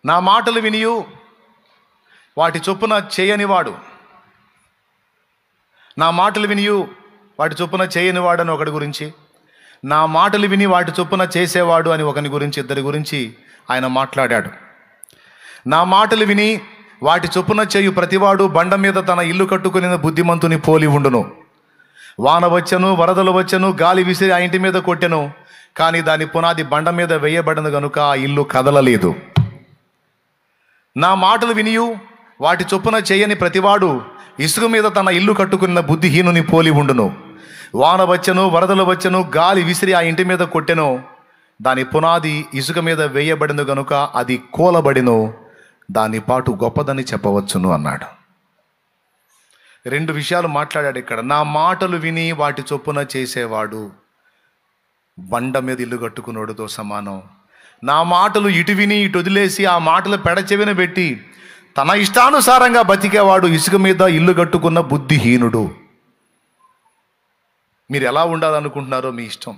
నా మాటలు వినియు వాటి చొప్పున చేయనివాడు, నా మాటలు వినియు వాటి చొప్పున చేయనివాడు అని ఒకటి గురించి, నా మాటలు విని వాటి చొప్పున చేసేవాడు అని ఒకని గురించి, ఇద్దరి గురించి ఆయన మాట్లాడాడు. నా మాటలు విని వాటి చొప్పున చేయు ప్రతివాడు బండ మీద తన ఇల్లు కట్టుకుని బుద్ధిమంతుని పోలి ఉండును. వాన వచ్చెను, వరదలు వచ్చెను, గాలి విసిరి ఆ ఇంటి మీద కొట్టెను, కానీ దాని పునాది బండ మీద వేయబడిన గనుక ఆ ఇల్లు కదలలేదు. నా మాటలు వినియు వాటి చొప్పున చేయని ప్రతివాడు ఇసుక మీద తన ఇల్లు కట్టుకున్న బుద్ధిహీనుని పోలి ఉండును. వాన వచ్చెను, వరదలు వచ్చెను, గాలి విసిరి ఆ ఇంటి మీద కొట్టెను, దాని పునాది ఇసుక మీద వేయబడిన గనుక అది కూలబడిను, దాని పాటు గొప్పదని చెప్పవచ్చును అన్నాడు. రెండు విషయాలు మాట్లాడాడు ఇక్కడ. నా మాటలు విని వాటి చొప్పున చేసేవాడు బండ మీద ఇల్లు కట్టుకున్నోడుతో సమానం. నా మాటలు ఇటు విని ఇటు వదిలేసి ఆ మాటలు పెడచెవిన పెట్టి తన ఇష్టానుసారంగా బతికేవాడు ఇసుక మీద ఇల్లు కట్టుకున్న బుద్ధిహీనుడు. మీరు ఎలా ఉండాలనుకుంటున్నారో మీ ఇష్టం.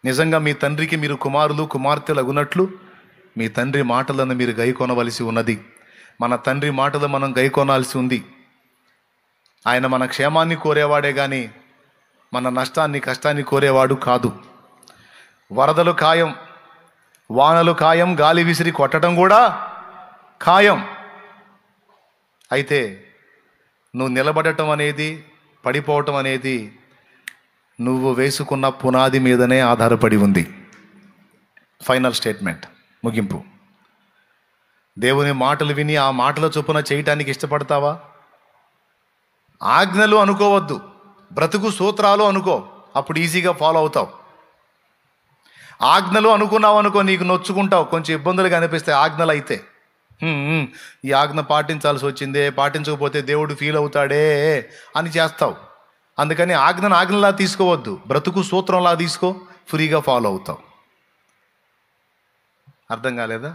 నిజంగా మీ తండ్రికి మీరు కుమారులు కుమార్తెలు అగునట్లు మీ తండ్రి మాటలను మీరు గైకొనవలసి ఉన్నది. మన తండ్రి మాటలు మనం గైకొనాల్సి ఉంది. ఆయన మన క్షేమాన్ని కోరేవాడే కానీ మన నష్టాన్ని కష్టాన్ని కోరేవాడు కాదు. వరదలు ఖాయం, వానలు ఖాయం, గాలి విసిరి కొట్టడం కూడా ఖాయం. అయితే నువ్వు నిలబడటం అనేది, పడిపోవటం అనేది నువ్వు వేసుకున్న పునాది మీదనే ఆధారపడి ఉంది. ఫైనల్ స్టేట్మెంట్, ముగింపు. దేవుని మాటలు విని ఆ మాటల చొప్పున చేయటానికి ఇష్టపడతావా? ఆజ్ఞలు అనుకోవద్దు, బ్రతుకు సూత్రాలు అనుకో, అప్పుడు ఈజీగా ఫాలో అవుతావు. ఆజ్ఞలు అనుకున్నావు అనుకో, నీకు నొచ్చుకుంటావు, కొంచెం ఇబ్బందులుగా అనిపిస్తాయి ఆజ్ఞలు అయితే. ఈ ఆజ్ఞ పాటించాల్సి వచ్చిందే, పాటించకపోతే దేవుడు ఫీల్ అవుతాడే అని చేస్తావు. అందుకని ఆజ్ఞను ఆజ్ఞలా తీసుకోవద్దు, బ్రతుకు సూత్రంలా తీసుకో, ఫ్రీగా ఫాలో అవుతావు. అర్థం కాలేదా?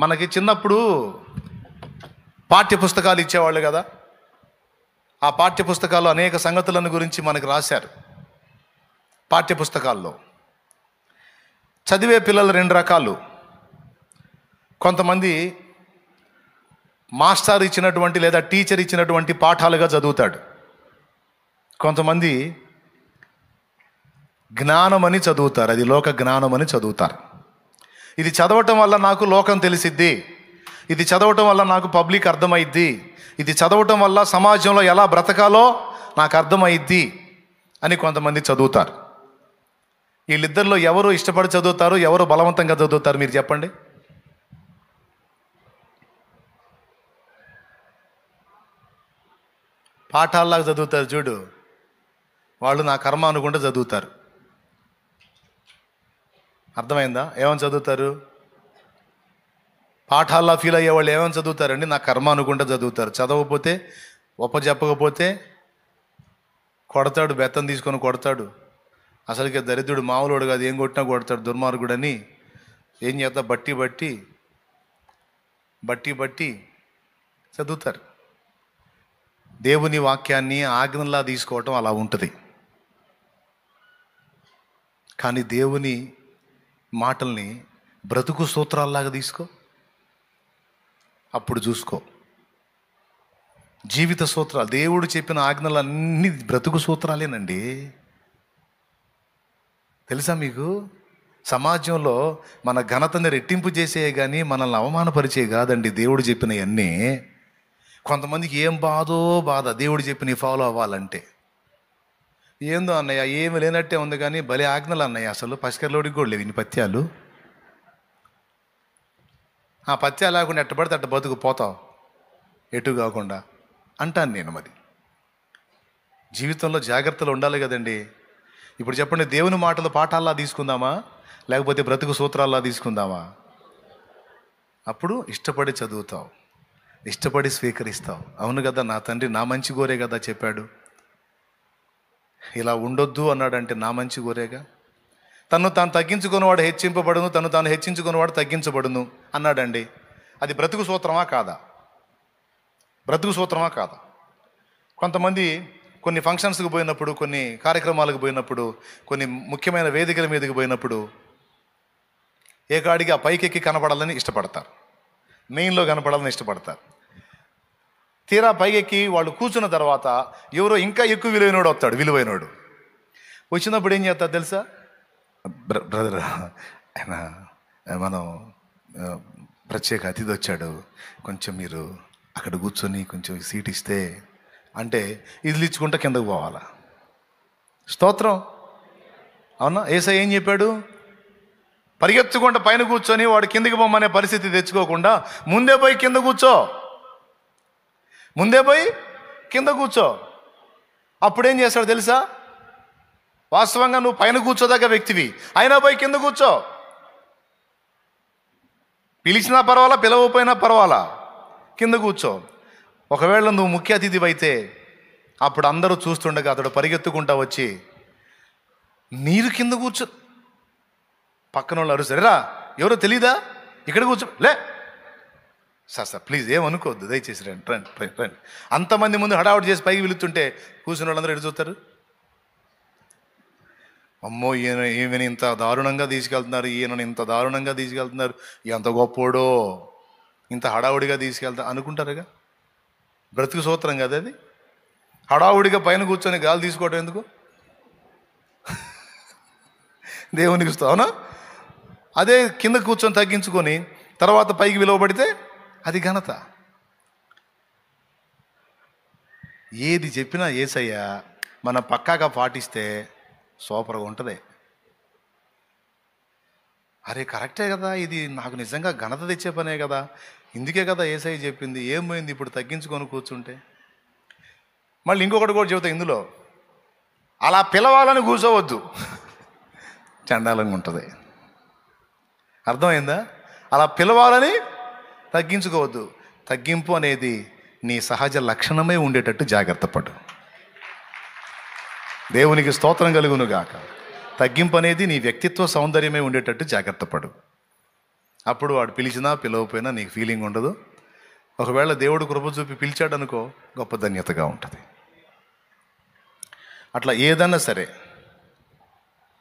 మనకి చిన్నప్పుడు పాఠ్య పుస్తకాలు ఇచ్చేవాళ్ళు కదా. ఆ పాఠ్య పుస్తకాల్లో అనేక సంగతులను గురించి మనకు రాశారు. పాఠ్య పుస్తకాల్లో చదివే పిల్లలు రెండు రకాలు. కొంతమంది మాస్టర్ ఇచ్చినటువంటి లేదా టీచర్ ఇచ్చినటువంటి పాఠాలుగా చదువుతాడు. కొంతమంది జ్ఞానమని చదువుతారు, అది లోక జ్ఞానమని చదువుతారు. ఇది చదవటం వల్ల నాకు లోకం తెలిసిద్ది, ఇది చదవటం వల్ల నాకు పబ్లిక్ అర్థమైద్ది, ఇది చదవటం వల్ల సమాజంలో ఎలా బ్రతకాలో నాకు అర్థమైద్ది అని కొంతమంది చదువుతారు. వీళ్ళిద్దరిలో ఎవరు ఇష్టపడి చదువుతారు, ఎవరు బలవంతంగా చదువుతారు మీరు చెప్పండి? పాఠాల్లాగా చదువుతారు చూడు, వాళ్ళు నా కర్మ అనుకుంటే చదువుతారు. అర్థమైందా? ఏమని చదువుతారు? పాఠాల్లా ఫీల్ అయ్యే వాళ్ళు ఏమని చదువుతారండి? నా కర్మ అనుకుంటే చదువుతారు. చదవకపోతే, చెప్పకపోతే కొడతాడు, బెత్తం తీసుకొని కొడతాడు. అసలుకే దరిద్రుడు మామూలుడు కాదు, ఏం కొట్టినా కొడతాడు దుర్మార్గుడని. ఏం చేస్తా బట్టి బట్టి చదువుతారు. దేవుని వాక్యాన్ని ఆజ్ఞలా తీసుకోవటం అలా ఉంటుంది. కానీ దేవుని మాటల్ని బ్రతుకు సూత్రాల్లాగా తీసుకో, అప్పుడు చూసుకో. జీవిత సూత్రాలు, దేవుడు చెప్పిన ఆజ్ఞలు అన్ని బ్రతుకు సూత్రాలేనండి. తెలుసా మీకు? సమాజంలో మన ఘనతని రెట్టింపు చేసే కానీ మనల్ని అవమానపరిచే కాదండి దేవుడు చెప్పినవన్నీ. కొంతమందికి ఏం బాధ దేవుడు చెప్పిన ఫాలో అవ్వాలంటే. ఏందో అన్నయ్య, ఏమి లేనట్టే ఉంది కానీ భలే ఆజ్ఞలు అన్నయ్య, అసలు పసికర్లోడికి కూడా లేవు ఇన్ని పత్యాలు. ఆ పత్యాలు లేకుండా ఎట్టబడితే అట్ట బతుకు పోతావు, ఎటు కాకుండా అంటాను నేను. మరి జీవితంలో జాగ్రత్తలు ఉండాలి కదండి. ఇప్పుడు చెప్పండి, దేవుని మాటలు పాఠాల్లా తీసుకుందామా లేకపోతే బ్రతుకు సూత్రాల్లా తీసుకుందామా? అప్పుడు ఇష్టపడి చదువుతావు, ఇష్టపడి స్వీకరిస్తావు. అవును కదా, నా తండ్రి నా మంచి కోరే కదా చెప్పాడు. ఇలా ఉండొద్దు అన్నాడంటే నా మంచి కోరేగా. తను తాను తగ్గించుకున్నవాడు హెచ్చింపబడును, తను తాను హెచ్చించుకున్నవాడు తగ్గించబడును అన్నాడండి. అది బ్రతుకు సూత్రమా కాదా? బ్రతుకు సూత్రమా కాదా? కొంతమంది కొన్ని ఫంక్షన్స్కి పోయినప్పుడు, కొన్ని కార్యక్రమాలకు పోయినప్పుడు, కొన్ని ముఖ్యమైన వేదికల మీదకి పోయినప్పుడు ఏ కాడికి ఆ పైకెక్కి కనపడాలని ఇష్టపడతారు, మెయిన్లో కనపడాలని ఇష్టపడతారు. తీరా పైకెక్కి వాళ్ళు కూర్చున్న తర్వాత ఎవరో ఇంకా ఎక్కువ విలువైనోడు వస్తాడు. విలువైనోడు వచ్చినప్పుడు ఏం చేస్తారు తెలుసా? బ్రదర్, ఆయన మనం ప్రత్యేక అతిథి వచ్చాడు, కొంచెం మీరు అక్కడ కూర్చొని కొంచెం సీట్ ఇస్తే అంటే ఇదిలు ఇచ్చుకుంటా కిందకు పోవాలా. స్తోత్రం. అవునా? యేసయ్య ఏం చెప్పాడు? పరిగెత్తుకుంటా పైన కూర్చొని వాడు కిందకి పోమనే పరిస్థితి తెచ్చుకోకుండా ముందే పోయి కింద కూర్చో, ముందే పోయి కింద కూర్చో. అప్పుడేం చేస్తాడు తెలుసా? వాస్తవంగా నువ్వు పైన కూర్చోదగ్గ వ్యక్తివి, అయినా పోయి కింద కూర్చో. పిలిచినా పర్వాలా, పిలవపోయినా పర్వాలా, కింద కూర్చో. ఒకవేళ నువ్వు ముఖ్య అతిథి అయితే అప్పుడు అందరూ చూస్తుండగా అతడు పరిగెత్తుకుంటా వచ్చి మీరు కింద కూర్చో, పక్కన వాళ్ళు అరుస్తారు, రా ఎవరో తెలీదా, ఇక్కడ కూర్చో, లే సార్ ప్లీజ్ ఏమనుకోవద్దు, దయచేసి రండి రండి రండి. అంతమంది ముందు హడావుడి చేసి పైకి వెళుతుంటే కూర్చున్న వాళ్ళందరూ ఎటు చూస్తారు? అమ్మో ఈయన ఇంత దారుణంగా తీసుకెళ్తున్నారు, ఈయనని ఇంత దారుణంగా తీసుకెళ్తున్నారు, ఎంత గొప్పోడో, ఇంత హడావుడిగా తీసుకెళ్తా అనుకుంటారుగా. బ్రతుకు సూత్రం కదా అది. హడావుడిగా పైన కూర్చొని గాలి తీసుకోవడం ఎందుకు? దేవునికి అవునా? అదే కింద కూర్చొని తగ్గించుకొని తర్వాత పైకి విలువబడితే అది ఘనత. ఏది చెప్పినా యేసయ్య మన పక్కాగా పాటిస్తే సూపర్గా ఉంటుంది. అరే కరెక్టే కదా, ఇది నాకు నిజంగా ఘనత తెచ్చే పనే కదా, ఇందుకే కదా యేసయ్య చెప్పింది. ఏం పోయింది ఇప్పుడు తగ్గించుకొని కూర్చుంటే? మళ్ళీ ఇంకొకటి కూడా చెబుతా ఇందులో, అలా పిలవాలని కూర్చోవద్దు, చండాలంగా ఉంటుంది. అర్థమైందా? అలా పిలవాలని తగ్గించుకోవద్దు. తగ్గింపు అనేది నీ సహజ లక్షణమే ఉండేటట్టు జాగ్రత్త పడు. దేవునికి స్తోత్రం కలుగును గాక. తగ్గింపు అనేది నీ వ్యక్తిత్వ సౌందర్యమే ఉండేటట్టు జాగ్రత్త పడు. అప్పుడు వాడు పిలిచినా పిలవపోయినా నీకు ఫీలింగ్ ఉండదు. ఒకవేళ దేవుడు కృప చూపి పిలిచాడు అనుకో, గొప్ప ధన్యతగా ఉంటుంది. అట్లా ఏదన్నా సరే,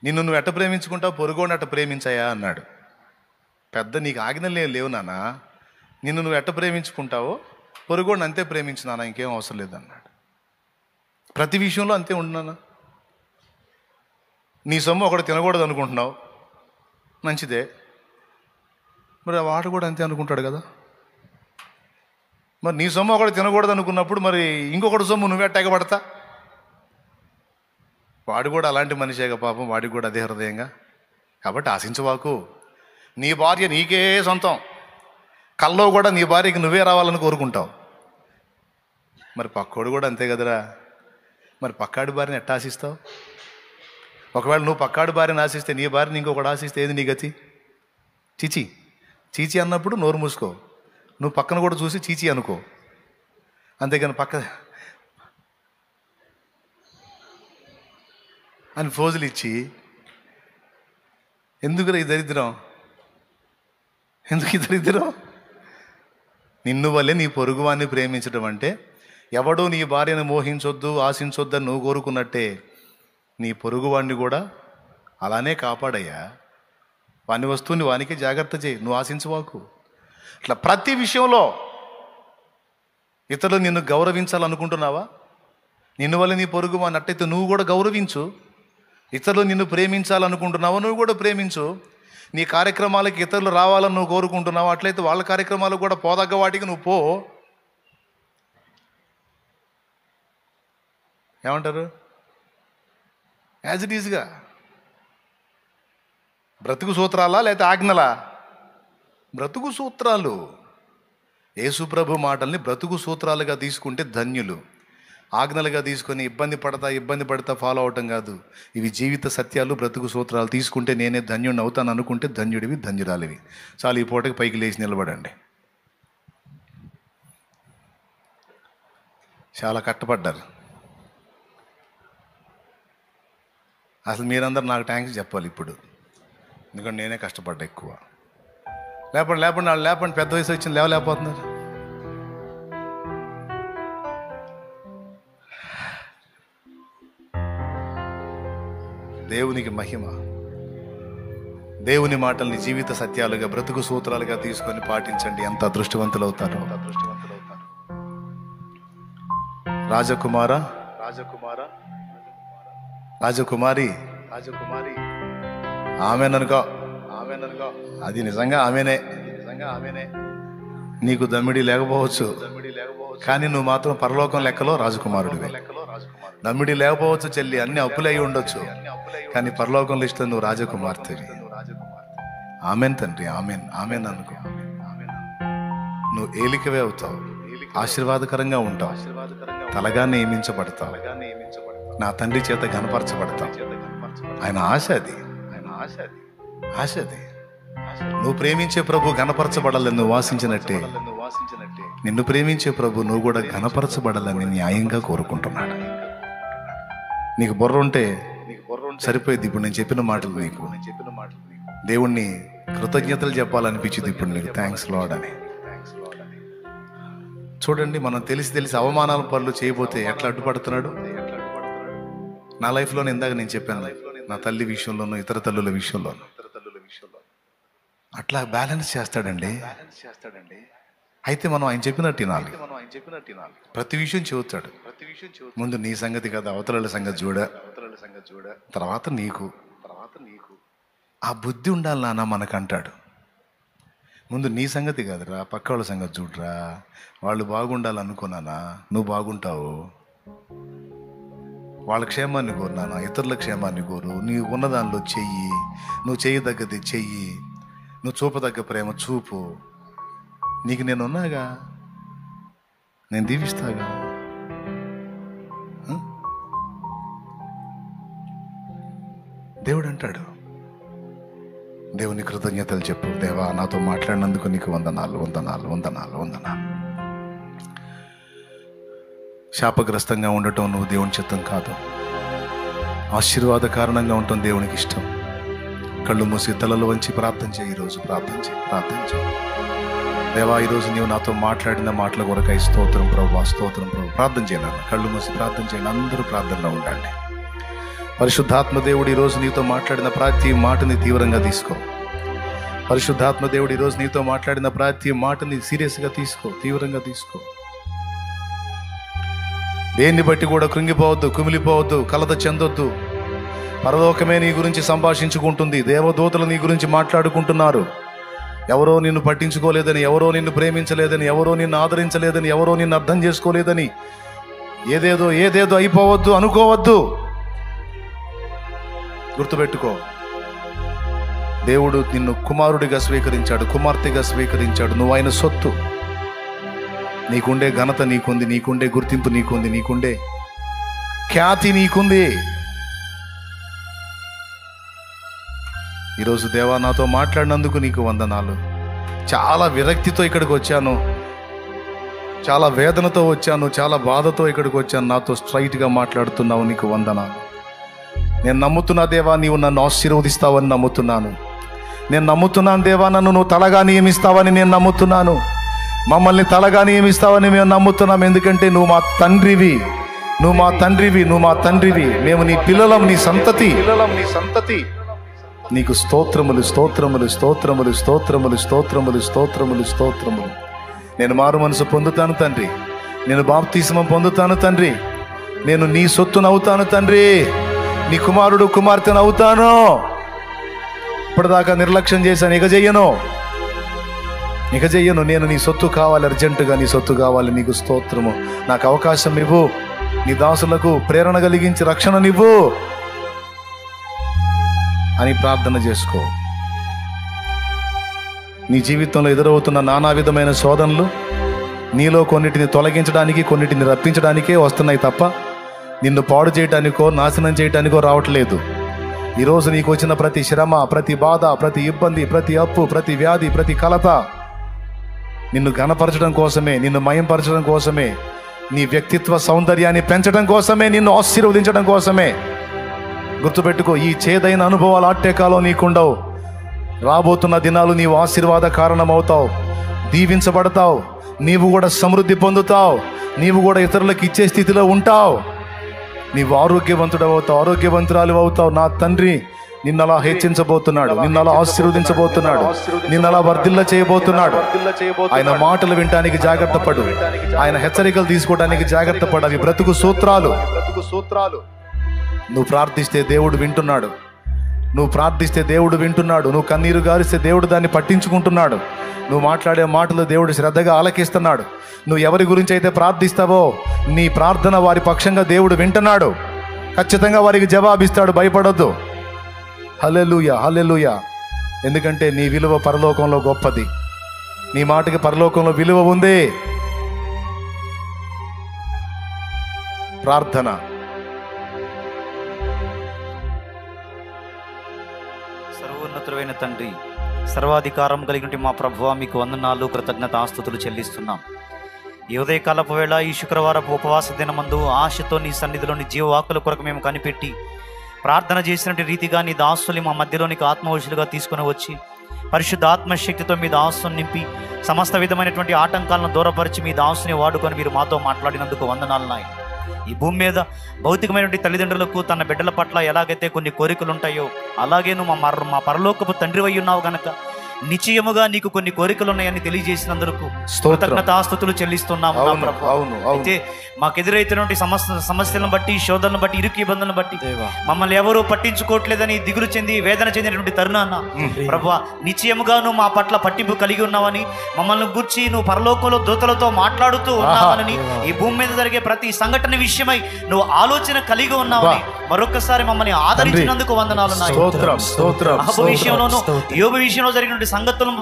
నిన్ను నువ్వు ఎట్ట ప్రేమించుకుంటావు, పొరుగోని అట్ట ప్రేమించాయా అన్నాడు. పెద్ద నీకు ఆజ్ఞలు లేవు నాన్న, నిన్ను నువ్వు ఎట్ట ప్రేమించుకుంటావో పొరుగోడిని అంతే ప్రేమించు నాన్న, ఇంకేం అవసరం లేదన్నాడు. ప్రతి విషయంలో అంతే ఉంటున్నానా? నీ సొమ్ము ఒకటి తినకూడదు అనుకుంటున్నావు, మంచిదే, మరి వాడు కూడా అంతే అనుకుంటాడు కదా. మరి నీ సొమ్ము ఒకటి తినకూడదు అనుకున్నప్పుడు మరి ఇంకొకటి సొమ్ము నువ్వే ఎగబడతా? వాడు కూడా అలాంటి మనిషేగా పాపం, వాడికి కూడా అదే హృదయంగా. కాబట్టి ఆశించవాకు. నీ భార్య నీకే సొంతం, కల్లో కూడా నీ భార్యకి నువ్వే రావాలని కోరుకుంటావు. మరి పక్కోడు కూడా అంతే కదరా. మరి పక్కాడి భార్యని ఎట్ట ఆశిస్తావు? ఒకవేళ నువ్వు పక్కాడి భార్యని ఆశిస్తే, నీ భార్యని ఇంకొకటి ఆశిస్తే ఏది నీ గతి? చీచి చీచి అన్నప్పుడు నోరు మూసుకో, నువ్వు పక్కన కూడా చూసి చీచి అనుకో. అంతేగాని పక్క అని ఫోజులు ఇచ్చి ఎందుకు ఈ దరిద్రం? ఎందుకు ఈ దరిద్రం? నిన్ను వల్లే నీ పొరుగువాన్ని ప్రేమించడం అంటే, ఎవడో నీ భార్యను మోహించొద్దు ఆశించొద్దని నువ్వు కోరుకున్నట్టే నీ పొరుగువాడిని కూడా అలానే కాపాడయ్యా. వాని వస్తువుని వానికి జాగ్రత్త చేయి, నువ్వు ఆశించవాకు. అట్లా ప్రతి విషయంలో ఇతరులు నిన్ను గౌరవించాలనుకుంటున్నావా? నిన్ను వల్ల నీ పొరుగువాన్ని అట్టయితే నువ్వు కూడా గౌరవించు. ఇతరులు నిన్ను ప్రేమించాలనుకుంటున్నావా? నువ్వు కూడా ప్రేమించు. నీ కార్యక్రమాలకి ఇతరులు రావాలని నువ్వు కోరుకుంటున్నావు, అట్లయితే వాళ్ళ కార్యక్రమాలకు కూడా పోదగ్గ వాటికి నువ్వు పో. ఏమంటారు? యాజ్ ఇట్ ఈజ్గా బ్రతుకు సూత్రాలా లేకపోతే ఆజ్ఞలా? బ్రతుకు సూత్రాలు. యేసు ప్రభు మాటల్ని బ్రతుకు సూత్రాలుగా తీసుకుంటే ధన్యులు. ఆజ్ఞలుగా తీసుకొని ఇబ్బంది పడతా ఫాలో అవటం కాదు. ఇవి జీవిత సత్యాలు, బ్రతుకు సూత్రాలు. తీసుకుంటే నేనే ధన్యుడిని అవుతాను అనుకుంటే ధన్యుడివి, ధన్యురాలివి. చాలు, ఈ పూటకి పైకి లేచి నిలబడండి. చాలా కట్టపడ్డారు. అసలు మీరందరూ నాకు థ్యాంక్స్ చెప్పాలి ఇప్పుడు, ఎందుకంటే నేనే కష్టపడ్డా ఎక్కువ. లేపండి వాళ్ళు లేపండి, పెద్ద వయసు వచ్చింది లేవలేకపోతున్నారు. దేవునికి మహిమ. దేవుని మాటల్ని జీవిత సత్యాలుగా, బ్రతుకు సూత్రాలుగా తీసుకొని పాటించండి. ఎంత అదృష్టవంతులు అవుతారో. రాజకుమారి ఆమెననుకో, అది నిజంగా ఆమెనే. నీకు దమ్మిడి లేకపోవచ్చు, కానీ నువ్వు మాత్రం పరలోకం లెక్కలో రాజకుమారుడివే. దమ్మిడి లేకపోవచ్చు చెల్లి, అన్ని అప్పులై ఉండొచ్చు, కానీ పరలోకం లిస్టులో నువ్వు రాజకుమార్తెవి. ఆమెన్ తండ్రి, ఆమెన్ అనుకో. నువ్వు ఏలికవే అవుతావు, ఆశీర్వాదకరంగా ఉంటావు, తలగా నియమించబడతావు, నా తండ్రి చేత ఘనపరచబడతావు. ఆయన ఆశ అది. నువ్వు ప్రేమించే ప్రభు ఘనపరచబడాలని నువ్వు వాసించినట్టే, నిన్ను ప్రేమించే ప్రభు నువ్వు కూడా ఘనపరచబడాలని న్యాయంగా కోరుకుంటున్నాడు. నీకు బుర్ర ఉంటే సరిపోయింది. ఇప్పుడు నేను చెప్పిన మాటలు నీకు దేవుణ్ణి కృతజ్ఞతలు చెప్పాలనిపించింది ఇప్పుడు నీకు. థ్యాంక్స్ లార్డ్ అని. చూడండి, మనం తెలిసి అవమానాల పనులు చేయబోతే ఎట్లా అడ్డుపడుతున్నాడు. నా లైఫ్లోనే ఇందాక నేను చెప్పాను, నా తల్లి విషయంలోనూ ఇతర తల్లుల విషయంలోనూ అట్లా బ్యాలెన్స్ చేస్తాడండి. అయితే మనం ఆయన చెప్పినట్టు వినాలి. ప్రతి విషయం చెబుతాడు. ముందు నీ సంగతి కదా, అవతల సంగతి చూడ, తర్వాత నీకు. ఆ బుద్ధి ఉండాలి నాన్న మనకంటాడు. ముందు నీ సంగతి కాదురా, పక్క వాళ్ళ సంగతి చూడరా. వాళ్ళు బాగుండాలనుకున్నానా, నువ్వు బాగుంటావు. వాళ్ళ క్షేమాన్ని కోరునానా, ఇతరుల క్షేమాన్ని కోరు. నీవు ఉన్న దానిలో చెయ్యి, నువ్వు చేయదగ్గది చెయ్యి, నువ్వు చూపదగ్గ ప్రేమ చూపు. నీకు నేను ఉన్నాగా, నేను దీవిస్తాగా. దేవుడు అంటాడు, దేవుని కృతజ్ఞతలు చెప్పు. దేవా, నాతో మాట్లాడినందుకు నీకు వందనాలు. శాపగ్రస్తంగా ఉండటం నువ్వు దేవుని చిత్తం కాదు. ఆశీర్వాద కారణంగా ఉండటం దేవునికి ఇష్టం. కళ్ళు మూసి తలలు వంచి ప్రార్థన చేయి. ఈరోజు ప్రార్థన చేయి. దేవా, ఈరోజు నీవు నాతో మాట్లాడిన మాటల కొరకై స్తోత్రం ప్రభువా, స్తోత్రం ప్రభు. ప్రార్థన చేయండి, కళ్ళు మూసి ప్రార్థన చేయండి. అందరూ ప్రార్థనలో ఉండండి. పరిశుద్ధాత్మ దేవుడు ఈరోజు నీతో మాట్లాడిన ప్రతి మాటని తీవ్రంగా తీసుకో. పరిశుద్ధాత్మ దేవుడు ఈరోజు నీతో మాట్లాడిన ప్రతి మాటని సీరియస్గా తీసుకో, తీవ్రంగా తీసుకో. దేన్ని బట్టి కూడా కృంగిపోవద్దు, కుమిలిపోవద్దు, కలత చెందొద్దు. పరలోకమే నీ గురించి సంభాషించుకుంటుంది. దేవదూతలు నీ గురించి మాట్లాడుకుంటున్నారు. ఎవరో నిన్ను పట్టించుకోలేదని, ఎవరో నిన్ను ప్రేమించలేదని, ఎవరో నిన్ను ఆదరించలేదని, ఎవరో నిన్ను అర్థం చేసుకోలేదని ఏదేదో అయిపోవద్దు, అనుకోవద్దు. గుర్తుపెట్టుకో, దేవుడు నిన్ను కుమారుడిగా స్వీకరించాడు, కుమార్తెగా స్వీకరించాడు. నువ్వు ఆయన సొత్తు. నీకుండే ఘనత నీకుంది, నీకుండే గుర్తింపు నీకుంది, నీకుండే ఖ్యాతి నీకుంది. ఈరోజు దేవా, నాతో మాట్లాడినందుకు నీకు వందనాలు. చాలా విరక్తితో ఇక్కడికి వచ్చాను, చాలా వేదనతో వచ్చాను, చాలా బాధతో ఇక్కడికి వచ్చాను. నాతో స్ట్రైట్గా మాట్లాడుతున్నావు, నీకు వందనాలు. నేను నమ్ముతున్నా దేవా, నీవు నన్ను ఆశీర్వదిస్తావని నమ్ముతున్నాను. నేను నమ్ముతున్నాను దేవా, నన్ను నువ్వు తలగా నియమిస్తావని నేను నమ్ముతున్నాను. మమ్మల్ని తలగా నియమిస్తావని మేము నమ్ముతున్నాం. ఎందుకంటే నువ్వు మా తండ్రివి, నువ్వు మా తండ్రివి, నువ్వు మా తండ్రివి. మేము నీ పిల్లలం, నీ సంతతి. నీకు స్తోత్రములు, స్తోత్రములు, స్తోత్రములు, స్తోత్రములు, స్తోత్రములు, స్తోత్రములు, స్తోత్రములు. నేను మారు మనసు పొందుతాను తండ్రి. నేను బాప్తిస్మం పొందుతాను తండ్రి. నేను నీ సొత్తునవుతాను తండ్రి. నీ కుమారుడు, కుమార్తెను అవుతాను. ఇప్పటిదాకా నిర్లక్ష్యం చేశాను, ఇక చెయ్యను. నేను నీ సొత్తు కావాలి, అర్జెంటుగా నీ సొత్తు కావాలి. నీకు స్తోత్రము. నాకు అవకాశం ఇవ్వు. నీ దాసులకు ప్రేరణ కలిగించి రక్షణనివ్వు అని ప్రార్థన చేసుకో. నీ జీవితంలో ఎదురవుతున్న నానా విధమైన శోధనలు నీలో కొన్నిటిని తొలగించడానికి, కొన్నిటిని రప్పించడానికే వస్తున్నాయి తప్ప నిన్ను పాడు చేయడానికో, నాశనం చేయడానికో రావట్లేదు. ఈరోజు నీకు వచ్చిన ప్రతి శ్రమ, ప్రతి బాధ, ప్రతి ఇబ్బంది, ప్రతి అప్పు, ప్రతి వ్యాధి, ప్రతి కలత నిన్ను ఘనపరచడం కోసమే, నిన్ను మయంపరచడం కోసమే, నీ వ్యక్తిత్వ సౌందర్యాన్ని పెంచడం కోసమే, నిన్ను ఆశీర్వదించడం కోసమే. గుర్తుపెట్టుకో, ఈ చేదైన అనుభవాలు ఆట్టేకాలో నీకుండవు. రాబోతున్న దినాలు నీవు ఆశీర్వాద కారణమవుతావు, దీవించబడతావు. నీవు కూడా సమృద్ధి పొందుతావు. నీవు కూడా ఇతరులకు ఇచ్చే స్థితిలో ఉంటావు. నీవు ఆరోగ్యవంతుడవుతావు, ఆరోగ్యవంతురాలు అవుతావు. నా తండ్రి నిన్నలా హెచ్చించబోతున్నాడు, నిన్నలా ఆశీర్వదించబోతున్నాడు, నిన్నలా వర్ధిల్ల చేయబోతున్నాడు. ఆయన మాటలు వినటానికి జాగ్రత్త పడు. ఆయన హెచ్చరికలు తీసుకోవడానికి జాగ్రత్త పడు. అవి బ్రతుకు సూత్రాలు. నువ్వు ప్రార్థిస్తే దేవుడు వింటున్నాడు. నువ్వు కన్నీరు గారిస్తే దేవుడు దాన్ని పట్టించుకుంటున్నాడు. నువ్వు మాట్లాడే మాటలు దేవుడు శ్రద్ధగా ఆలకిస్తున్నాడు. నువ్వు ఎవరి గురించి అయితే ప్రార్థిస్తావో నీ ప్రార్థన వారి పక్షంగా దేవుడు వింటున్నాడు. ఖచ్చితంగా వారికి జవాబిస్తాడు. భయపడొద్దు. హల్లెలూయా, హల్లెలూయా. ఎందుకంటే నీ విలువ పరలోకంలో గొప్పది. నీ మాటకి పరలోకంలో విలువ ఉంది. ప్రార్థన. సర్వోన్నతుడైన తండ్రి, సర్వాధికారం కలిగినటువంటి మా ప్రభువా, మీకు వందనాలు, కృతజ్ఞతాస్తుతులు చెల్లిస్తున్నాం. ఈ ఉదయకాలపు వేళ, ఈ శుక్రవారపు ఉపవాస దినమందు ఆశతో నీ సన్నిధిలోని జీవవాకుల కొరకు మేము కనిపెట్టి ప్రార్థన చేసినట్టు రీతిగా నీ దాసుని మా మధ్యలోనికి ఆత్మవశులుగా తీసుకుని వచ్చి పరిశుద్ధ ఆత్మశక్తితో మీ దాసుని నింపి సమస్త విధమైనటువంటి ఆటంకాలను దూరపరిచి మీ దాసుని వాడుకొని మీరు మాతో మాట్లాడినందుకు వందనాలు నాయన. ఈ భూమి మీద భౌతికమైనటువంటి తల్లిదండ్రులకు తన బిడ్డల పట్ల ఎలాగైతే కొన్ని కోరికలు ఉంటాయో అలాగే నువ్వు మా పరలోకపు తండ్రి అయి ఉన్నావు గనక నిశ్చయముగా నీకు కొన్ని కోరికలు ఉన్నాయని తెలియజేసినందుకు కృతజ్ఞతాస్తుతులు చెల్లిస్తున్నాము. అయితే మాకు ఎదురైతున్నటువంటి సమస్యలను బట్టి, శోధనను బట్టి, ఇరుకు ఇబ్బందులను బట్టి మమ్మల్ని ఎవరూ పట్టించుకోవట్లేదని దిగులు చెంది వేదన చెందినటువంటి తరుణాన్న ప్రభువా, నిశ్చయముగా నువ్వు మా పట్ల పట్టింపు కలిగి ఉన్నావని, మమ్మల్ని గుర్చి నువ్వు పరలోకంలో దూతలతో మాట్లాడుతూ ఉన్నావని, ఈ భూమి మీద జరిగే ప్రతి సంఘటన విషయమై నువ్వు ఆలోచన కలిగి ఉన్నావని మరొకసారి మమ్మల్ని ఆదరించినందుకు వందనాలు. అహబు విషయంలోనూ యోబు విషయంలో జరిగిన సంగతులు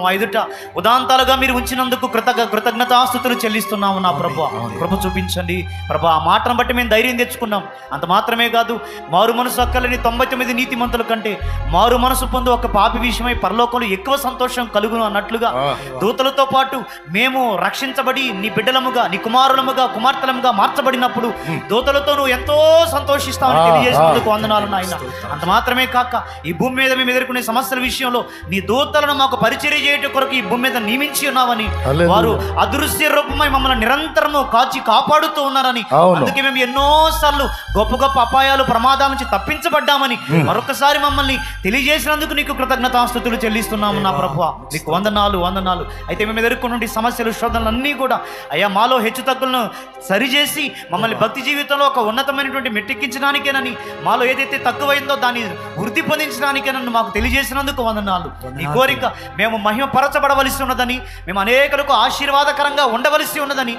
మా ఎదుట ఉదాంతాలుగా మీరు ఉంచినందుకు కృతజ్ఞతాస్తుతులు చెల్లిస్తున్నాము నా ప్రభా. కృప చూపించండి ప్రభా. ఆ మాటను బట్టి మేము ధైర్యం తెచ్చుకున్నాం. అంత మాత్రమే కాదు, మారు మనసు అక్కలని 99 నీతిమంతుల కంటే మారు మనసు పొందు ఒక పాపి విషయమై పరలోకంలో ఎక్కువ సంతోషం కలుగును అన్నట్లుగా దూతలతో పాటు మేము రక్షించబడి నీ బిడ్డలముగా, నీ కుమారులముగా, కుమార్తెలముగా మార్చబడినప్పుడు దూతలతో నువ్వు ఎంతో సంతోషిస్తావని తెలియజేసినందుకు వందనాలు నాయన. అంత మాత్రమే కాక ఈ భూమి మీద మేము ఎదుర్కొనే సమస్యల విషయంలో నీ దూతలను మాకు పరిచర్య చేయటం కొరకు ఈ భూమి మీద నియమించి ఉన్నావని, వారు అదృశ్య రూపమై మమ్మల్ని నిరంతరము కాచి కాపాడుతూ ఉన్నారని, అందుకే మేము ఎన్నో సార్లు గొప్ప గొప్ప అపాయాలు, ప్రమాదాల నుంచి తప్పించబడ్డామని మరొకసారి మమ్మల్ని తెలియజేసినందుకు నీకు కృతజ్ఞతాస్తుతులు చెల్లిస్తున్నాము నా ప్రభువా. నీకు వందనాలు. అయితే మేము ఎదుర్కొన్న సమస్యలు, శోధనలు అన్నీ కూడా అయ్యా మాలో హెచ్చు తగ్గులను సరిచేసి మమ్మల్ని భక్తి జీవితంలో ఒక ఉన్నతమైనటువంటి మెట్టెక్కించడానికేనని, మాలో ఏదైతే తక్కువైందో దాన్ని వృద్ధి పొందించడానికేనని మాకు తెలియజేసినందుకు వందనాలు. నీ కోరిక మేము మహిమపరచబడవలసి ఉన్నదని, మేము అనేకులకు ఆశీర్వాదకరంగా ఉండవలసి ఉన్నదని,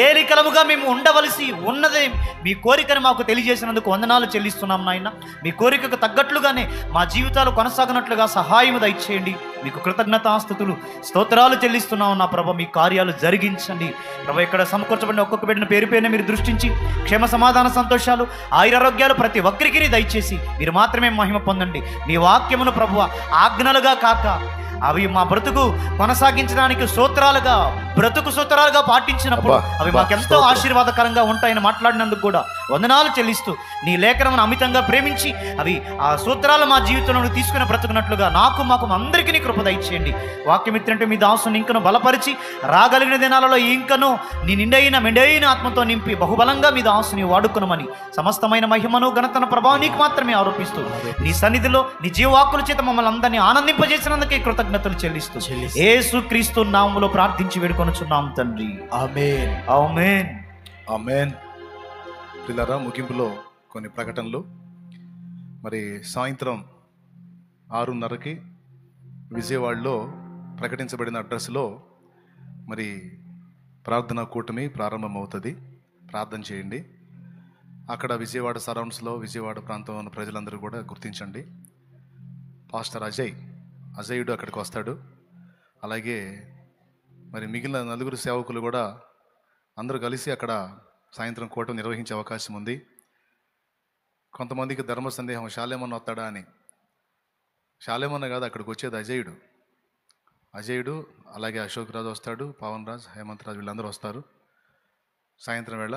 ఏలికలముగా మేము ఉండవలసి ఉన్నదే మీ కోరికను మాకు తెలియజేసినందుకు వందనాలు చెల్లిస్తున్నాం నాయన. మీ కోరికకు తగ్గట్లుగానే మా జీవితాలు కొనసాగినట్లుగా సహాయం దయచేయండి. మీకు కృతజ్ఞతాస్తుతులు, స్తోత్రాలు చెల్లిస్తున్నాం నా ప్రభ. మీ కార్యాలు జరిగించండి ప్రభ. ఇక్కడ సమకూర్చబడిన ఒక్కొక్క బిడ్డను పేరు పేరున మీరు దృష్టించి క్షేమ సమాధాన సంతోషాలు, ఆయురారోగ్యాలు ప్రతి ఒక్కరికి దయచేసి మీరు మాత్రమే మహిమ పొందండి. మీ వాక్యమును ప్రభువ ఆజ్ఞలుగా కాక అవి మా బ్రతుకు కొనసాగించడానికి బ్రతుకు సూత్రాలుగా పాటించినప్పుడు అవి మాకెంతో ఆశీర్వాదకరంగా ఉంటాయని మాట్లాడినందుకు కూడా వందనాలు చెల్లిస్తూ, నీ లేఖనమును అమితంగా ప్రేమించి అవి ఆ సూత్రాలు మా జీవితంలో తీసుకుని బ్రతుకున్నట్లుగా మాకు అందరికీ కృప దయచేయండి. వాక్యం ఇచ్చినట్టు మీ దాసుని ఇంకను బలపరిచి రాగలిగిన దినాలలో ఇంకను నీ మెండైన ఆత్మతో నింపి బహుబలంగా మీ దాసుని వాడుకునమని సమస్తమైన మహిమను, ఘనతను, ప్రభావం నీకు మాత్రమే ఆరోపిస్తూ నీ సన్నిధిలో నీ జీవవాక్కుల చేత మమ్మల్ని అందరినీ ఆనందింపజేసినందుకే కృతజ్ఞతలు చెల్లిస్తూ యేసుక్రీస్తు నామములో ప్రార్థించి వేడుకొనుచున్నాం తండ్రి. ఆమేన్. ఆమేన్. ఆమేన్. పిల్లరా, ముగింపులో కొన్ని ప్రకటనలు. మరి సాయంత్రం 6:30కి విజయవాడలో ప్రకటించబడిన అడ్రస్లో మరి ప్రార్థనా కూటమి ప్రారంభమవుతుంది. ప్రార్థన చేయండి. అక్కడ విజయవాడ సరౌండ్స్లో, విజయవాడ ప్రాంతంలో ఉన్న ప్రజలందరూ కూడా గుర్తించండి. పాస్టర్ అజయుడు అక్కడికి వస్తాడు. అలాగే మరి మిగిలిన 4 సేవకులు కూడా అందరూ కలిసి అక్కడ సాయంత్రం కూటమి నిర్వహించే అవకాశం ఉంది. కొంతమందికి ధర్మ సందేహం, శాలేమన్న వస్తాడా అని. శాలేమన్న కాదు, అక్కడికి వచ్చేది అజయుడు, అలాగే అశోక్ రాజు వస్తాడు, పవన్ రాజ్, హేమంత్ రాజు, వీళ్ళందరూ వస్తారు సాయంత్రం వేళ.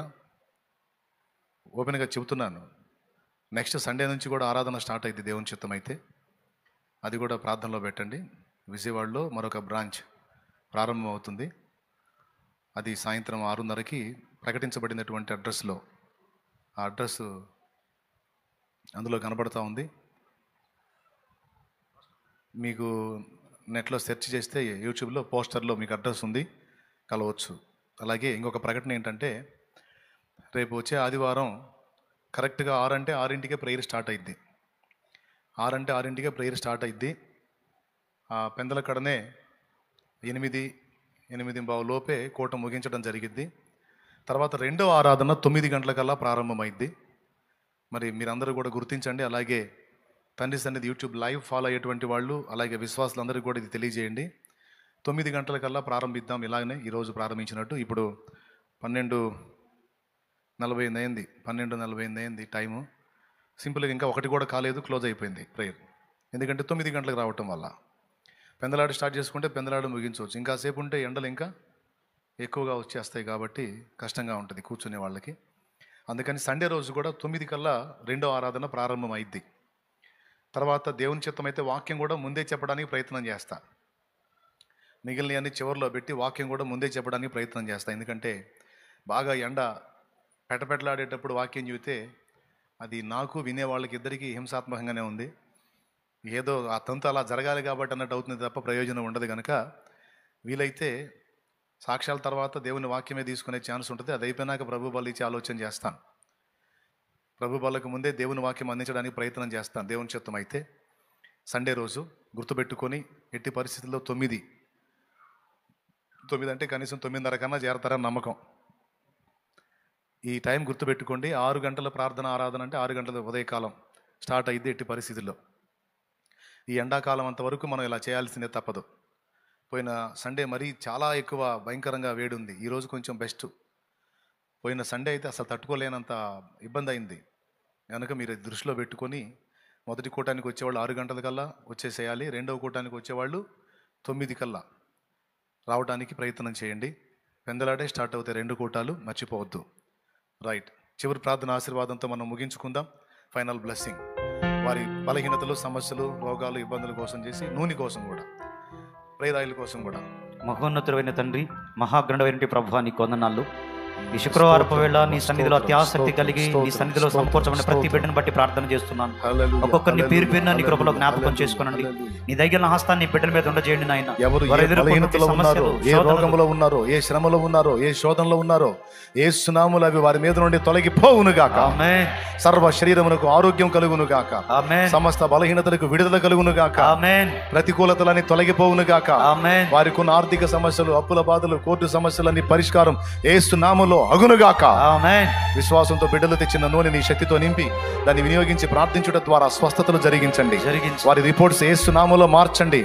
ఓపెన్గా చెబుతున్నాను, నెక్స్ట్ సండే నుంచి కూడా ఆరాధన స్టార్ట్ అయింది దేవుని చిత్తం అయితే. అది కూడా ప్రార్థనలో పెట్టండి. విజయవాడలో మరొక బ్రాంచ్ ప్రారంభం అవుతుంది. అది సాయంత్రం 6:30కి ప్రకటించబడినటువంటి అడ్రస్లో, ఆ అడ్రస్ అందులో కనబడుతూ ఉంది. మీకు నెట్లో సెర్చ్ చేస్తే యూట్యూబ్లో పోస్టర్లో మీకు అడ్రస్ ఉంది, కలవచ్చు. అలాగే ఇంకొక ప్రకటన ఏంటంటే, రేపు వచ్చే ఆదివారం కరెక్ట్గా 6 అంటే 6ంటికే ప్రేయర్ స్టార్ట్ అయింది. 6 అంటే 6ంటికే ప్రేయర్ స్టార్ట్ అయింది. ఆ పెందల కడనే 8:15 లోపే కూట ముగించడం జరిగిద్ది. తర్వాత రెండో ఆరాధన 9 గంటలకల్లా ప్రారంభమైద్ది. మరి మీరందరూ కూడా గుర్తించండి. అలాగే తండ్రి సన్నిధి యూట్యూబ్ లైవ్ ఫాలో అయ్యేటువంటి వాళ్ళు, అలాగే విశ్వాసులందరికీ కూడా ఇది తెలియజేయండి. 9 గంటలకల్లా ప్రారంభిద్దాం. ఇలాగనే ఈరోజు ప్రారంభించినట్టు. ఇప్పుడు 12:45 అయింది టైము. సింపుల్గా ఇంకా ఒకటి కూడా కాలేదు, క్లోజ్ అయిపోయింది ప్రేయర్. ఎందుకంటే 9 గంటలకు రావటం వల్ల పెందలాడు స్టార్ట్ చేసుకుంటే పెందలాడు ముగించవచ్చు. ఇంకా సేపు ఉంటే ఎండలు ఇంకా ఎక్కువగా వచ్చేస్తాయి కాబట్టి కష్టంగా ఉంటుంది కూర్చునే వాళ్ళకి. అందుకని సండే రోజు కూడా 9 కల్లా రెండో ఆరాధన ప్రారంభం అయింది. తర్వాత దేవుని చిత్తం అయితే వాక్యం కూడా ముందే చెప్పడానికి ప్రయత్నం చేస్తా. మిగిలిన అన్ని చివరిలో పెట్టి వాక్యం కూడా ముందే చెప్పడానికి ప్రయత్నం చేస్తా. ఎందుకంటే బాగా ఎండ పెటపెటలాడేటప్పుడు వాక్యం చెబితే అది నాకు వినేవాళ్ళకి ఇద్దరికీ హింసాత్మకంగానే ఉంది. ఏదో ఆ తంతు అలా జరగాలి కాబట్టి అన్నట్టు అవుతుంది తప్ప ప్రయోజనం ఉండదు. కనుక వీలైతే సాక్ష్యాల తర్వాత దేవుని వాక్యమే తీసుకునే ఛాన్స్ ఉంటుంది. అది అయిపోయినాక ప్రభు బలి ఇచ్చి ఆలోచన చేస్తాను. ప్రభు బలకు ముందే దేవుని వాక్యం అందించడానికి ప్రయత్నం చేస్తాను దేవుని చిత్తం అయితే. సండే రోజు గుర్తుపెట్టుకొని ఎట్టి పరిస్థితుల్లో 9 అంటే కనీసం 9:30 కన్నా చేరతారని నమ్మకం. ఈ టైం గుర్తుపెట్టుకోండి. 6 గంటల ప్రార్థన ఆరాధన అంటే 6 గంటల ఉదయకాలం స్టార్ట్ అయ్యింది ఎట్టి పరిస్థితుల్లో. ఈ ఎండాకాలం అంతవరకు మనం ఇలా చేయాల్సిందే తప్పదు. పోయిన సండే మరీ చాలా ఎక్కువ భయంకరంగా వేడి ఉంది. ఈరోజు కొంచెం బెస్ట్. పోయిన సండే అయితే అసలు తట్టుకోలేనంత ఇబ్బంది అయింది. కనుక మీరు దృష్టిలో పెట్టుకొని మొదటి కూటానికి వచ్చేవాళ్ళు 6 గంటల కల్లా వచ్చేసేయాలి. రెండవ కూటానికి వచ్చేవాళ్ళు 9 కల్లా రావడానికి ప్రయత్నం చేయండి. పెందలాడే స్టార్ట్ అవుతాయి 2 కూటాలు, మర్చిపోవద్దు. రైట్, చివరి ప్రార్థన ఆశీర్వాదంతో మనం ముగించుకుందాం. Final blessing. వారి బలహీనతలు, సమస్యలు, రోగాలు, ఇబ్బందుల కోసం చేసి నూనె కోసం కూడా, ప్రేయర్ ఆయిల్ కోసం కూడా. మహోన్నతుడైన తండ్రి, మహాగ్రంథమైన ప్రభువా, నీకు వందనాలు. ఈ శుక్రవారపు వేళ నీ సన్నిధిలో అత్యాసక్తి కలిగి నీ సన్నిధిలో సంపూర్ణమైన ప్రతి బిడ్డను బట్టి ప్రార్థన చేస్తున్నాను. ఒక్కొక్కరిని పేరు పేరున నీ కృపలో జ్ఞాపకం చేసుకోనండి. నీ దగ్గర హస్తాన్ని నీ బిడ్డల మీద ఉండజేయండి నాయన. ఎవరు ఏ బలహీనతలో ఉన్నారో, ఏ రోగంలో ఉన్నారో, ఏ శ్రమలో ఉన్నారో, ఏ శోధనలో ఉన్నారో, ఏ సునాములు అవి వారి మీద నుండి తొలగిపోవును గాక. ఆమేన్. సర్వ శరీరమునకు ఆరోగ్యం కలుగును గాక. ఆమేన్. సమస్త బలహీనతలకు విడుదల కలుగును గాక. ఆమేన్. ప్రతికూలతలన్నీ తొలగిపోవును గాక. ఆమేన్. వారికి ఉన్న ఆర్థిక సమస్యలు, అప్పుల బాధలు, కోర్టు సమస్యలన్నీ పరిష్కారం యేసు నామములో అగును గాక. ఆమేన్. విశ్వాసంతో బిడ్డలు తెచ్చిన నూనె నీ శక్తితో నింపి దాన్ని వినియోగించి ప్రార్థించడం ద్వారా స్వస్థతలు జరిగించండి. వారి రిపోర్ట్స్ యేసు నామములో మార్చండి.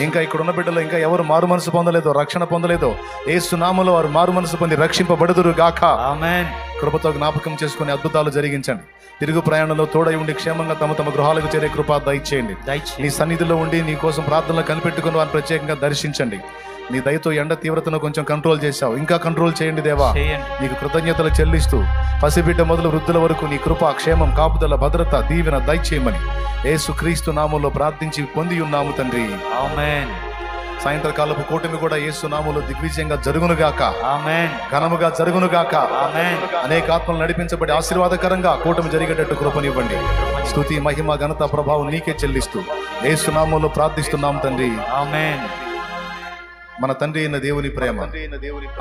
ఇంకా ఇక్కడ ఉన్న బిడ్డలు ఇంకా ఎవరు మారు మనసు పొందలేదో, రక్షణ పొందలేదో, యేసు నామములో వారు మారు మనసు పొంది రక్షింపబడుదురు గాక. ఆమేన్. కృపతో జ్ఞాపకం చేసుకుని అద్భుతాలు జరిగించండి. తిరుగు ప్రయాణంలో తోడై ఉండి క్షేమంగా తమ తమ గృహాలకు చేరే కృప దయచేయండి. నీ సన్నిధిలో ఉండి నీ కోసం ప్రార్థనలు కనిపెట్టుకుని వారిని ప్రత్యేకంగా దర్శించండి. నీ దయతో ఎండ తీవ్రతను కొంచెం కంట్రోల్ చేశావు, ఇంకా కంట్రోల్ చేయండి దేవా. నీకు కృతజ్ఞతలు చెల్లిస్తూ పసిబిడ్డ మొదలు వృద్ధుల వరకు నీ కృప, క్షేమం, కాపుదల, భద్రత, దీవెన దయచేయమని యేసు క్రీస్తు నామములో ప్రార్థించి పొంది ఉన్నాము తండ్రి. ఆమేన్. సాయంత్రకాలపు కూటమి కూడా యేసు నామములో దిగ్విజయంగా జరుగునుగాక. ఆమేన్. ఘనముగా జరుగునుగాక. ఆమేన్. అనేక ఆత్మలు నడిపించబడి ఆశీర్వాదకరంగా కూటమి జరిగేటట్టు కృపనివ్వండి. స్తుతి, మహిమ, ఘనత, ప్రభావం నీకే చెల్లిస్తూ యేసు నామములో ప్రార్థిస్తున్నాం తండ్రి. ఆమేన్. మన తండ్రి అయిన దేవుని ప్రేమ,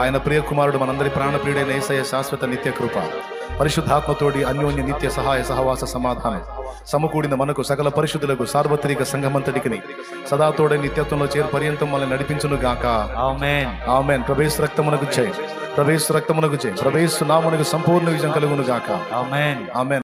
ఆయన ప్రియ కుమారుడు మనందరి ప్రాణప్రియుడైన యేసయ్య శాశ్వత నిత్య కృప, పరిశుద్ధాత్మతోడి అన్యోన్య నిత్య సహాయ సహవాస సమాధానం సమకూడిన మనకు సకల పరిశుద్ధులకు సార్వత్రిక సంఘమంతటికి సదా తోడే నిత్యత్వంలో చేరు పర్యంతం మనల్ని నడిపించును గాక. ఆమేన్. ఆమేన్. ప్రభేసు రక్తమునకు జై, ప్రభేసు రక్తమునకు జై, ప్రభేసు నామమునకు సంపూర్ణ విజయం కలుగును గాక. ఆమేన్. ఆమేన్.